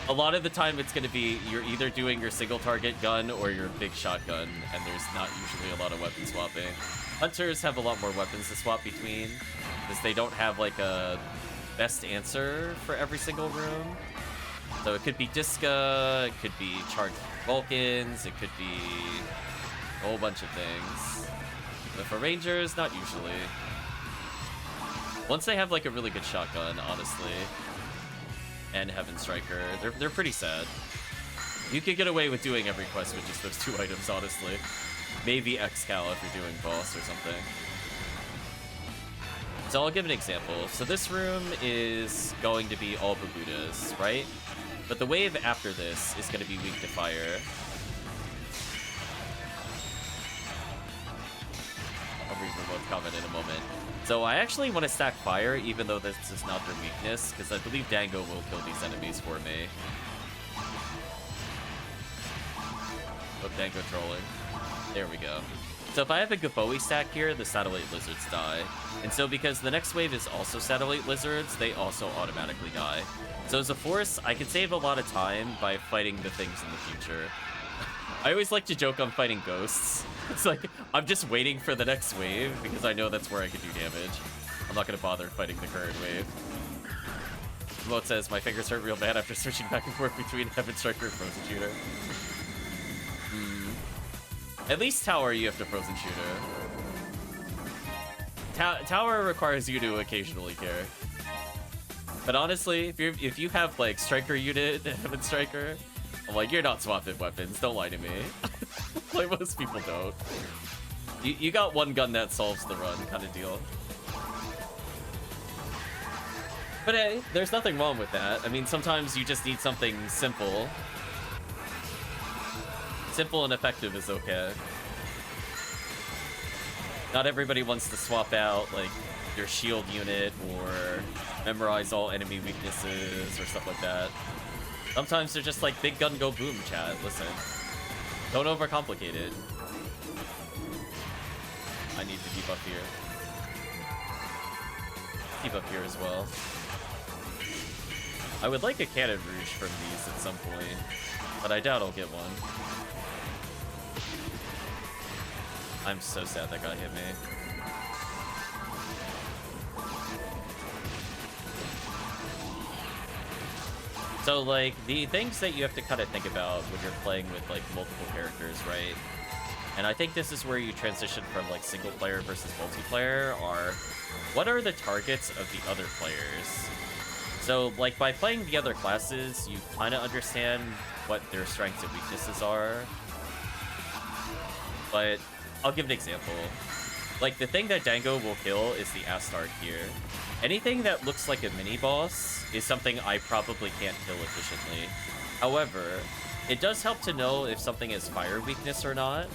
a lot of the time it's gonna be, you're either doing your single target gun or your big shotgun, and there's not usually a lot of weapon swapping. Hunters have a lot more weapons to swap between, because they don't have like a best answer for every single room. So it could be Disca, it could be charged Vulcans, it could be a whole bunch of things. But for Rangers, not usually. Once they have like a really good shotgun, honestly, and Heaven Striker, they're pretty sad. You could get away with doing every quest with just those 2 items, honestly. Maybe Excal if you're doing boss or something. So I'll give an example. So this room is going to be all Babudas, right? But the wave after this is going to be weak to fire. I'll read remote comment in a moment. So I actually want to stack fire, even though this is not their weakness, because I believe Dango will kill these enemies for me. Oh, Dango trolling. There we go. So if I have a Gafoi stack here, the Satellite Lizards die. And so because the next wave is also Satellite Lizards, they also automatically die. So as a force, I can save a lot of time by fighting the things in the future. I always like to joke I'm fighting ghosts. It's like, I'm just waiting for the next wave, because I know that's where I can do damage. I'm not going to bother fighting the current wave. Remote says, my fingers hurt real bad after switching back and forth between Heaven Striker and Frozen Shooter. At least Tower you have to Frozen Shooter. Tower requires you to occasionally care. But honestly, if you have like Striker unit, Heaven Striker, I'm like, you're not swapping weapons, don't lie to me. Like most people don't. You got one gun that solves the run kind of deal. But hey, there's nothing wrong with that. I mean, sometimes you just need something simple. Simple and effective is okay. Not everybody wants to swap out, like, your shield unit or memorize all enemy weaknesses or stuff like that. Sometimes they're just like big gun go boom, chat. Listen. Don't overcomplicate it. I need to keep up here. Keep up here as well. I would like a Cannon Rouge from these at some point, but I doubt I'll get one. I'm so sad that guy hit me. So, like, the things that you have to kind of think about when you're playing with, like, multiple characters, right? And I think this is where you transition from, like, single player versus multiplayer, are what are the targets of the other players? So, like, by playing the other classes, you kind of understand what their strengths and weaknesses are. But I'll give an example. Like, the thing that Dango will kill is the Astart here. Anything that looks like a mini-boss is something I probably can't kill efficiently. However, it does help to know if something has fire weakness or not,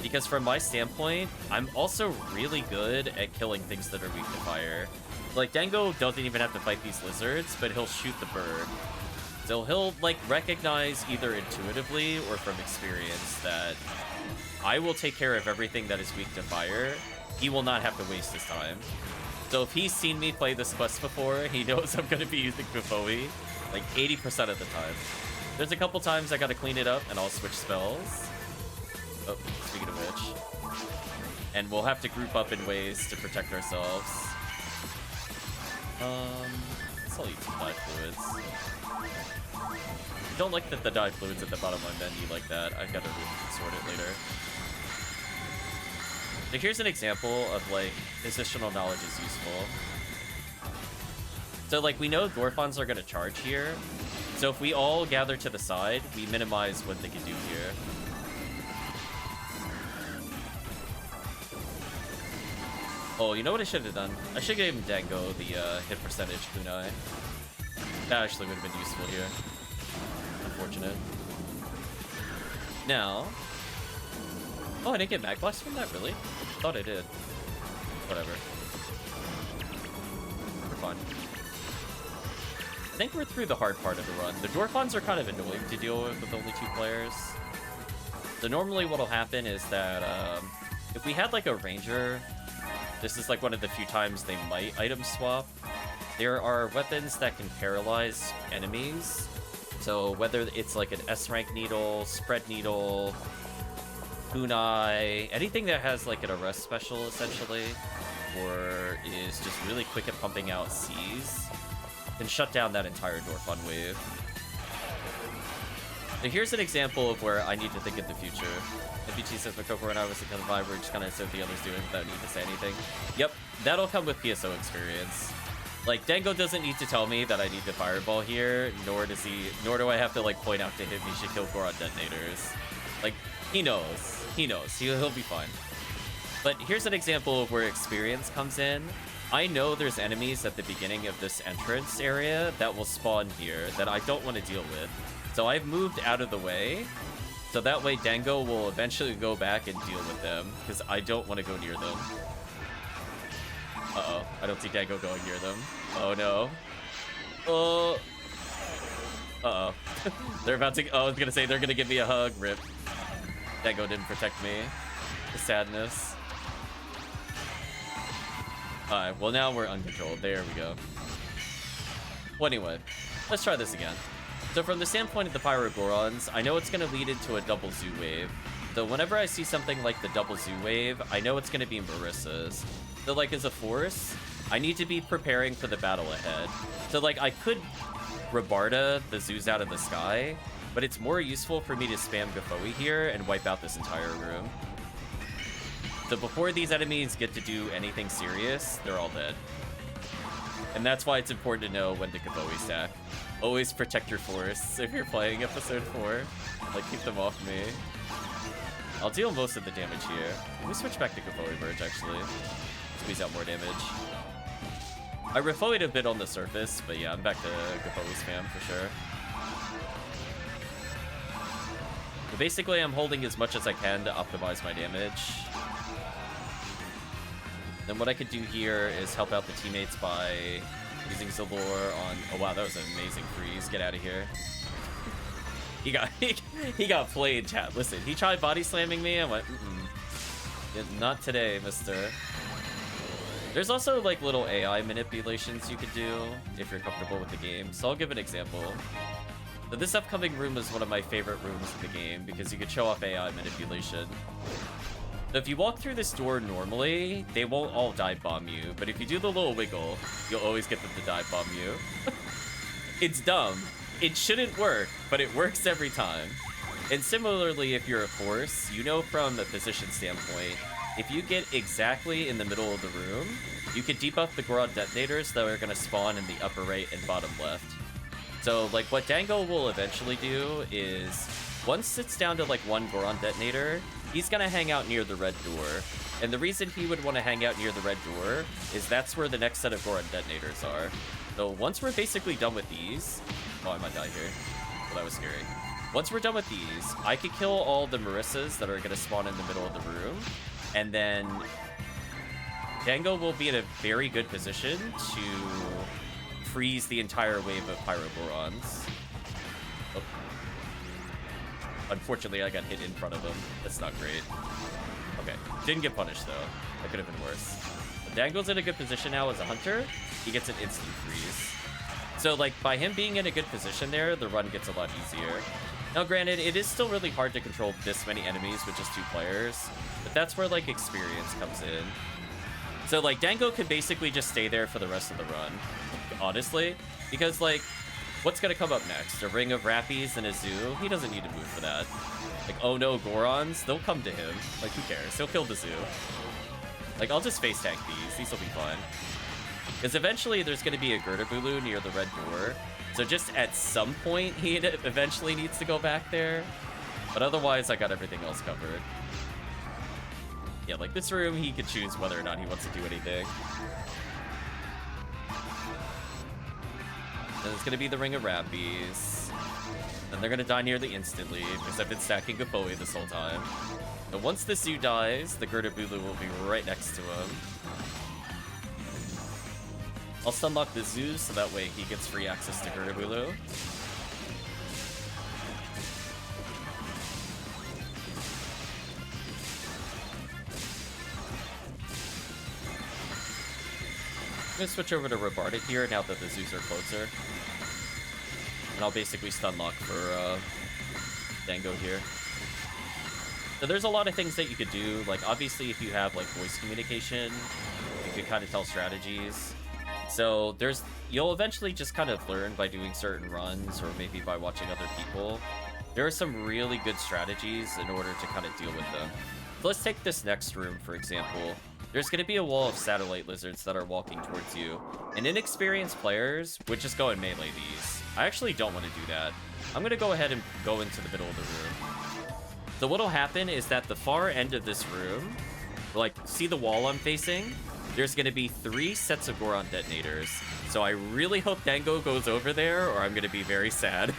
because from my standpoint, I'm also really good at killing things that are weak to fire. Like, Dango doesn't even have to fight these lizards, but he'll shoot the bird. So he'll, like, recognize either intuitively or from experience that I will take care of everything that is weak to fire. He will not have to waste his time. So if he's seen me play this quest before, he knows I'm going to be using Gofoe, like, 80% of the time. There's a couple times I got to clean it up, and I'll switch spells. Oh, speaking of which. And we'll have to group up in ways to protect ourselves. I'll eat some dye fluids. I don't like that the dye fluids at the bottom of my menu like that. I've got to sort it later. So here's an example of, like, positional knowledge is useful. So, like, we know Gorfons are going to charge here. So if we all gather to the side, we minimize what they can do here. Oh, you know what I should have done? I should have given Dango the hit percentage kunai. That actually would have been useful here. Unfortunate. Now... Oh, I didn't get Mag Blast from that, really? I thought I did. Whatever. We're fine. I think we're through the hard part of the run. The Dwarfons are kind of annoying to deal with only 2 players. So normally what'll happen is that if we had like a ranger, this is like one of the few times they might item swap. There are weapons that can paralyze enemies. So whether it's like an S-rank needle, spread needle, kunai, anything that has like an arrest special essentially, or is just really quick at pumping out C's, can shut down that entire Dwarfon wave. So here's an example of where I need to think of the future. MPT says Makoko and I was the kind of vibe where just kind of said the others doing without need to say anything. Yep, that'll come with PSO experience. Like, Dango doesn't need to tell me that I need to fireball here, nor do I have to, like, point out to him he should kill Goron detonators. Like, he knows. He knows. He'll be fine. But here's an example of where experience comes in. I know there's enemies at the beginning of this entrance area that will spawn here that I don't want to deal with. So I've moved out of the way, so that way Dango will eventually go back and deal with them, because I don't want to go near them. Uh-oh, I don't see Dango going near them. Oh no. Oh. Uh-oh. They're about to, oh, I was gonna say they're gonna give me a hug. Rip. Dango didn't protect me. The sadness. Alright, well now we're uncontrolled. There we go. Well, anyway, let's try this again. So from the standpoint of the Pyrogorons, I know it's going to lead into a double zoo wave. So whenever I see something like the double zoo wave, I know it's going to be Marissa's. So like as a force, I need to be preparing for the battle ahead. So like I could Rabarda the zoos out of the sky, but it's more useful for me to spam Gofoe here and wipe out this entire room. So before these enemies get to do anything serious, they're all dead. And that's why it's important to know when to Gofoe stack. Always protect your force if you're playing episode 4. Like, keep them off me. I'll deal most of the damage here. Let me switch back to Gofoe Merge, actually. Squeeze out more damage. I Refoed a bit on the surface, but yeah, I'm back to Gofoe spam for sure. But basically, I'm holding as much as I can to optimize my damage. Then what I could do here is help out the teammates by using Zalor on... Oh wow, that was an amazing freeze. Get out of here. he got played, chat. Listen, he tried body slamming me. I went, yeah, not today, mister. There's also like little AI manipulations you could do if you're comfortable with the game. So I'll give an example. So this upcoming room is one of my favorite rooms in the game because you could show off AI manipulation. So if you walk through this door normally, they won't all dive bomb you. But if you do the little wiggle, you'll always get them to dive bomb you. It's dumb. It shouldn't work, but it works every time. And similarly, if you're a force, you know from a position standpoint, if you get exactly in the middle of the room, you can debuff the Goron detonators that are going to spawn in the upper right and bottom left. So, like, what Dango will eventually do is, once it's down to, like, one Goron detonator, he's going to hang out near the red door. And the reason he would want to hang out near the red door is that's where the next set of Goron detonators are. So, once we're basically done with these... Oh, I might die here. Well, that was scary. Once we're done with these, I could kill all the Marissas that are going to spawn in the middle of the room. And then Dango will be in a very good position to freeze the entire wave of Pyrogorons. Oh. Unfortunately, I got hit in front of him. That's not great. Okay, didn't get punished though. That could have been worse. But Dango's in a good position now as a hunter. He gets an instant freeze. So, like, by him being in a good position there, the run gets a lot easier. Now, granted, it is still really hard to control this many enemies with just 2 players, but that's where, like, experience comes in. So, like, Dango could basically just stay there for the rest of the run, honestly, because, like, what's gonna come up next? A ring of Rappies and a zoo? He doesn't need to move for that. Like, oh no, Gorons? They'll come to him. Like, who cares? He'll kill the zoo. Like, I'll just face tank these. These will be fine. Because eventually there's going to be a Gertabulu near the red door. So just at some point, he eventually needs to go back there. But otherwise, I got everything else covered. Yeah, like this room, he could choose whether or not he wants to do anything. Then it's going to be the Ring of Rappies. Then they're going to die nearly instantly, because I've been stacking Gapoi this whole time. And once the zoo dies, the Gertabulu will be right next to him. I'll stunlock the zoo so that way he gets free access to Gertabulu. I'm gonna switch over to Robardic here now that the zoos are closer. And I'll basically stunlock for Dango here. So there's a lot of things that you could do. Like, obviously, if you have, like, voice communication, you could kind of tell strategies. So you'll eventually just kind of learn by doing certain runs or maybe by watching other people. There are some really good strategies in order to kind of deal with them. So let's take this next room, for example. There's going to be a wall of satellite lizards that are walking towards you. And inexperienced players would just go and melee these. I actually don't want to do that. I'm going to go ahead and go into the middle of the room. So what'll happen is that the far end of this room, like, see the wall I'm facing? There's going to be 3 sets of Goron detonators. So I really hope Dango goes over there, or I'm going to be very sad.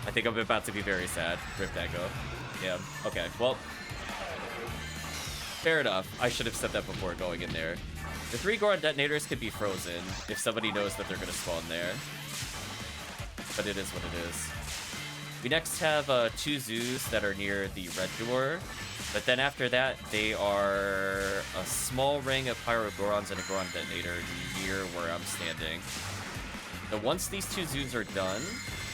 I think I'm about to be very sad. Rip Dango. Yeah, okay, well... Fair enough. I should have said that before going in there. The 3 Goron detonators could be frozen if somebody knows that they're going to spawn there. But it is what it is. We next have 2 zoos that are near the red door. But then after that, they are a small ring of Pyrogorons and a Goron detonator near where I'm standing. So once these 2 zoos are done,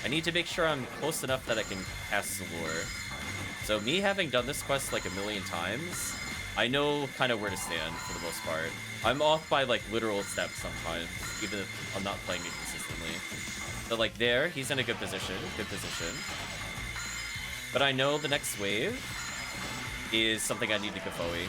I need to make sure I'm close enough that I can cast Zalor. So me having done this quest like a million times, I know kind of where to stand for the most part. I'm off by like literal steps sometimes, even if I'm not playing it consistently. So like there, he's in a good position, But I know the next wave is something I need to Gapoi.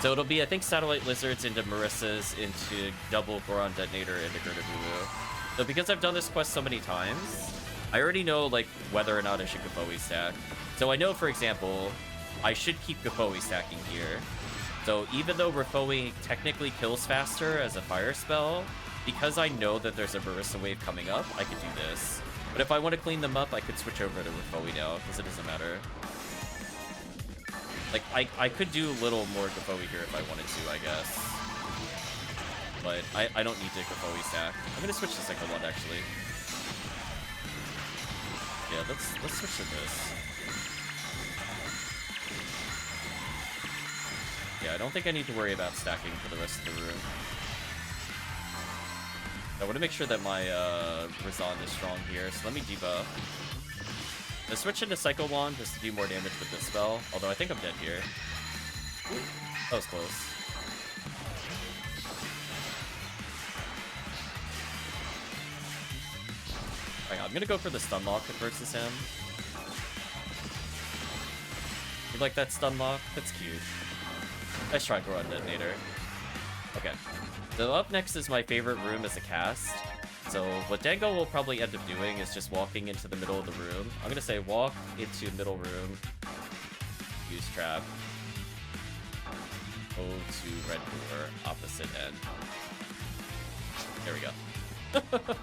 So it'll be, I think, Satellite Lizards into Marissas, into double Goron Detonator, into Gertabulu. So because I've done this quest so many times, I already know, like, whether or not I should Gapoi stack. So I know, for example, I should keep Gapoi stacking here. So even though Gapoi technically kills faster as a fire spell, because I know that there's a Marissa wave coming up, I could do this. But if I want to clean them up, I could switch over to Gapoi now, because it doesn't matter. Like, I could do a little more Gapoi here if I wanted to, I guess. But I don't need to Gapoi stack. I'm going to switch to second one, actually. Yeah, let's switch to this. Yeah, I don't think I need to worry about stacking for the rest of the room. I want to make sure that my Razan is strong here, so let me debuff. Let's switch into Psycho Wand just to do more damage with this spell, although I think I'm dead here. That was close. Hang on, I'm gonna go for the stun lock versus him. You like that stun lock? That's cute. Nice try, Goron Detonator. Okay. So up next is my favorite room as a cast. So what Dango will probably end up doing is just walking into the middle of the room. I'm gonna say walk into middle room, use trap, go to red door, opposite end. There we go.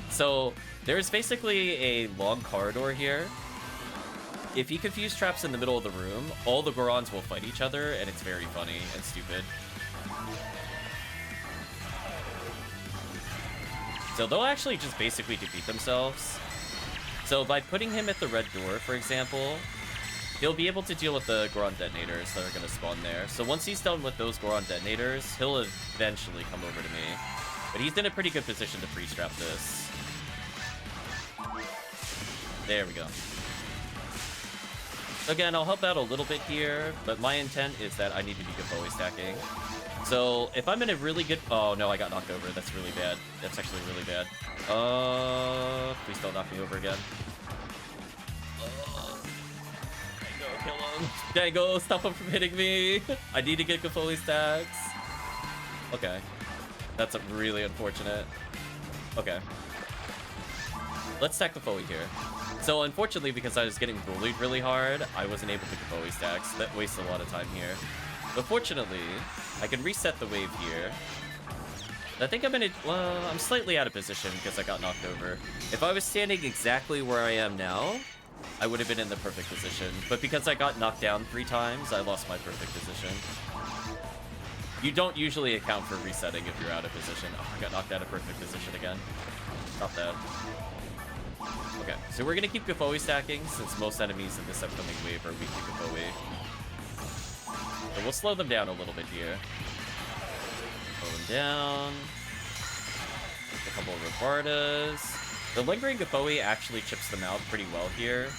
So there's basically a long corridor here. If you confuse traps in the middle of the room, all the Gorons will fight each other, and it's very funny and stupid. So they'll actually just basically defeat themselves. So by putting him at the red door, for example, he'll be able to deal with the Goron Detonators that are going to spawn there. So once he's done with those Goron Detonators, he'll eventually come over to me. But he's in a pretty good position to freeze trap this. There we go. Again, I'll help out a little bit here, but my intent is that I need to be Gavoe stacking. So if I'm in a really good... Oh, no, I got knocked over. That's really bad. That's actually really bad. Please don't knock me over again. Dango, kill him. Dango, stop him from hitting me. I need to get Gavoe stacks. Okay. That's really unfortunate. Okay. Let's stack Gavoe here. So unfortunately, because I was getting bullied really hard, I wasn't able to Gavoe stacks. That wastes a lot of time here. But fortunately, I can reset the wave here. I think I'm in a... Well, I'm slightly out of position because I got knocked over. If I was standing exactly where I am now, I would have been in the perfect position. But because I got knocked down 3 times, I lost my perfect position. You don't usually account for resetting if you're out of position. Oh, I got knocked out of perfect position again. Stop that. Okay, so we're going to keep Gavoe stacking since most enemies in this upcoming wave are weak to Gavoe. So we'll slow them down a little bit here. Slow them down. A couple of Revardas. The Lingering Gavoe actually chips them out pretty well here.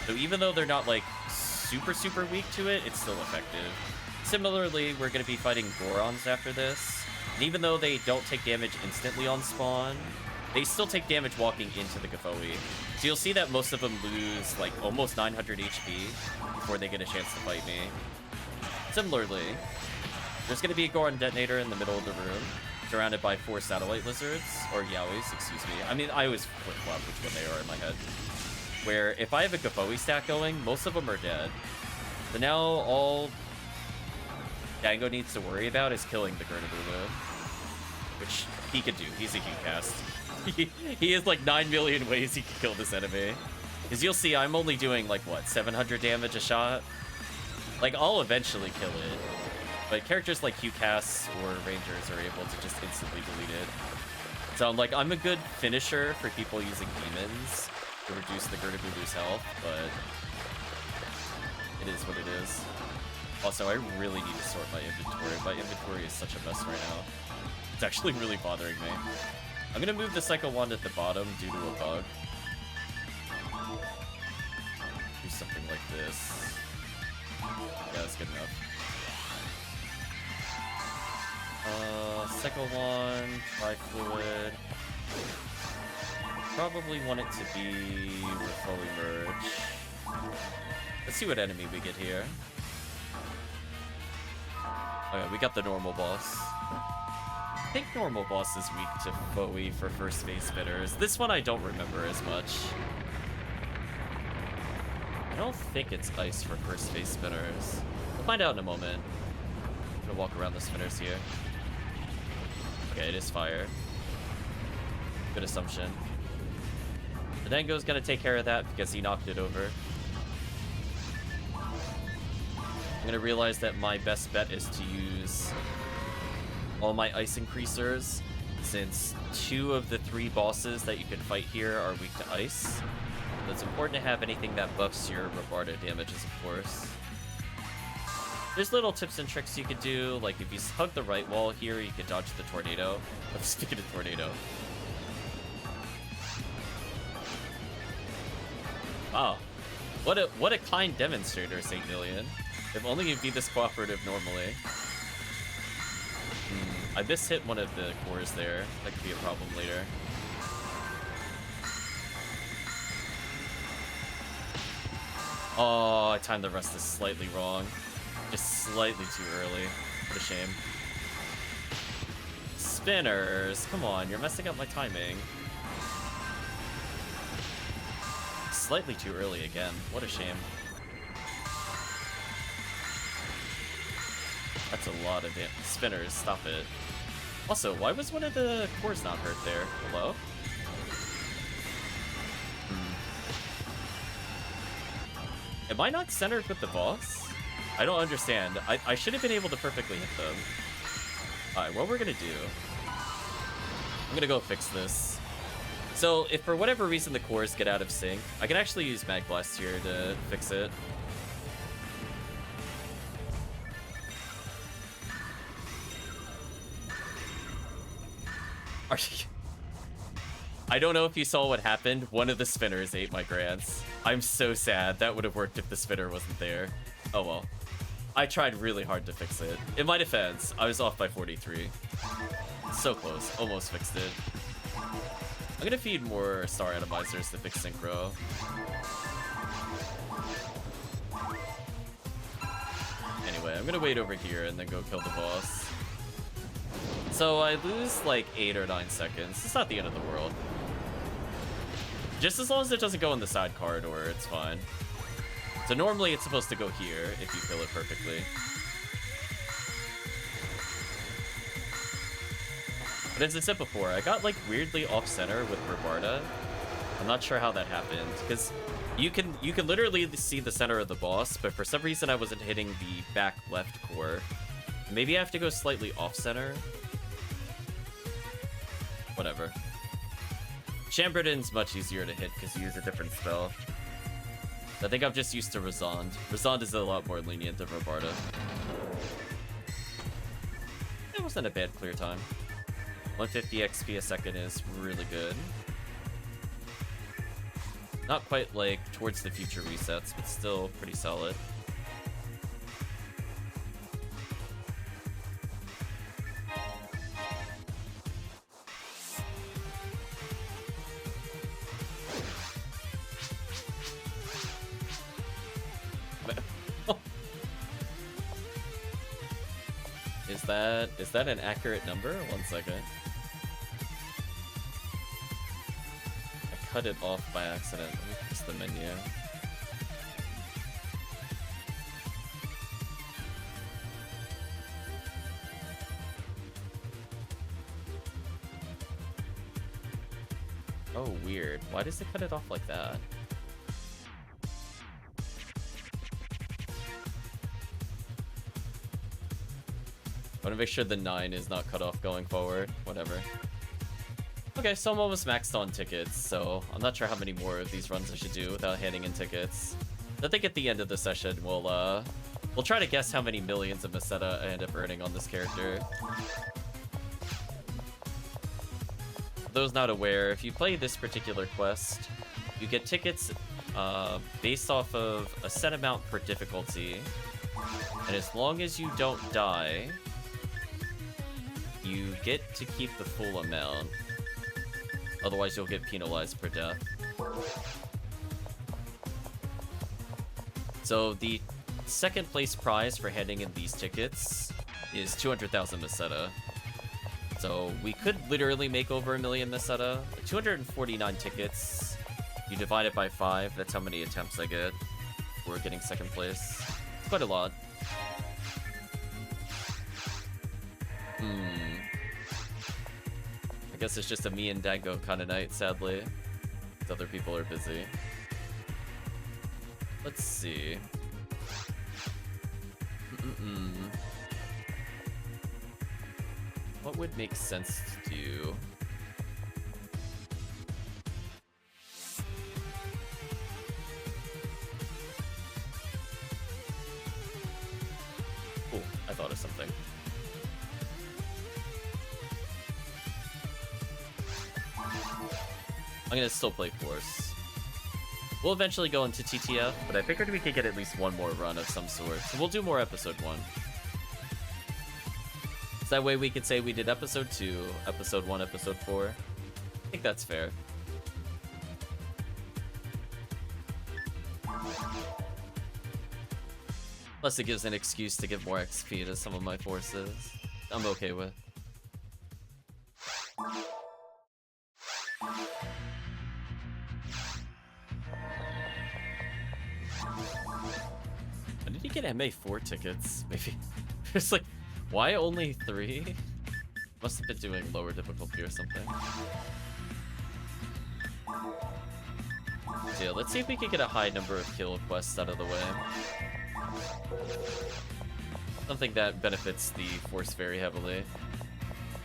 So even though they're not, like, super weak to it, it's still effective. Similarly, we're going to be fighting Gorons after this. And even though they don't take damage instantly on spawn, they still take damage walking into the Gavoe. So you'll see that most of them lose, like, almost 900 HP before they get a chance to fight me. Similarly, there's going to be a Goron Detonator in the middle of the room, surrounded by 4 Satellite Lizards, or Yowies, excuse me. I mean, I always flip-flop which one they are in my head. Where, if I have a Gavoe stack going, most of them are dead. So now, all Dango needs to worry about is killing the Gurnabulu, which he could do. He's a huge cast. He has like 9 million ways he can kill this enemy. Because you'll see, I'm only doing like, what, 700 damage a shot? Like, I'll eventually kill it. But characters like Q-casts or Rangers are able to just instantly delete it. So I'm a good finisher for people using demons to reduce the Gurnabulu's health, but it is what it is. Also, I really need to sort my inventory. My inventory is such a mess right now. It's actually really bothering me. I'm gonna move the Psycho Wand at the bottom due to a bug. Do something like this. Yeah, that's good enough. Psycho Wand, Tri-Fluid. Probably want it to be Fully Merge. Let's see what enemy we get here. Okay, we got the normal boss. I think normal boss is weak to Foe for first phase spinners. This one I don't remember as much. I don't think it's ice for first phase spinners. We'll find out in a moment. I'm gonna walk around the spinners here. Okay, it is fire. Good assumption. The Dango's gonna take care of that because he knocked it over. I'm gonna realize that my best bet is to use all my ice increasers, since 2 of the 3 bosses that you can fight here are weak to ice. But it's important to have anything that buffs your Rabarda damages, of course. There's little tips and tricks you could do, like if you hug the right wall here, you could dodge the tornado. I'm sticking a tornado. Wow. What a kind demonstrator, St. Million. If only you'd be this cooperative normally. I mishit one of the cores there. That could be a problem later. Oh, I timed the rest is slightly wrong. Just slightly too early. What a shame. Spinners! Come on, you're messing up my timing. Slightly too early again. What a shame. That's a lot of damage. Spinners, stop it. Also, why was one of the cores not hurt there? Hello? Am I not centered with the boss? I don't understand. I should have been able to perfectly hit them. Alright, what we're gonna do... I'm gonna go fix this. So, if for whatever reason the cores get out of sync, I can actually use Mag Blast here to fix it. I don't know if you saw what happened. One of the spinners ate my grants. I'm so sad. That would have worked if the spinner wasn't there. Oh well. I tried really hard to fix it. In my defense, I was off by 43. So close. Almost fixed it. I'm gonna feed more star atomizers to fix synchro. Anyway, I'm gonna wait over here and then go kill the boss. So I lose like 8 or 9 seconds. It's not the end of the world. Just as long as it doesn't go in the side corridor, it's fine. So normally it's supposed to go here if you kill it perfectly. But as I said before, I got like weirdly off-center with Rabarda. I'm not sure how that happened, because you can literally see the center of the boss, but for some reason I wasn't hitting the back left core. Maybe I have to go slightly off-center. Whatever. Chamberlain's much easier to hit because you use a different spell. I think I'm just used to Razond. Razond is a lot more lenient than Rabarda. It wasn't a bad clear time. 150 XP a second is really good. Not quite like towards the future resets, but still pretty solid. Is that an accurate number? 1 second. I cut it off by accident. Let me fix the menu. Oh, weird. Why does it cut it off like that? I want to make sure the 9 is not cut off going forward. Whatever. Okay, so I'm almost maxed on tickets, so I'm not sure how many more of these runs I should do without handing in tickets. I think at the end of the session, we'll try to guess how many millions of Meseta I end up earning on this character. For those not aware, if you play this particular quest, you get tickets based off of a set amount per difficulty, and as long as you don't die, you get to keep the full amount. Otherwise, you'll get penalized per death. So the second place prize for handing in these tickets is 200,000 Meseta. So we could literally make over 1 million Meseta. 249 tickets. You divide it by 5. That's how many attempts I get. We're getting second place. It's quite a lot. I guess it's just a me and Dango kind of night, sadly. Other people are busy. Let's see. What would make sense to do? I'm gonna still play Force. We'll eventually go into TTF, but I figured we could get at least one more run of some sort. So we'll do more episode 1. So that way we could say we did episode 2, episode 1, episode 4. I think that's fair. Plus it gives an excuse to give more XP to some of my forces. I'm okay with. When did he get MA4 tickets? Maybe. It's like, why only 3? Must have been doing lower difficulty or something. So yeah, let's see if we can get a high number of kill quests out of the way. Something that benefits the Force very heavily.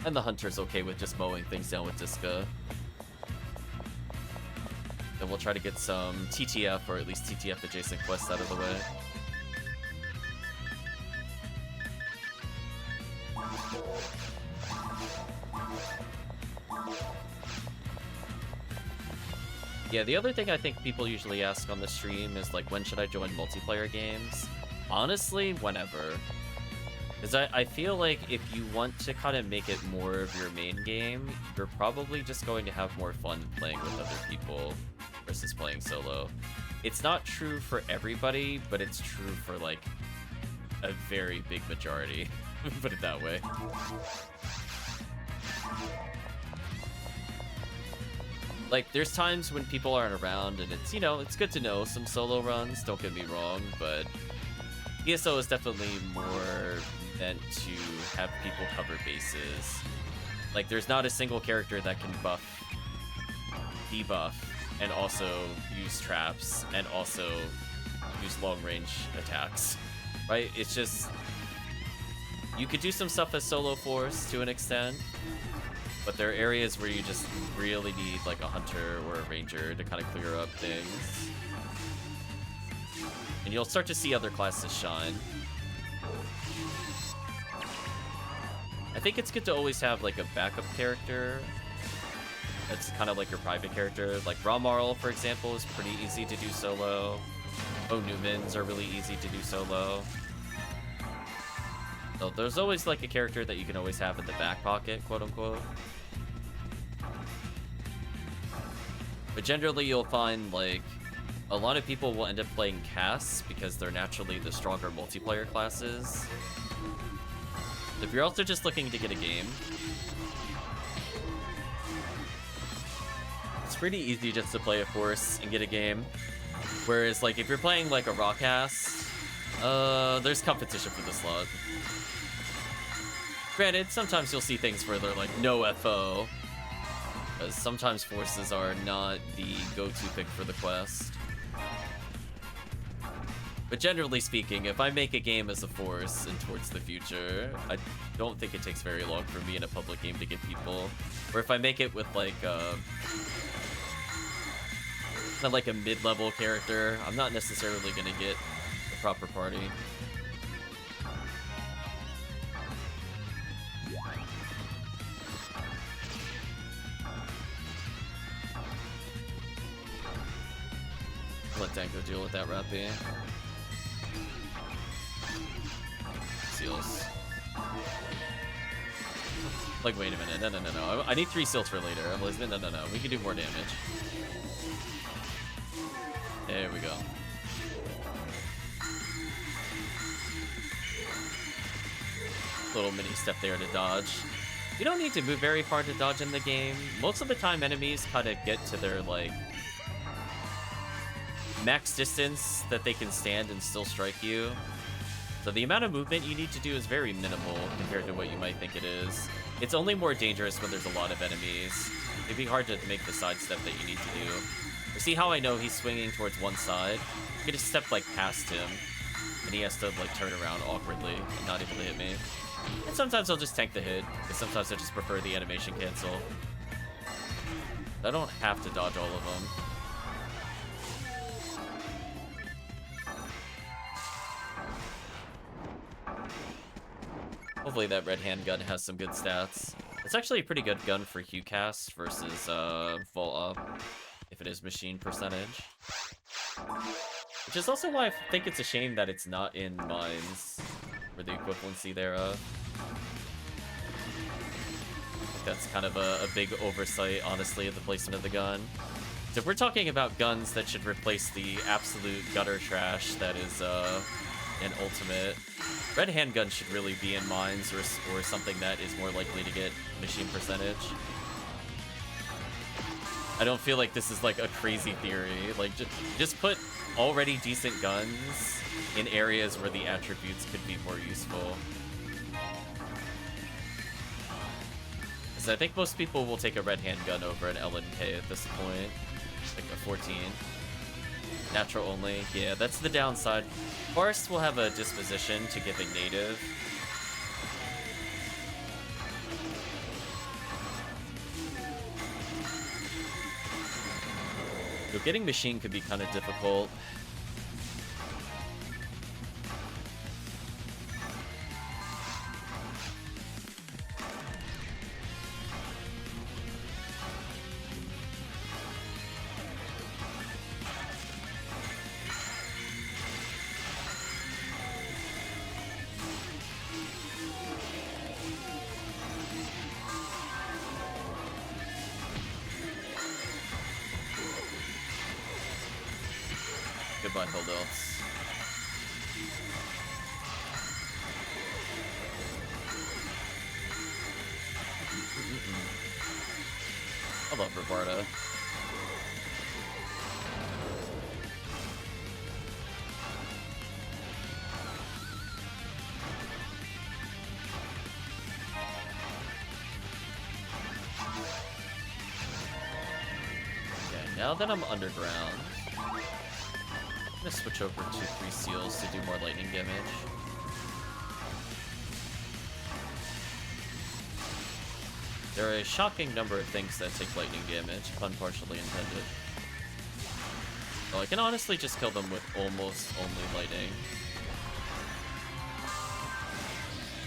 And the Hunter's okay with just mowing things down with Diska. Then we'll try to get some TTF, or at least TTF adjacent quests out of the way. Yeah, the other thing I think people usually ask on the stream is like, when should I join multiplayer games? Honestly, whenever. Because I feel like if you want to kind of make it more of your main game, you're probably just going to have more fun playing with other people versus playing solo. It's not true for everybody, but it's true for like a very big majority. Put it that way. Like, there's times when people aren't around, and it's, you know, it's good to know some solo runs, don't get me wrong, but PSO is definitely more meant to have people cover bases. Like, there's not a single character that can buff, debuff, and also use traps, and also use long-range attacks, right? It's just, you could do some stuff as solo Force to an extent, but there are areas where you just really need like a Hunter or a Ranger to kind of clear up things. And you'll start to see other classes shine. I think it's good to always have like a backup character that's kind of like your private character. Like Ramarl, for example, is pretty easy to do solo. Newmans are really easy to do solo. So there's always like a character that you can always have in the back pocket, quote unquote. But generally you'll find like a lot of people will end up playing casts because they're naturally the stronger multiplayer classes. If you're also just looking to get a game, it's pretty easy just to play a Force and get a game. Whereas like if you're playing like a raw cast, there's competition for the slot. Granted, sometimes you'll see things where they're like no FO, because sometimes Forces are not the go-to pick for the quest. But generally speaking, if I make a game as a Force and towards the future, I don't think it takes very long for me in a public game to get people. Or if I make it with like like a mid-level character, I'm not necessarily gonna get a proper party. Let Danko deal with that Rappy. Seals. Like, wait a minute. No. I need 3 seals for later. No. We can do more damage. There we go. Little mini step there to dodge. You don't need to move very far to dodge in the game. Most of the time, enemies kind of get to their, like, max distance that they can stand and still strike you. So the amount of movement you need to do is very minimal compared to what you might think it is. It's only more dangerous when there's a lot of enemies. It'd be hard to make the sidestep that you need to do. You see how I know he's swinging towards one side? You can just step like past him, and he has to like turn around awkwardly and not able to hit me. And sometimes I'll just tank the hit, because sometimes I just prefer the animation cancel. I don't have to dodge all of them. Hopefully that red handgun has some good stats. It's actually a pretty good gun for Q-cast versus Volt Up, if it is machine percentage. Which is also why I think it's a shame that it's not in mines, for the equivalency thereof. That's kind of a big oversight, honestly, of the placement of the gun. So if we're talking about guns that should replace the absolute gutter trash that is an ultimate, red handgun should really be in mines or something that is more likely to get machine percentage. I don't feel like this is like a crazy theory. Like just put already decent guns in areas where the attributes could be more useful. So I think most people will take a red handgun over an LNK at this point. Like a 14. Natural only. Yeah, that's the downside. Forest will have a disposition to giving native. So getting machine could be kind of difficult. Goodbye, Hildos. I love Roberta. Okay, now that I'm underground, I'm gonna switch over to 3 seals to do more lightning damage. There are a shocking number of things that take lightning damage, pun partially intended. So I can honestly just kill them with almost only lightning.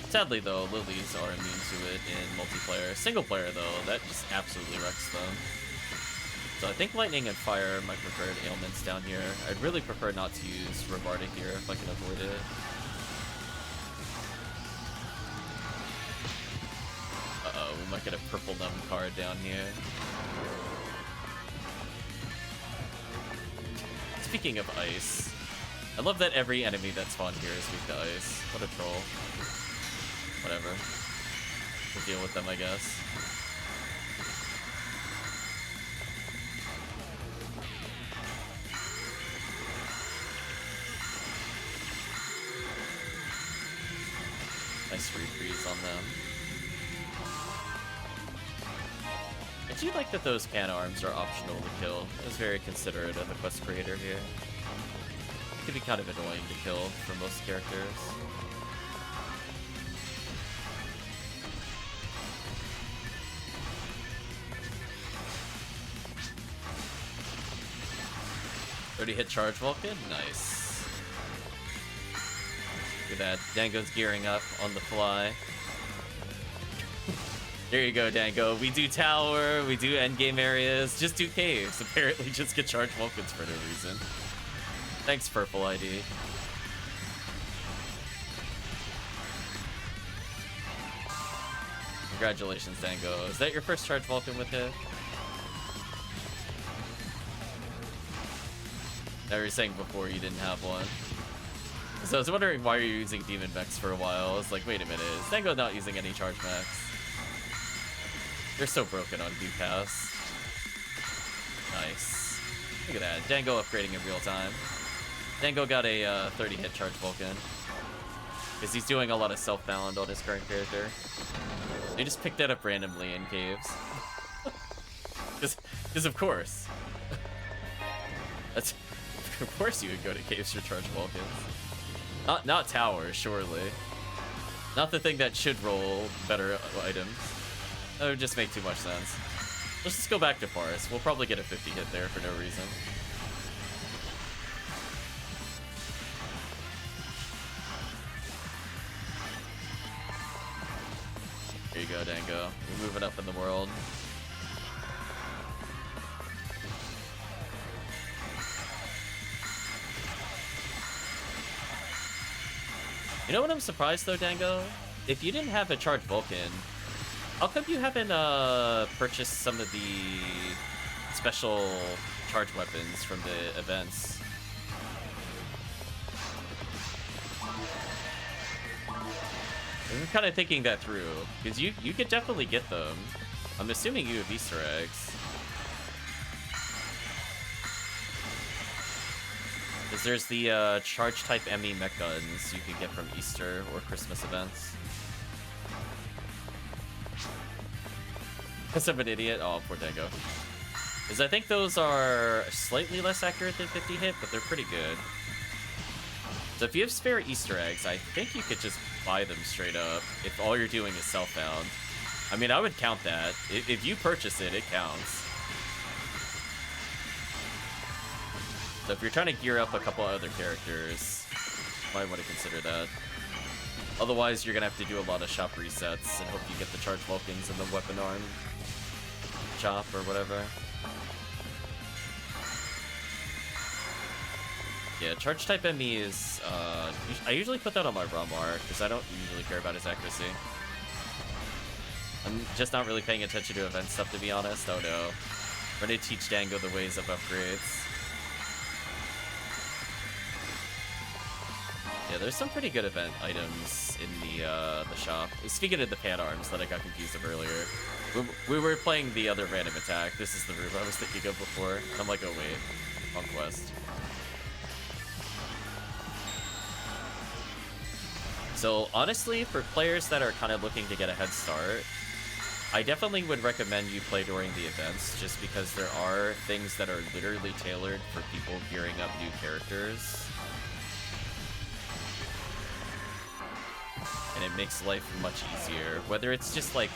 Sadly though, lilies are immune to it in multiplayer. Single player though, that just absolutely wrecks them. So I think lightning and fire are my preferred ailments down here. I'd really prefer not to use Robarda here if I can avoid it. Uh-oh, we might get a purple numb card down here. Speaking of ice, I love that every enemy that spawned here is weak to ice. What a troll. Whatever. We'll deal with them, I guess. Nice refreeze on them. I do like that those can arms are optional to kill. It was very considerate of the quest creator here. It could be kind of annoying to kill for most characters. Already hit charge Vulcan? Nice. Look at that. Dango's gearing up on the fly. There you go, Dango. We do tower, we do endgame areas, just do caves. Apparently just get charge Vulcans for no reason. Thanks, Purple ID. Congratulations, Dango. Is that your first charge Vulcan with it? Now you're saying before you didn't have one. So I was wondering why you're using Demon Mechs for a while. I was like, wait a minute, is Dango not using any charge mechs? They're so broken on Q-Pass. Nice. Look at that, Dango upgrading in real time. Dango got a 30 hit charge Vulcan. Because he's doing a lot of self-bound on his current character. They just picked that up randomly in caves. Because of course. Of course you would go to caves for charge Vulcans. Not towers, surely. Not the thing that should roll better items. That would just make too much sense. Let's just go back to forest. We'll probably get a 50 hit there for no reason. There you go, Dango. moving up in the world. You know what I'm surprised though, Dango? If you didn't have a charged Vulcan, how come you haven't purchased some of the special charge weapons from the events? I'm kind of thinking that through, because you could definitely get them. I'm assuming you have Easter eggs. Because there's the charge type ME mech guns you could get from Easter or Christmas events. Because I'm an idiot. Oh, poor Dango. Because I think those are slightly less accurate than 50 hit, but they're pretty good. So if you have spare Easter eggs, I think you could just buy them straight up if all you're doing is self-found. I mean, I would count that. If you purchase it, it counts. So if you're trying to gear up a couple other characters, you might want to consider that. Otherwise, you're going to have to do a lot of shop resets and hope you get the charged Vulcans and the weapon arm shop or whatever. Yeah, charge type ME is, I usually put that on my Ramar, because I don't usually care about his accuracy. I'm just not really paying attention to event stuff, to be honest. Oh no. I'm going to teach Dango the ways of upgrades. Yeah, there's some pretty good event items in the shop. Speaking of the pan arms that I got confused of earlier, we were playing the other random attack. This is the room I was thinking of before. And I'm like, oh wait, wrong quest. So honestly, for players that are kind of looking to get a head start, I definitely would recommend you play during the events, just because there are things that are literally tailored for people gearing up new characters. And it makes life much easier. Whether it's just like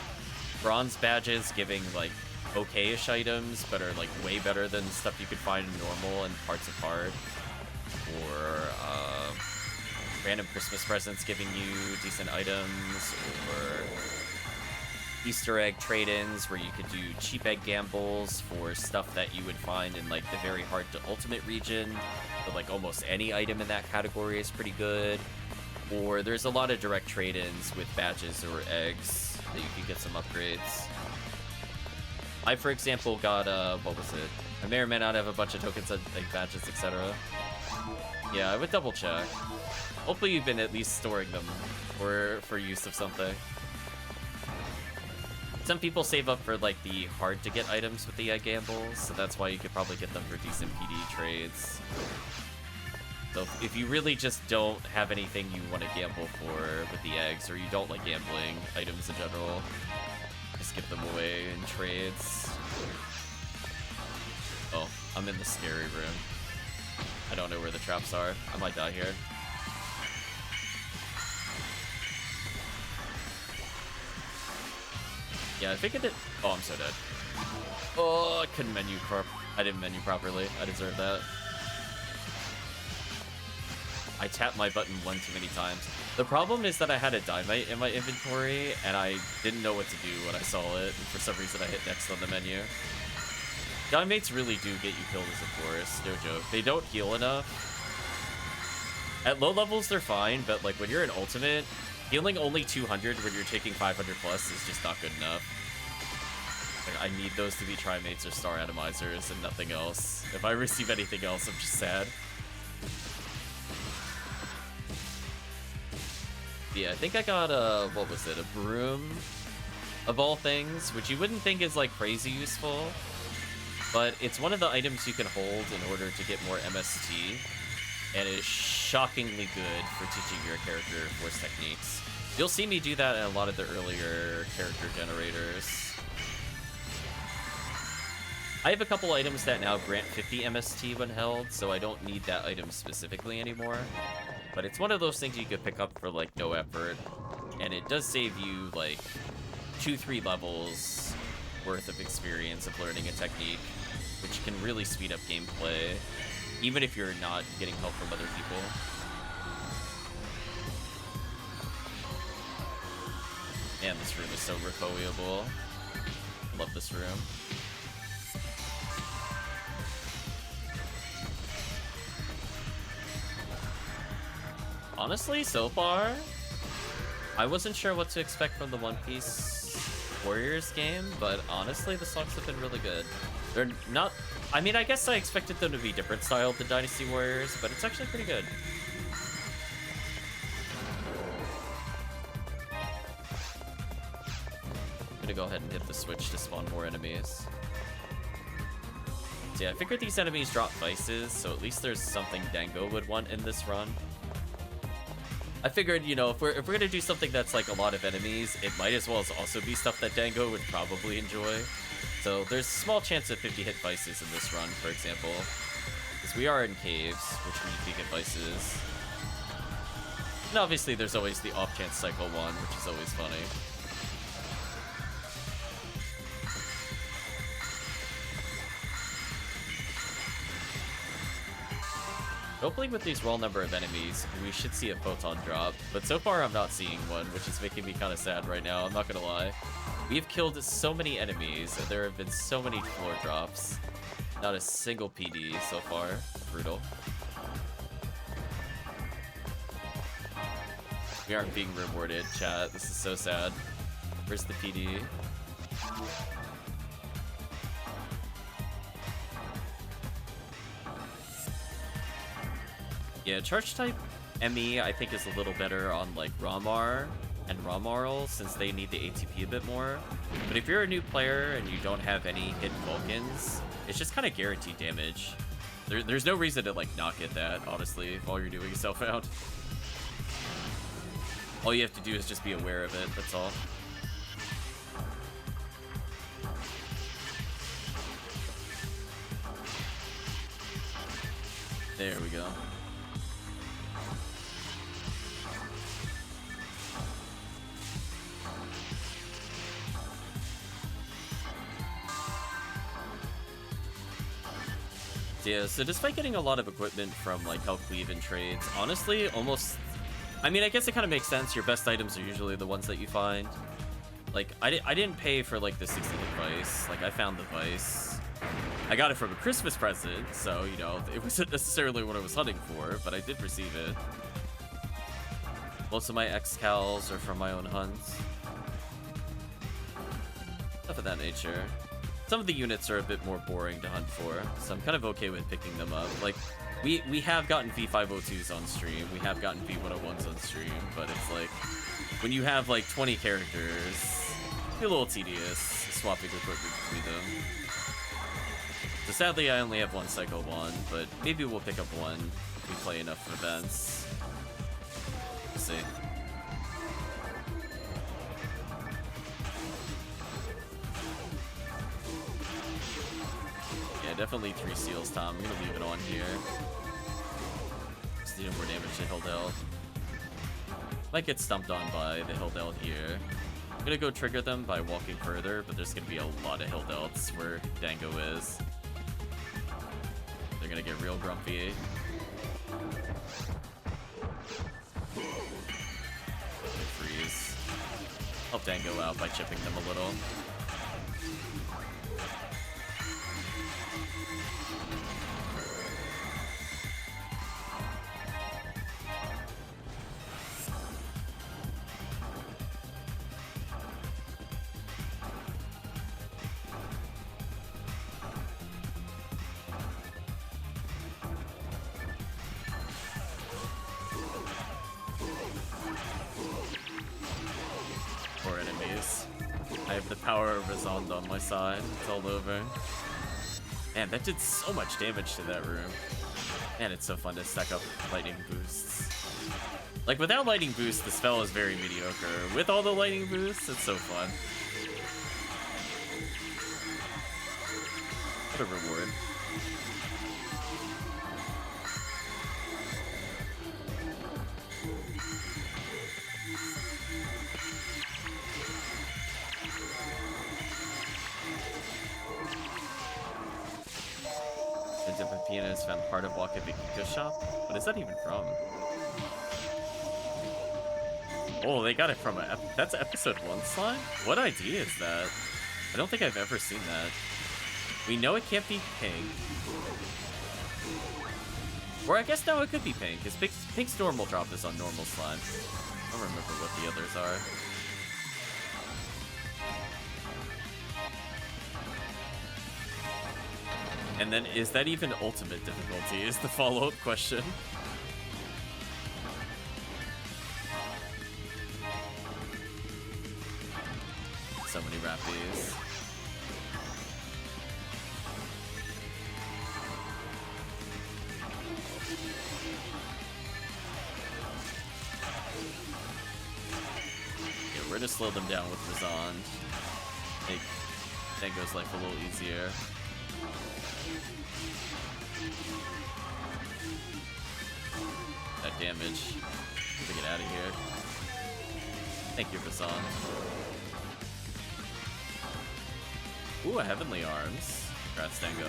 bronze badges giving like okay-ish items, but are like way better than stuff you could find in normal and parts of hard, or random Christmas presents giving you decent items, or Easter egg trade-ins where you could do cheap egg gambles for stuff that you would find in like the very hard to ultimate region, but like almost any item in that category is pretty good. Or there's a lot of direct trade-ins with badges or eggs that you could get some upgrades. I, for example, got, what was it? I may or may not have a bunch of tokens, like badges, etc. Yeah, I would double check. Hopefully you've been at least storing them for use of something. Some people save up for like the hard to get items with the egg gambles, so that's why you could probably get them for decent PD trades. So if you really just don't have anything you want to gamble for with the eggs, or you don't like gambling items in general, just give them away in trades. Oh, I'm in the scary room. I don't know where the traps are. I might die here. Yeah, I think it did. Oh, I'm so dead. Oh, I couldn't menu I didn't menu properly. I deserve that. I tapped my button one too many times. The problem is that I had a dynamite in my inventory, and I didn't know what to do when I saw it, and for some reason I hit next on the menu. Dynamites really do get you killed as a force, no joke. They don't heal enough. At low levels, they're fine, but like when you're in ultimate, healing only 200 when you're taking 500 plus is just not good enough. Like, I need those to be trimates or star atomizers and nothing else. If I receive anything else, I'm just sad. Yeah, I think I got a, what was it, a broom of all things, which you wouldn't think is like crazy useful, but it's one of the items you can hold in order to get more MST, and it is shockingly good for teaching your character force techniques. You'll see me do that in a lot of the earlier character generators. I have a couple items that now grant 50 MST when held, so I don't need that item specifically anymore. But it's one of those things you could pick up for like no effort, and it does save you like 2-3 levels worth of experience of learning a technique, which can really speed up gameplay, even if you're not getting help from other people. Man, this room is so recoverable. love this room. Honestly, so far, I wasn't sure what to expect from the One Piece Warriors game, but honestly, the songs have been really good. They're not... I mean, I guess I expected them to be different style than Dynasty Warriors, but it's actually pretty good. I'm gonna go ahead and hit the switch to spawn more enemies. So yeah, I figured these enemies drop vices, so at least there's something Dango would want in this run. I figured, you know, if we're gonna do something that's like a lot of enemies, it might as well also be stuff that Dango would probably enjoy. So there's a small chance of 50 hit vices in this run, for example. Because we are in caves, which need to get vices. And obviously there's always the off chance cycle one, which is always funny. Hopefully with these roll number of enemies, we should see a photon drop, but so far I'm not seeing one, which is making me kind of sad right now, I'm not gonna lie. We've killed so many enemies, and there have been so many floor drops. Not a single PD so far. Brutal. We aren't being rewarded, chat. This is so sad. Where's the PD? Yeah, charge type ME I think is a little better on like Ramar and Ramarl since they need the ATP a bit more. But if you're a new player and you don't have any hit Vulcans, it's just kind of guaranteed damage. There's no reason to like not get that, honestly, while you're doing self-out. All you have to do is just be aware of it, that's all. There we go. Yeah, so despite getting a lot of equipment from like HellCleave and trades, honestly, almost... I mean, I guess it kind of makes sense. Your best items are usually the ones that you find. Like, I didn't pay for like the 60 hit vice. Like, I found the vice. I got it from a Christmas present, so, you know, it wasn't necessarily what I was hunting for, but I did receive it. Most of my X-Cals are from my own hunts. Stuff of that nature. Some of the units are a bit more boring to hunt for, so I'm kind of okay with picking them up. Like, we have gotten V502s on stream, we have gotten V101s on stream, but it's like, when you have like 20 characters, it's a little tedious swapping equipment between them. So sadly I only have one Cycle 1, but maybe we'll pick up one if we play enough events. We'll see. Definitely 3 seals, Tom. I'm gonna leave it on here. Just needing more damage to Hildelt. Might get stumped on by the Hildelt here. I'm gonna go trigger them by walking further, but there's gonna be a lot of Hildelts where Dango is. They're gonna get real grumpy. Freeze. Help Dango out by chipping them a little. On my side, it's all over. Man, that did so much damage to that room. Man, it's so fun to stack up lightning boosts. Like, without lightning boosts, the spell is very mediocre. With all the lightning boosts, it's so fun. What a reward. Ephinea has found part of Wakabikiko's shop? What is that even from? Oh, they got it from that's episode 1 slime? What idea is that? I don't think I've ever seen that. We know it can't be pink. Or I guess no, it could be pink, because pink's normal drop is on normal slime. I don't remember what the others are. And then, is that even ultimate difficulty, is the follow-up question. So many rappies. Yeah, we're gonna slow them down with Razond. Make Dango's life a little easier. That damage. To get out of here. Thank you, Razond. Ooh, a Heavenly Arms. Congrats, Dango.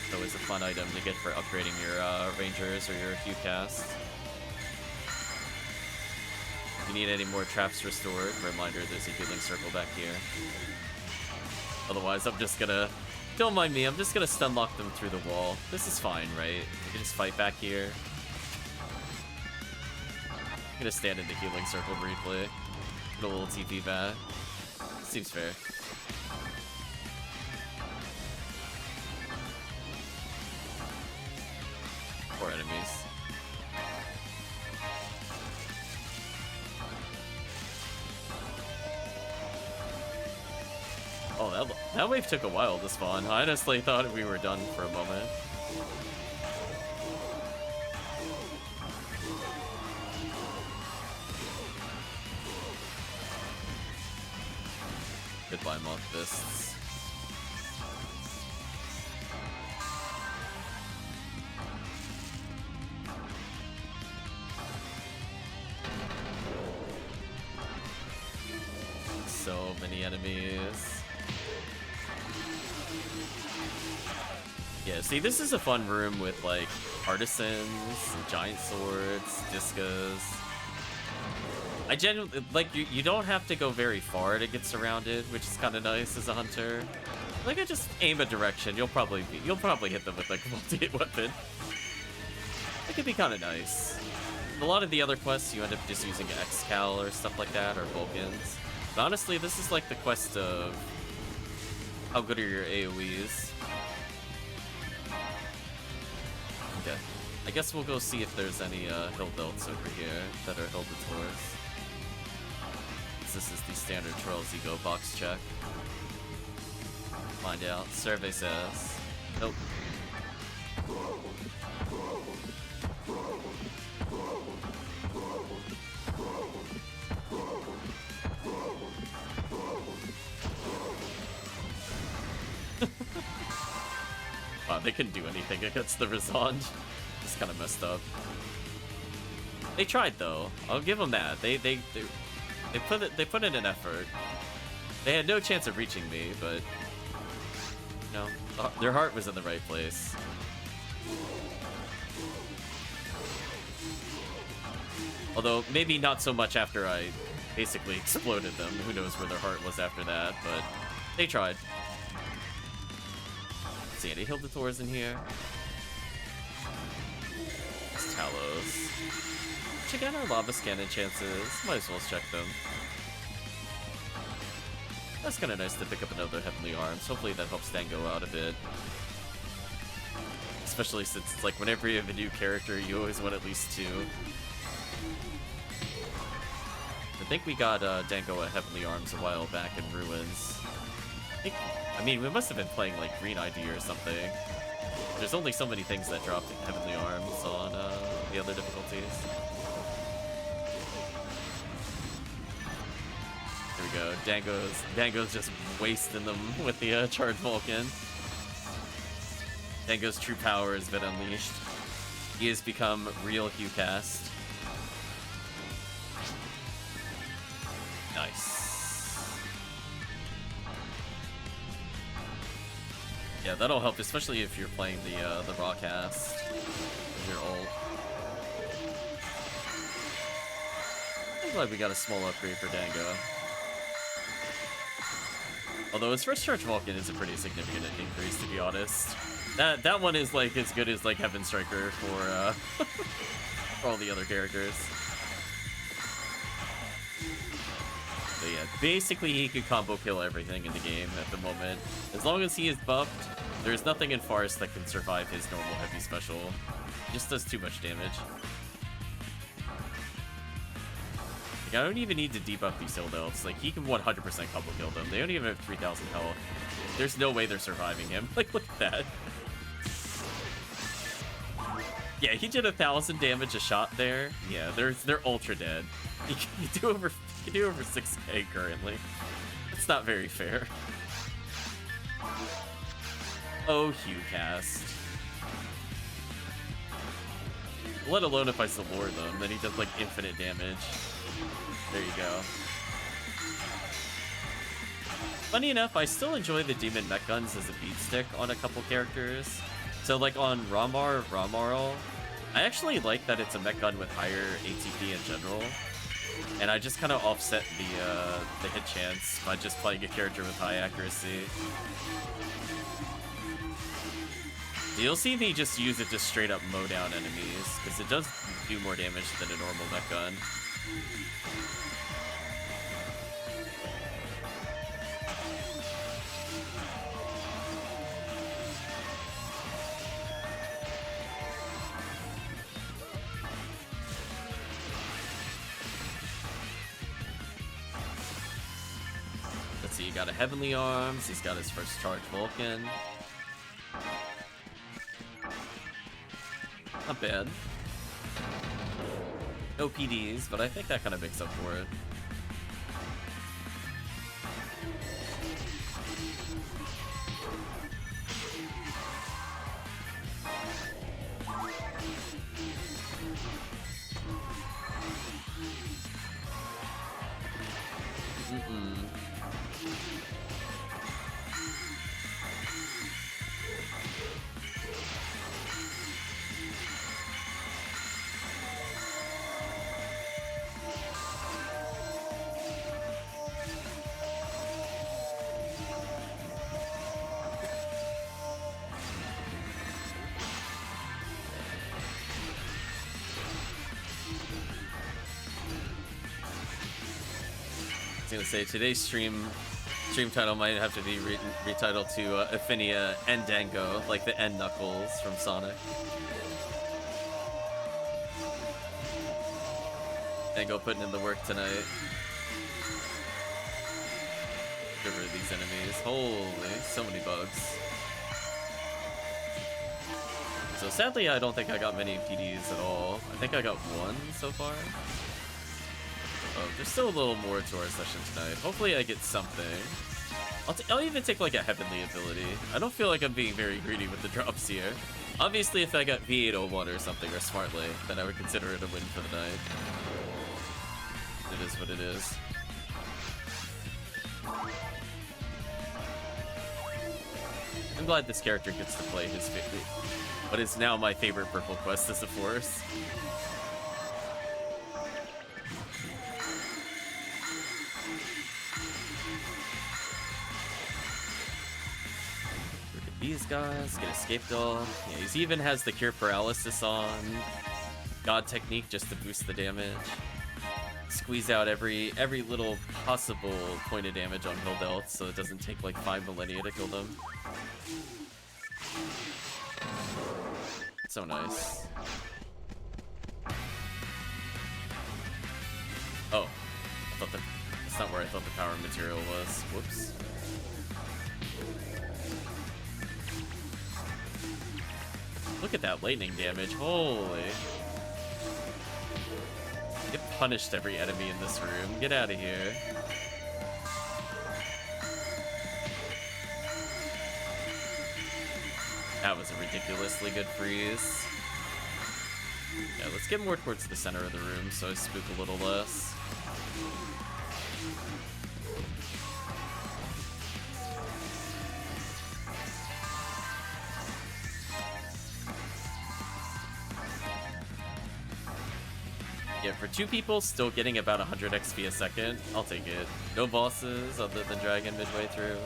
It's always a fun item to get for upgrading your Rangers or your Hue cast. If you need any more traps restored, reminder there's a healing circle back here. Otherwise, I'm just gonna... Don't mind me, I'm just gonna stun lock them through the wall. This is fine, right? We can just fight back here. I'm gonna stand in the healing circle briefly. Get a little TP back. Seems fair. Poor enemies. Oh, that wave took a while to spawn. I honestly thought we were done for a moment. Goodbye, Moth Fists. So many enemies. Yeah, see, this is a fun room with, like, artisans, giant swords, discos. I genuinely, like, you don't have to go very far to get surrounded, which is kind of nice as a hunter. Like, I just aim a direction, you'll probably hit them with, like, a multi-hit weapon. It could be kind of nice. A lot of the other quests, you end up just using X-Cal or stuff like that, or Vulcans. But honestly, this is like the quest of how good are your AoEs. Okay. I guess we'll go see if there's any hill belts over here that are held towards. This is the standard Charles Ego box check. Find out. Survey says. Nope. Wow, they couldn't do anything against the Razond. It's kind of messed up. They tried though. I'll give them that. They put in an effort. They had no chance of reaching me, but you know, their heart was in the right place. Although maybe not so much after I basically exploded them. Who knows where their heart was after that, but they tried. See any Hilditors in here? It's Talos. Check out our Lava Scannon chances. Might as well check them. That's kind of nice to pick up another Heavenly Arms. Hopefully that helps Dango out a bit. Especially since it's like whenever you have a new character, you always want at least two. I think we got Dango a Heavenly Arms a while back in Ruins. I mean, we must have been playing like Green ID or something. There's only so many things that drop Heavenly Arms on the other difficulties. Here we go. Dango's just wasting them with the Charged Vulcan. Dango's true power has been unleashed. He has become real HueCast. Nice. Yeah, that'll help, especially if you're playing the raw cast with your ult. I'm glad we got a small upgrade for Dango. Although his first charge Vulcan is a pretty significant increase, to be honest. That one is like as good as like Heaven Striker for for all the other characters. But yeah, basically he could combo kill everything in the game at the moment. As long as he is buffed, there's nothing in Forest that can survive his normal heavy special. He just does too much damage. Like, I don't even need to debuff these Hill Delts. Like, he can 100% combo kill them. They don't even have 3,000 health. There's no way they're surviving him. Like, look at that. Yeah, he did 1,000 damage a shot there. Yeah, they're ultra dead. He can do over 6k currently. It's not very fair. Oh, Hugh cast. Let alone if I Zalore them, then he does like infinite damage. There you go. Funny enough, I still enjoy the Demon Mech Guns as a beat stick on a couple characters. So like on Ramarl, I actually like that it's a mech gun with higher ATP in general. And I just kind of offset the hit chance by just playing a character with high accuracy. You'll see me just use it to straight up mow down enemies, because it does do more damage than a normal mech gun. Let's see, you got a Heavenly Arms, he's got his first charge Vulcan. Not bad. No PDs, but I think that kind of makes up for it. I was gonna say today's stream title might have to be retitled to Ephinea and Dango, like the end Knuckles from Sonic. Dango putting in the work tonight. Get rid of these enemies. Holy, so many bugs. So sadly, I don't think I got many PDs at all. I think I got one so far. Oh, there's still a little more to our session tonight. Hopefully I get something. I'll even take like a heavenly ability. I don't feel like I'm being very greedy with the drops here. Obviously if I got V801 or something, or Smartly, then I would consider it a win for the night. It is what it is. I'm glad this character gets to play his what is now my favorite purple quest as a force. These guys get escape doll. Yeah, he even has the cure paralysis on. God technique just to boost the damage. Squeeze out every little possible point of damage on Hill Delts so it doesn't take like 5 millennia to kill them. So nice. Oh, that's not where I thought the power material was. Whoops. Look at that lightning damage, holy. Get punished every enemy in this room, get out of here. That was a ridiculously good freeze. Yeah, let's get more towards the center of the room so I spook a little less. Yeah, for 2 people, still getting about 100 XP a second. I'll take it. No bosses other than Dragon midway through.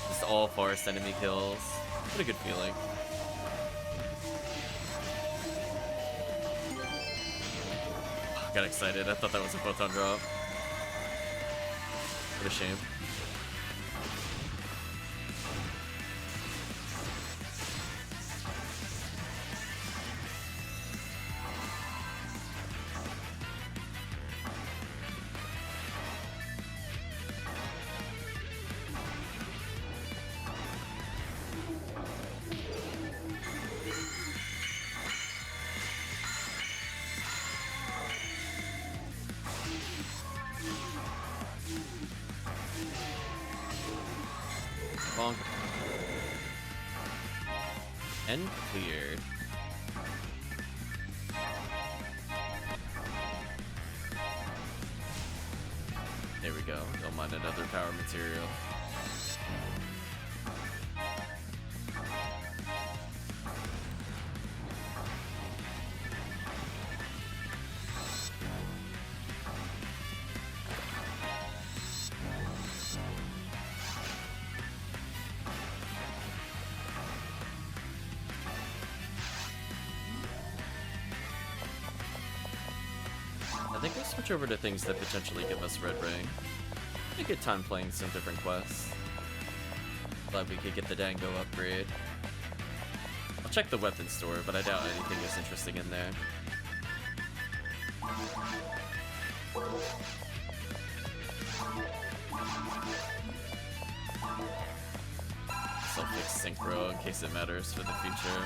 Just all forest enemy kills. What a good feeling. Got excited. I thought that was a photon drop. What a shame. Bonk. And cleared. There we go. Don't mind another power material. I think we'll switch over to things that potentially give us red ring. A good time playing some different quests. Glad we could get the Dango upgrade. I'll check the weapon store, but I doubt anything is interesting in there. Self-fix synchro in case it matters for the future.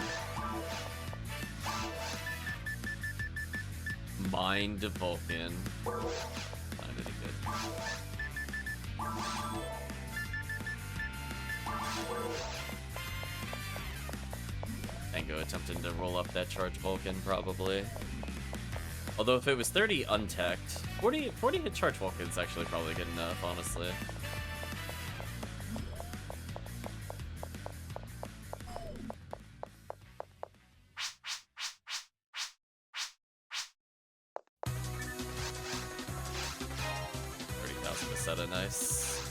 Mind Vulcan. Not really good. Tango attempting to roll up that charge Vulcan, probably. Although if it was 30 untech'd, 40 hit charge Vulcan's actually probably good enough, honestly. Nice.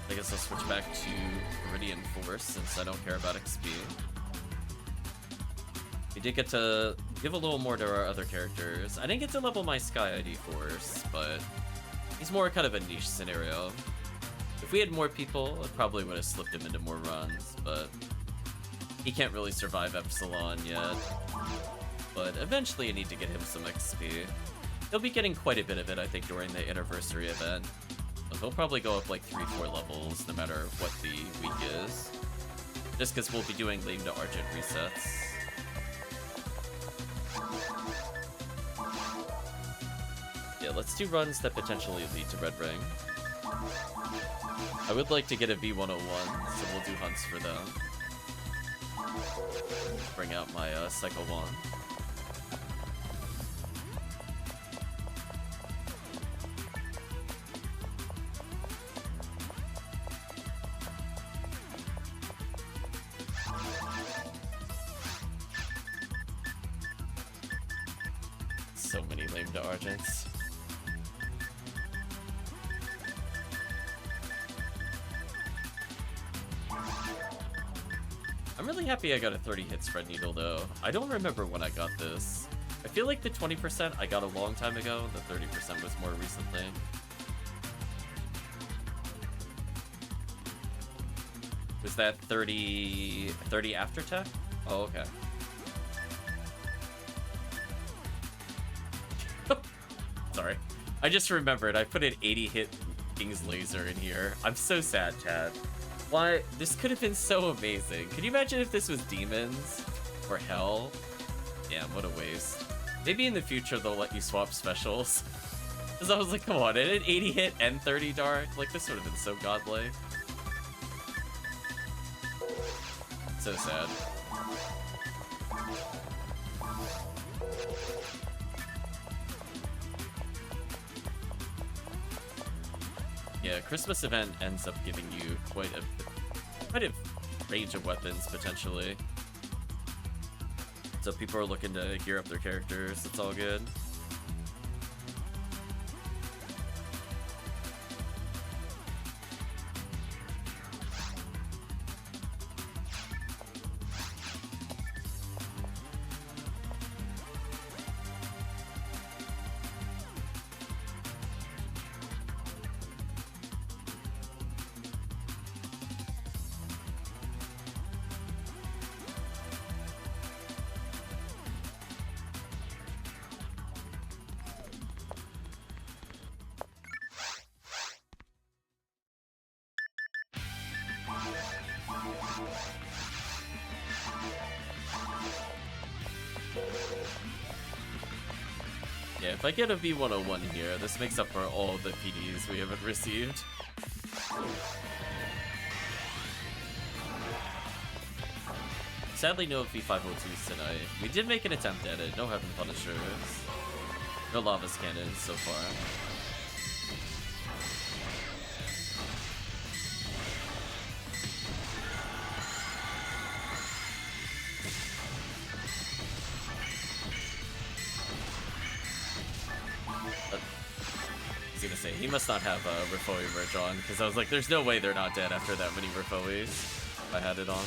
I guess I'll switch back to Iridian Force since I don't care about XP. We did get to give a little more to our other characters. I didn't get to level my Sky ID Force, but he's more kind of a niche scenario. If we had more people, I probably would have slipped him into more runs, but he can't really survive Epsilon yet, but eventually I need to get him some XP. He'll be getting quite a bit of it, I think, during the anniversary event. So he'll probably go up like 3-4 levels, no matter what the week is. Just because we'll be doing Lame to Argent resets. Yeah, let's do runs that potentially lead to Red Ring. I would like to get a V101, so we'll do hunts for them. Bring out my Cycle Wand. So many lame to Argents. I'm really happy I got a 30 hit spread needle though. I don't remember when I got this. I feel like the 20% I got a long time ago, the 30% was more recently. Was that 30 after tech? Oh, okay. Sorry. I just remembered I put an 80 hit King's Laser in here. I'm so sad, Chad. Why? This could have been so amazing. Can you imagine if this was Demons or Hell? Damn, what a waste. Maybe in the future they'll let you swap specials. Because I was like, come on, an 80 hit and 30 dark? Like, this would have been so godly. So sad. Yeah, Christmas event ends up giving you quite a range of weapons, potentially. So people are looking to gear up their characters. It's all good. Yeah, if I get a V101 here, this makes up for all the PDs we haven't received. Sadly, no V502s tonight. We did make an attempt at it. No Heaven Punishers. No Lava's Cannons so far. He must not have a Refoe merge on, because I was like, there's no way they're not dead after that many Refoes if I had it on.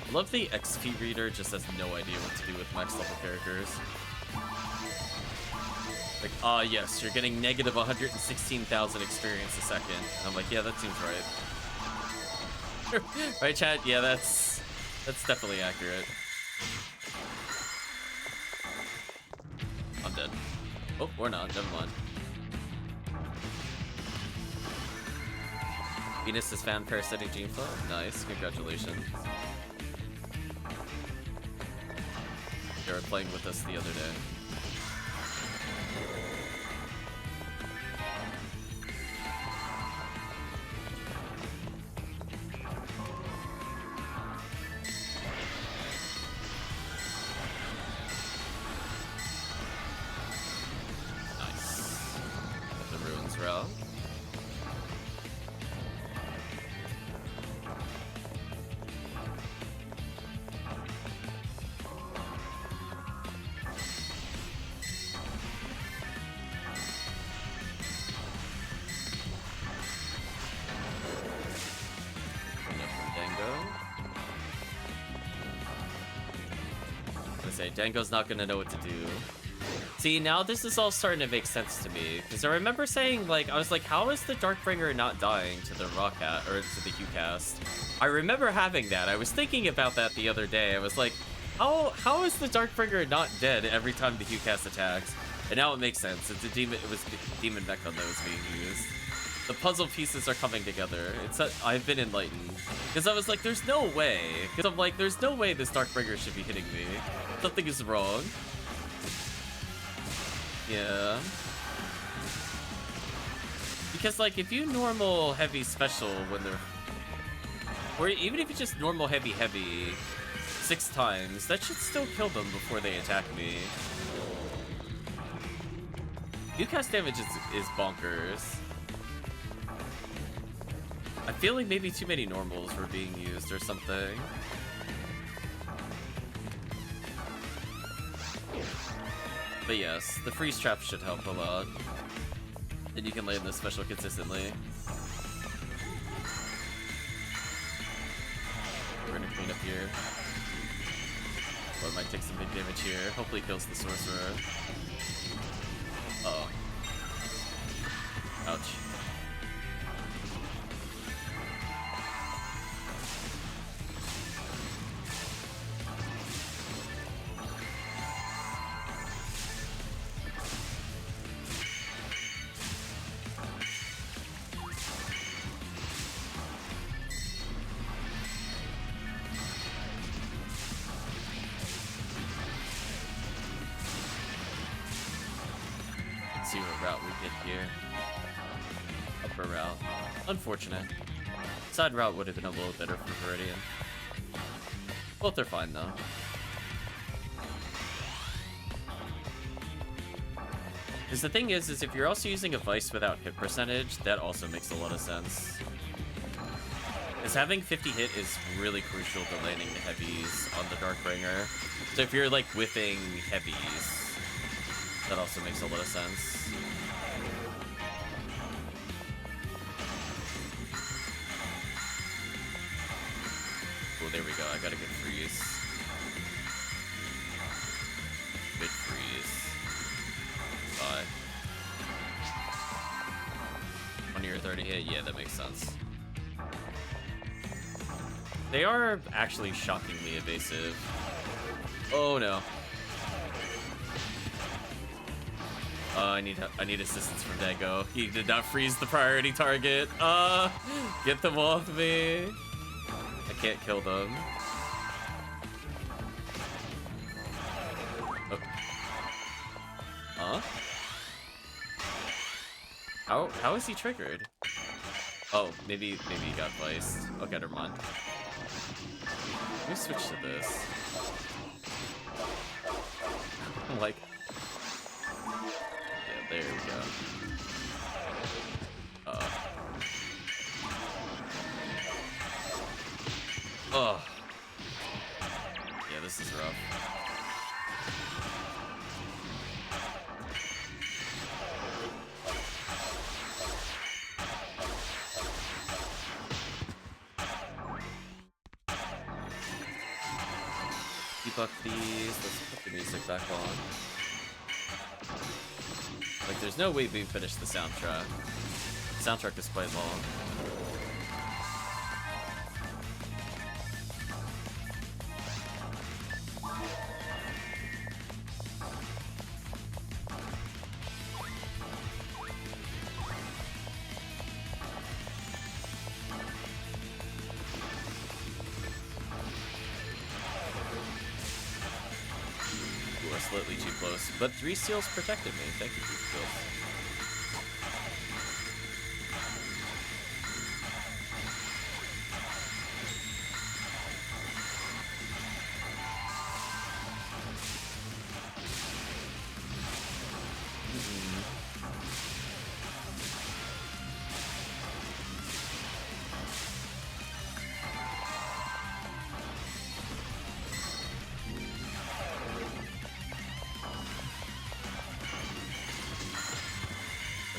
I love the XP reader just has no idea what to do with max level characters. Like, yes, you're getting negative 116,000 experience a second. And I'm like, yeah, that seems right. Right, chat? Yeah, that's definitely accurate. I'm dead. Oh, we're not. Never mind. Venus is fan parasitic gene flow. Nice. Congratulations. They were playing with us the other day. Nice. Got the ruins route. Dango's not gonna know what to do. See, now this is all starting to make sense to me, because I remember saying, like, I was like, how is the Darkbringer not dying to the Rockcat, or to the Qcast? I remember having that. I was thinking about that the other day. I was like, how is the Darkbringer not dead every time the Qcast attacks? And now it makes sense. It's a demon. It was the demon mecha that was being used. The puzzle pieces are coming together. I've been enlightened. Because I was like, there's no way. Because I'm like, there's no way this Darkbringer should be hitting me. Something is wrong. Yeah. Because, like, if you normal heavy special when they're... Or even if you just normal heavy 6 times, that should still kill them before they attack me. Qcast damage is bonkers. I feel like maybe too many normals were being used or something. But yes, the freeze trap should help a lot. And you can land this special consistently. We're gonna clean up here. Or it might take some big damage here. Hopefully kills the sorcerer. Uh-oh. Ouch. Let's see what route we get here. Upper route. Unfortunate. Side route would have been a little better for Viridian. Both are fine though. Because the thing is if you're also using a Vice without hit percentage, that also makes a lot of sense. Because having 50 hit is really crucial to landing the heavies on the Darkbringer. So if you're like whiffing heavies, that also makes a lot of sense. Oh, there we go. I got a good freeze. Good freeze. Bye. 20 or 30 hit? Yeah, that makes sense. They are actually shockingly evasive. Oh no. I need assistance from Dago. He did not freeze the priority target. Get them off me. I can't kill them. Oh. Huh? How is he triggered? Oh, maybe he got placed. Okay, never mind. Let me switch to this. Like, yeah, there we go. Oh. Yeah, this is rough. Debuff these. Let's put the music back on. Like, there's no way we finished the soundtrack. The soundtrack is quite long. Slightly too close, but 3 seals protected me. Thank you, 3 seals.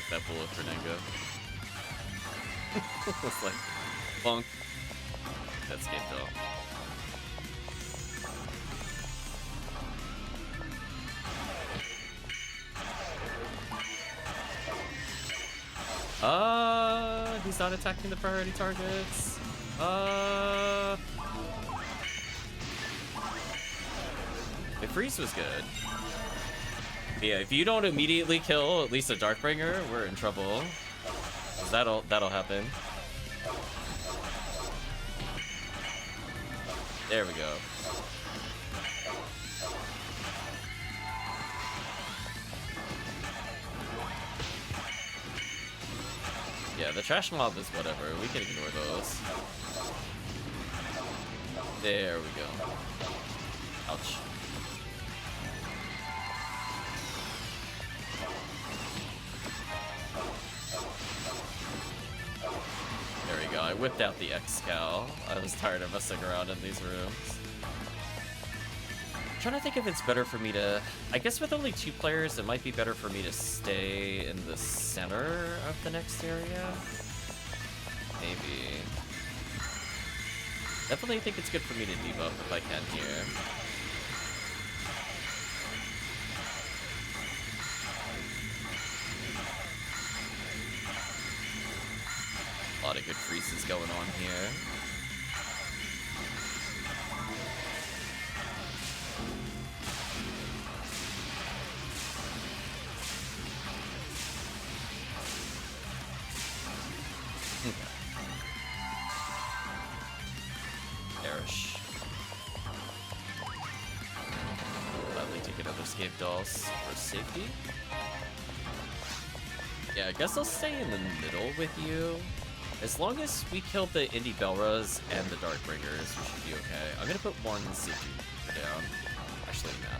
That bullet for Nengo. It's like, bonk. That escaped though. He's not attacking the priority targets. The freeze was good. Yeah, if you don't immediately kill at least a Darkbringer, we're in trouble. 'Cause that'll happen. There we go. Yeah, the trash mob is whatever. We can ignore those. There we go. Ouch. There we go. I whipped out the X-Cal. I was tired of messing around in these rooms. I'm trying to think if it's better for me to... I guess with only 2 players, it might be better for me to stay in the center of the next area. Maybe. Definitely think it's good for me to debuff if I can here. A lot of good freezes going on here. Perish. Gladly take another Scape Dolls for safety. Yeah, I guess I'll stay in the middle with you. As long as we kill the Indie Belras and the Darkbringers, we should be okay. I'm gonna put one Sifu down. Actually, nah.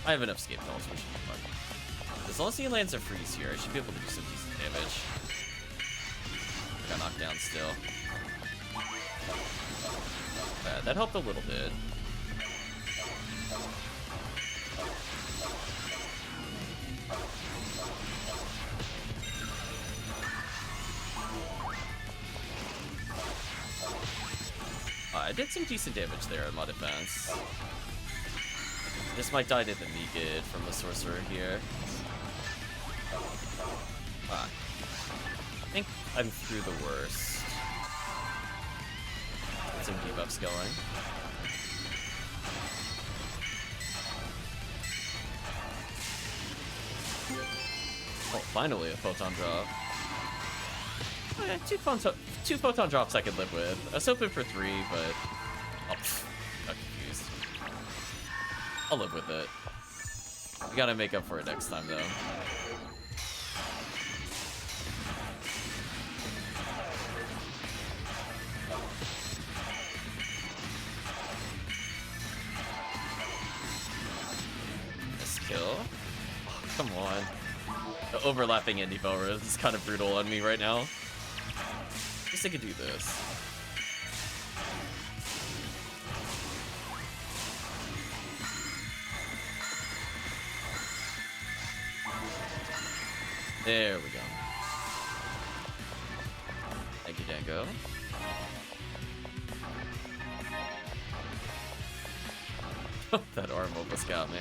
I have enough escape dolls, we should be fine. As long as he lands a freeze here, I should be able to do some decent damage. I got knocked down still. That helped a little bit. I did some decent damage there in my defense. This might die to the Negid from the Sorcerer here. I think I'm through the worst. Get some debuffs going. Oh, finally a photon drop. Two photon drops I could live with. I was hoping for 3, but oh, I'm confused. I'll live with it. We gotta make up for it next time, though. This kill. Oh, come on. The overlapping Indie Belras is kind of brutal on me right now. I guess I could do this. There we go. Thank you, Dango. That arm almost got me.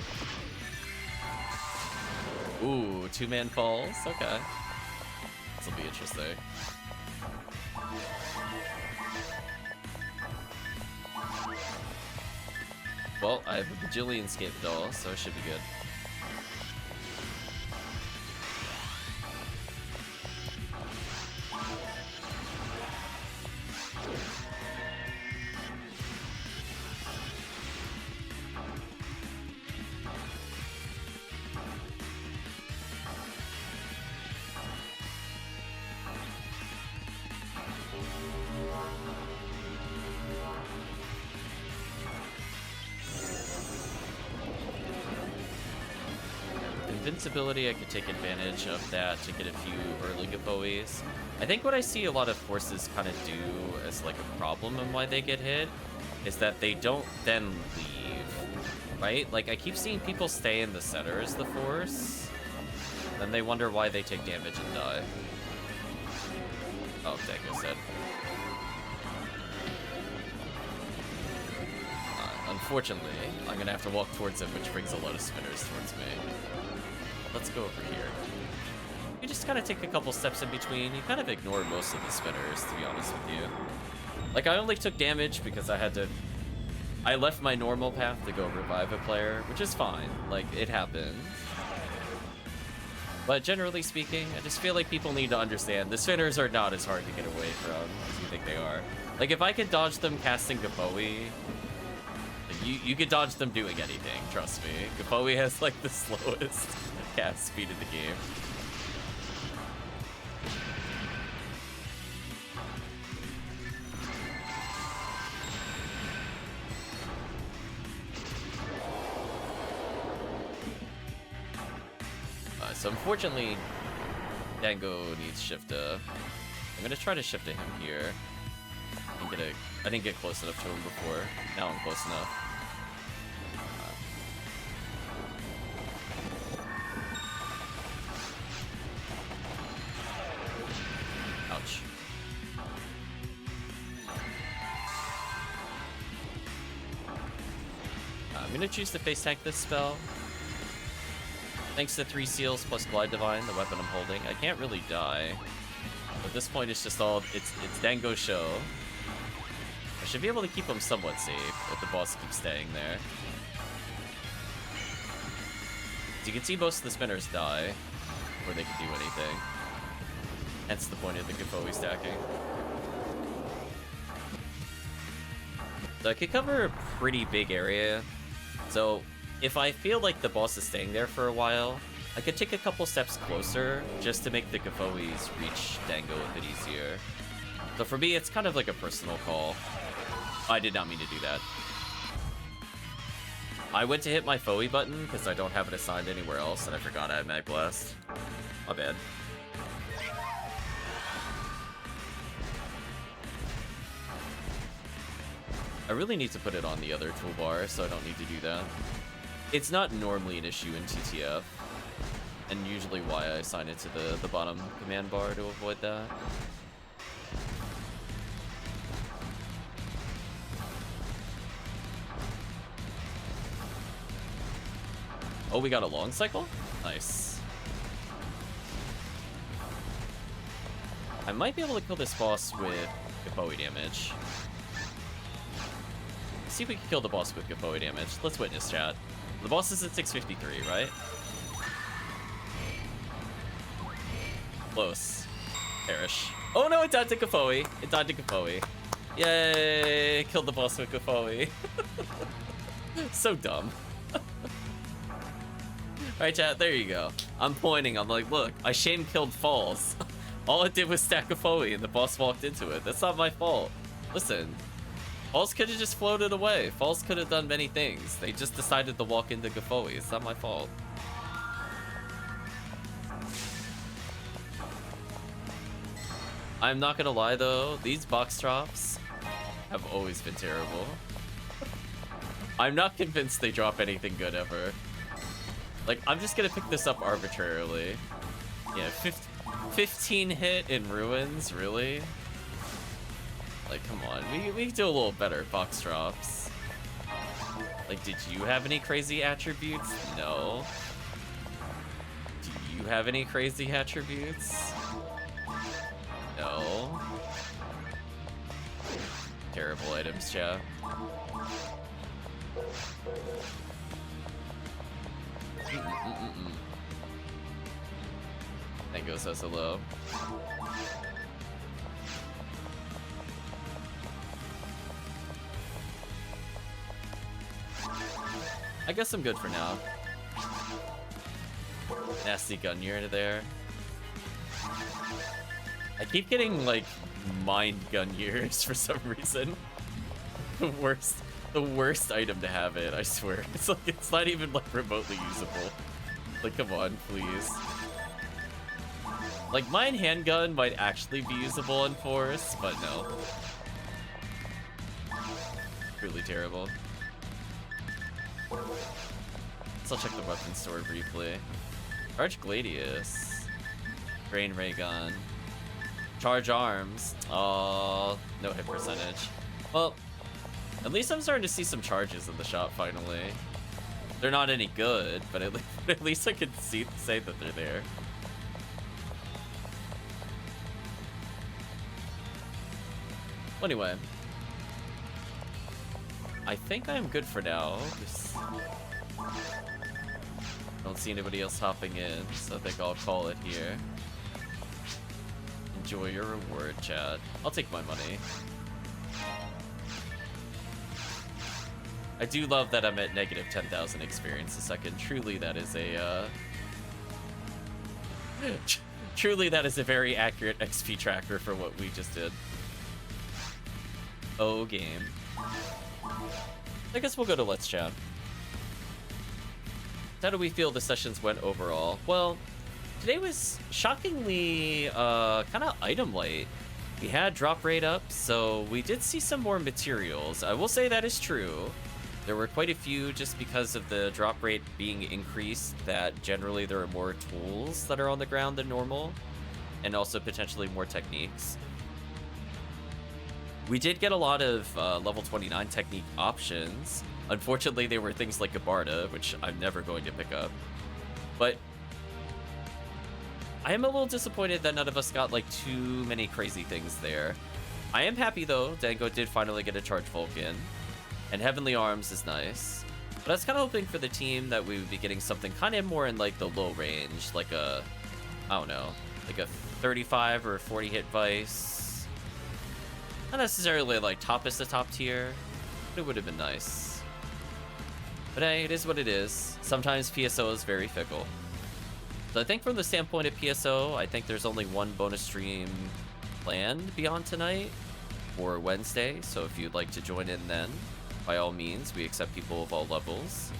Ooh, 2-man falls? Okay. This'll be interesting. Well, I have a bajillion escape dolls, so it should be good. Invincibility, I could take advantage of that to get a few early Gaboes. I think what I see a lot of forces kind of do as like a problem and why they get hit is that they don't then leave, right? Like I keep seeing people stay in the center as the force, then they wonder why they take damage and die. Oh, Dango said. Unfortunately, I'm gonna have to walk towards him, which brings a lot of spinners towards me. Let's go over here. You just kind of take a couple steps in between. You kind of ignore most of the spinners, to be honest with you. Like, I only took damage because I left my normal path to go revive a player, which is fine. Like, it happened. But generally speaking, I just feel like people need to understand the spinners are not as hard to get away from as you think they are. Like, if I could dodge them casting Gaboe, you could dodge them doing anything, trust me. Gaboe has, like, the slowest cast speed in the game. So unfortunately, Dango needs Shifta. I'm gonna try to Shifta him here. I didn't get close enough to him before. Now I'm close enough. Ouch. I'm gonna choose to face tank this spell. Thanks to 3 seals plus Glide Divine, the weapon I'm holding, I can't really die. At this point, it's just all it's Dango's show. I should be able to keep him somewhat safe if the boss keeps staying there. As you can see, most of the spinners die before they can do anything. Hence the point of the Gaboe stacking. So I could cover a pretty big area. So if I feel like the boss is staying there for a while, I could take a couple steps closer just to make the Gafoes reach Dango a bit easier. So for me, it's kind of like a personal call. I did not mean to do that. I went to hit my Foe button because I don't have it assigned anywhere else, and I forgot I had Mag Blast. My bad. I really need to put it on the other toolbar, so I don't need to do that. It's not normally an issue in TTF, and usually why I assign it to the bottom command bar to avoid that. Oh, we got a long cycle? Nice. I might be able to kill this boss with Gafoe damage. See if we can kill the boss with Gafoe damage. Let's witness, chat. The boss is at 653, right? Close. Perish. Oh no, it died to Gafoe. It died to Gafoe. Yay! Killed the boss with Gafoe. So dumb. Alright, chat, there you go. I'm pointing, I'm like, look, I shame killed Falls. All it did was stack Gafoe and the boss walked into it. That's not my fault. Listen. Falls could have just floated away. Falls could have done many things. They just decided to walk into Gafoe. It's not my fault. I'm not gonna lie though, these box drops have always been terrible. I'm not convinced they drop anything good ever. Like, I'm just gonna pick this up arbitrarily. Yeah, 15 hit in Ruins, really? Like, come on, we can do a little better box drops. Like, did you have any crazy attributes? No. Do you have any crazy attributes? No. Terrible items, chat. Tango says hello. I guess I'm good for now. Nasty gun unit there. I keep getting like mind gun years for some reason. The worst item to have it, I swear. It's like, it's not even like remotely usable. Like, come on, please. Like, mine handgun might actually be usable in Force, but no. Really terrible. Let's check the weapon store briefly. Charge Gladius. Grain Ray Gun. Charge Arms. Oh, no hit percentage. Well, at least I'm starting to see some charges in the shop finally. They're not any good, but at least I can say that they're there. Anyway, I think I'm good for now. Just don't see anybody else hopping in, so I think I'll call it here. Enjoy your reward, chat. I'll take my money. I do love that I'm at negative 10,000 experience a second. Truly, that is a truly that is a very accurate XP tracker for what we just did. Oh, game. I guess we'll go to Let's Chat. How do we feel the sessions went overall? Well, today was shockingly kind of item light. We had drop rate up, so we did see some more materials. I will say that is true. There were quite a few just because of the drop rate being increased, that generally there are more tools that are on the ground than normal, and also potentially more techniques. We did get a lot of level 29 technique options. Unfortunately, they were things like Gabarda, which I'm never going to pick up. But I am a little disappointed that none of us got like too many crazy things there. I am happy though, Dango did finally get a Charge Vulcan. And Heavenly Arms is nice. But I was kind of hoping for the team that we would be getting something kind of more in like the low range, like a, I don't know, like a 35 or 40 hit Vice. Not necessarily like toppest to top tier, but it would have been nice. But hey, it is what it is. Sometimes PSO is very fickle. So I think from the standpoint of PSO, I think there's only one bonus stream planned beyond tonight for Wednesday. So if you'd like to join in then, by all means, we accept people of all levels.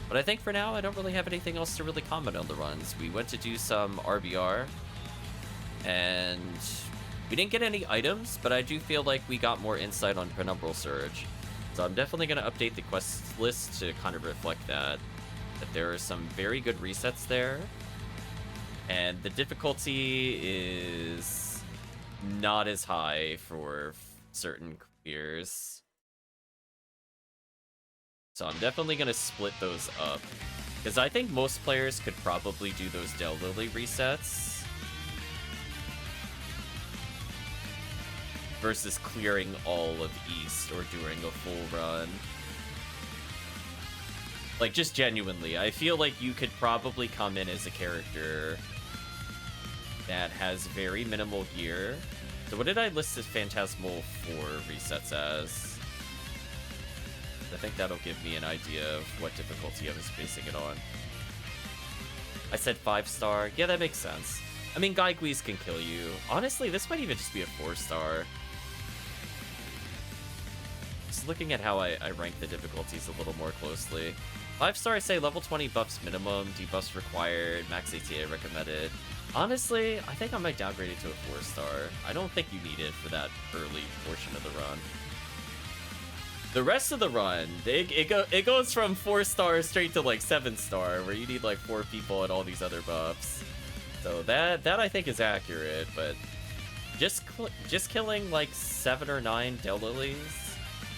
But I think for now, I don't really have anything else to really comment on the runs. We went to do some RBR, and we didn't get any items, but I do feel like we got more insight on Penumbral Surge. So I'm definitely going to update the quest list to kind of reflect that there are some very good resets there. And the difficulty is not as high for certain clears. So I'm definitely going to split those up, because I think most players could probably do those Del Lily resets versus clearing all of East or doing a full run. Like, just genuinely, I feel like you could probably come in as a character that has very minimal gear. So what did I list as Phantasmal 4 resets as? I think that'll give me an idea of what difficulty I was basing it on. I said 5-star. Yeah, that makes sense. I mean, Gaiguis can kill you. Honestly, this might even just be a 4-star. Just looking at how I rank the difficulties a little more closely. 5-star, I say level 20 buffs minimum, debuffs required, max ATA recommended. Honestly, I think I might downgrade it to a 4-star. I don't think you need it for that early portion of the run. The rest of the run, it goes from 4-star straight to like 7-star, where you need like 4 people and all these other buffs. So that I think is accurate, but just killing like 7 or 9 Del Lilies,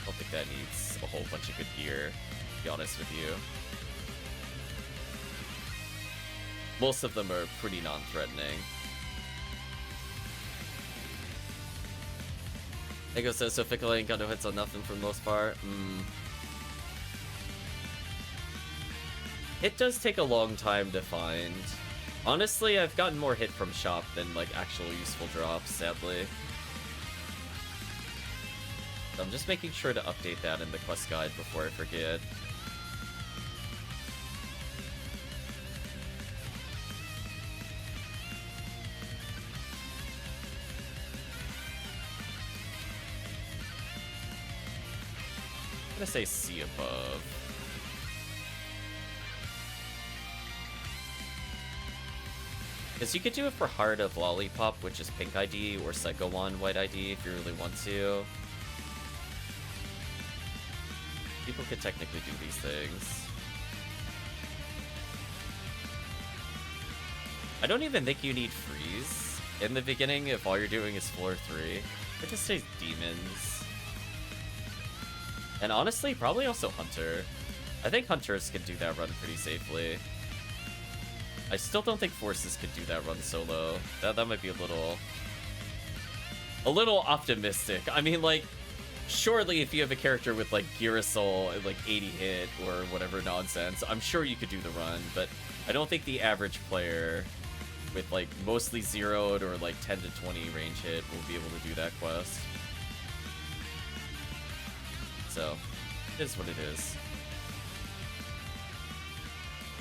I don't think that needs a whole bunch of good gear, to be honest with you. Most of them are pretty non-threatening. Ego says, so Fickle ain't got no hits on nothing for the most part. It does take a long time to find. Honestly, I've gotten more hit from shop than like actual useful drops, sadly. So I'm just making sure to update that in the quest guide before I forget. I'm gonna say C above. Because you could do it for Heart of Lollipop, which is pink ID, or Psycho 1 white ID if you really want to. People could technically do these things. I don't even think you need Freeze in the beginning if all you're doing is floor 3. It just says Demons. And honestly, probably also Hunter. I think Hunters can do that run pretty safely. I still don't think Forces could do that run solo. That might be a little optimistic. I mean, like, surely if you have a character with like Girasol and like 80 hit or whatever nonsense, I'm sure you could do the run, but I don't think the average player with like mostly zeroed or like 10 to 20 range hit will be able to do that quest. So, it is what it is.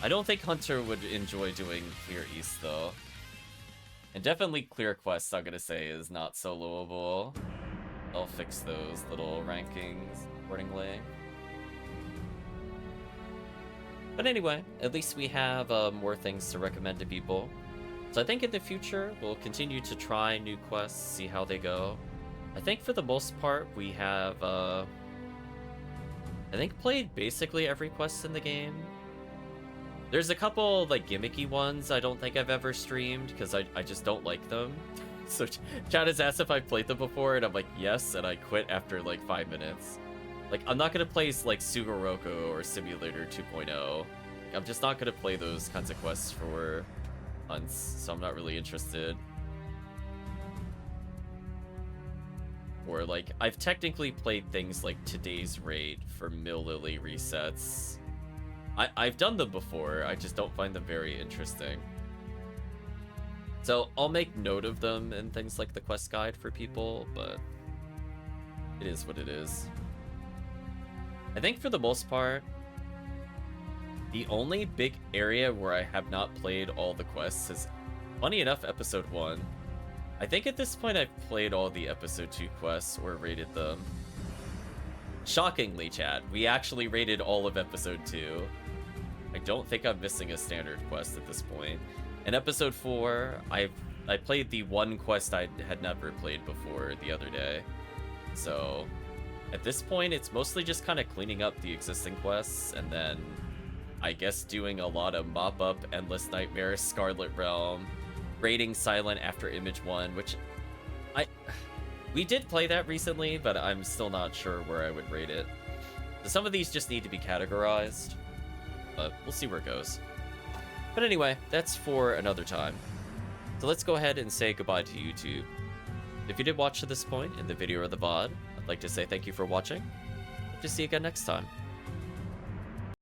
I don't think Hunter would enjoy doing Clear East, though. And definitely Clear Quest, I'm gonna say, is not soloable. I'll fix those little rankings accordingly. But anyway, at least we have more things to recommend to people. So I think in the future, we'll continue to try new quests, see how they go. I think for the most part, we have... I think played basically every quest in the game. There's a couple like gimmicky ones I don't think I've ever streamed because I just don't like them. So Chad has asked if I've played them before and I'm like yes, and I quit after like 5 minutes. Like I'm not gonna play like Sugoroku or Simulator 2.0. I'm just not gonna play those kinds of quests for hunts, so I'm not really interested. Or like, I've technically played things like Today's Raid for Mill Lily resets. I've done them before, I just don't find them very interesting. So I'll make note of them and things like the quest guide for people, but it is what it is. I think for the most part, The only big area where I have not played all the quests is, funny enough, episode 1. I think at this point I've played all the episode 2 quests or rated them. Shockingly, Chad, we actually rated all of episode 2. I don't think I'm missing a standard quest at this point. In episode 4, I played the one quest I had never played before the other day. So at this point, it's mostly just kind of cleaning up the existing quests, and then I guess doing a lot of mop-up, Endless Nightmare, Scarlet Realm, raiding Silent after Image 1, which we did play that recently, but I'm still not sure where I would rate it. So some of these just need to be categorized, but we'll see where it goes. But anyway, that's for another time. So let's go ahead and say goodbye to YouTube. If you did watch to this point in the video or the VOD, I'd like to say thank you for watching. Hope to see you again next time.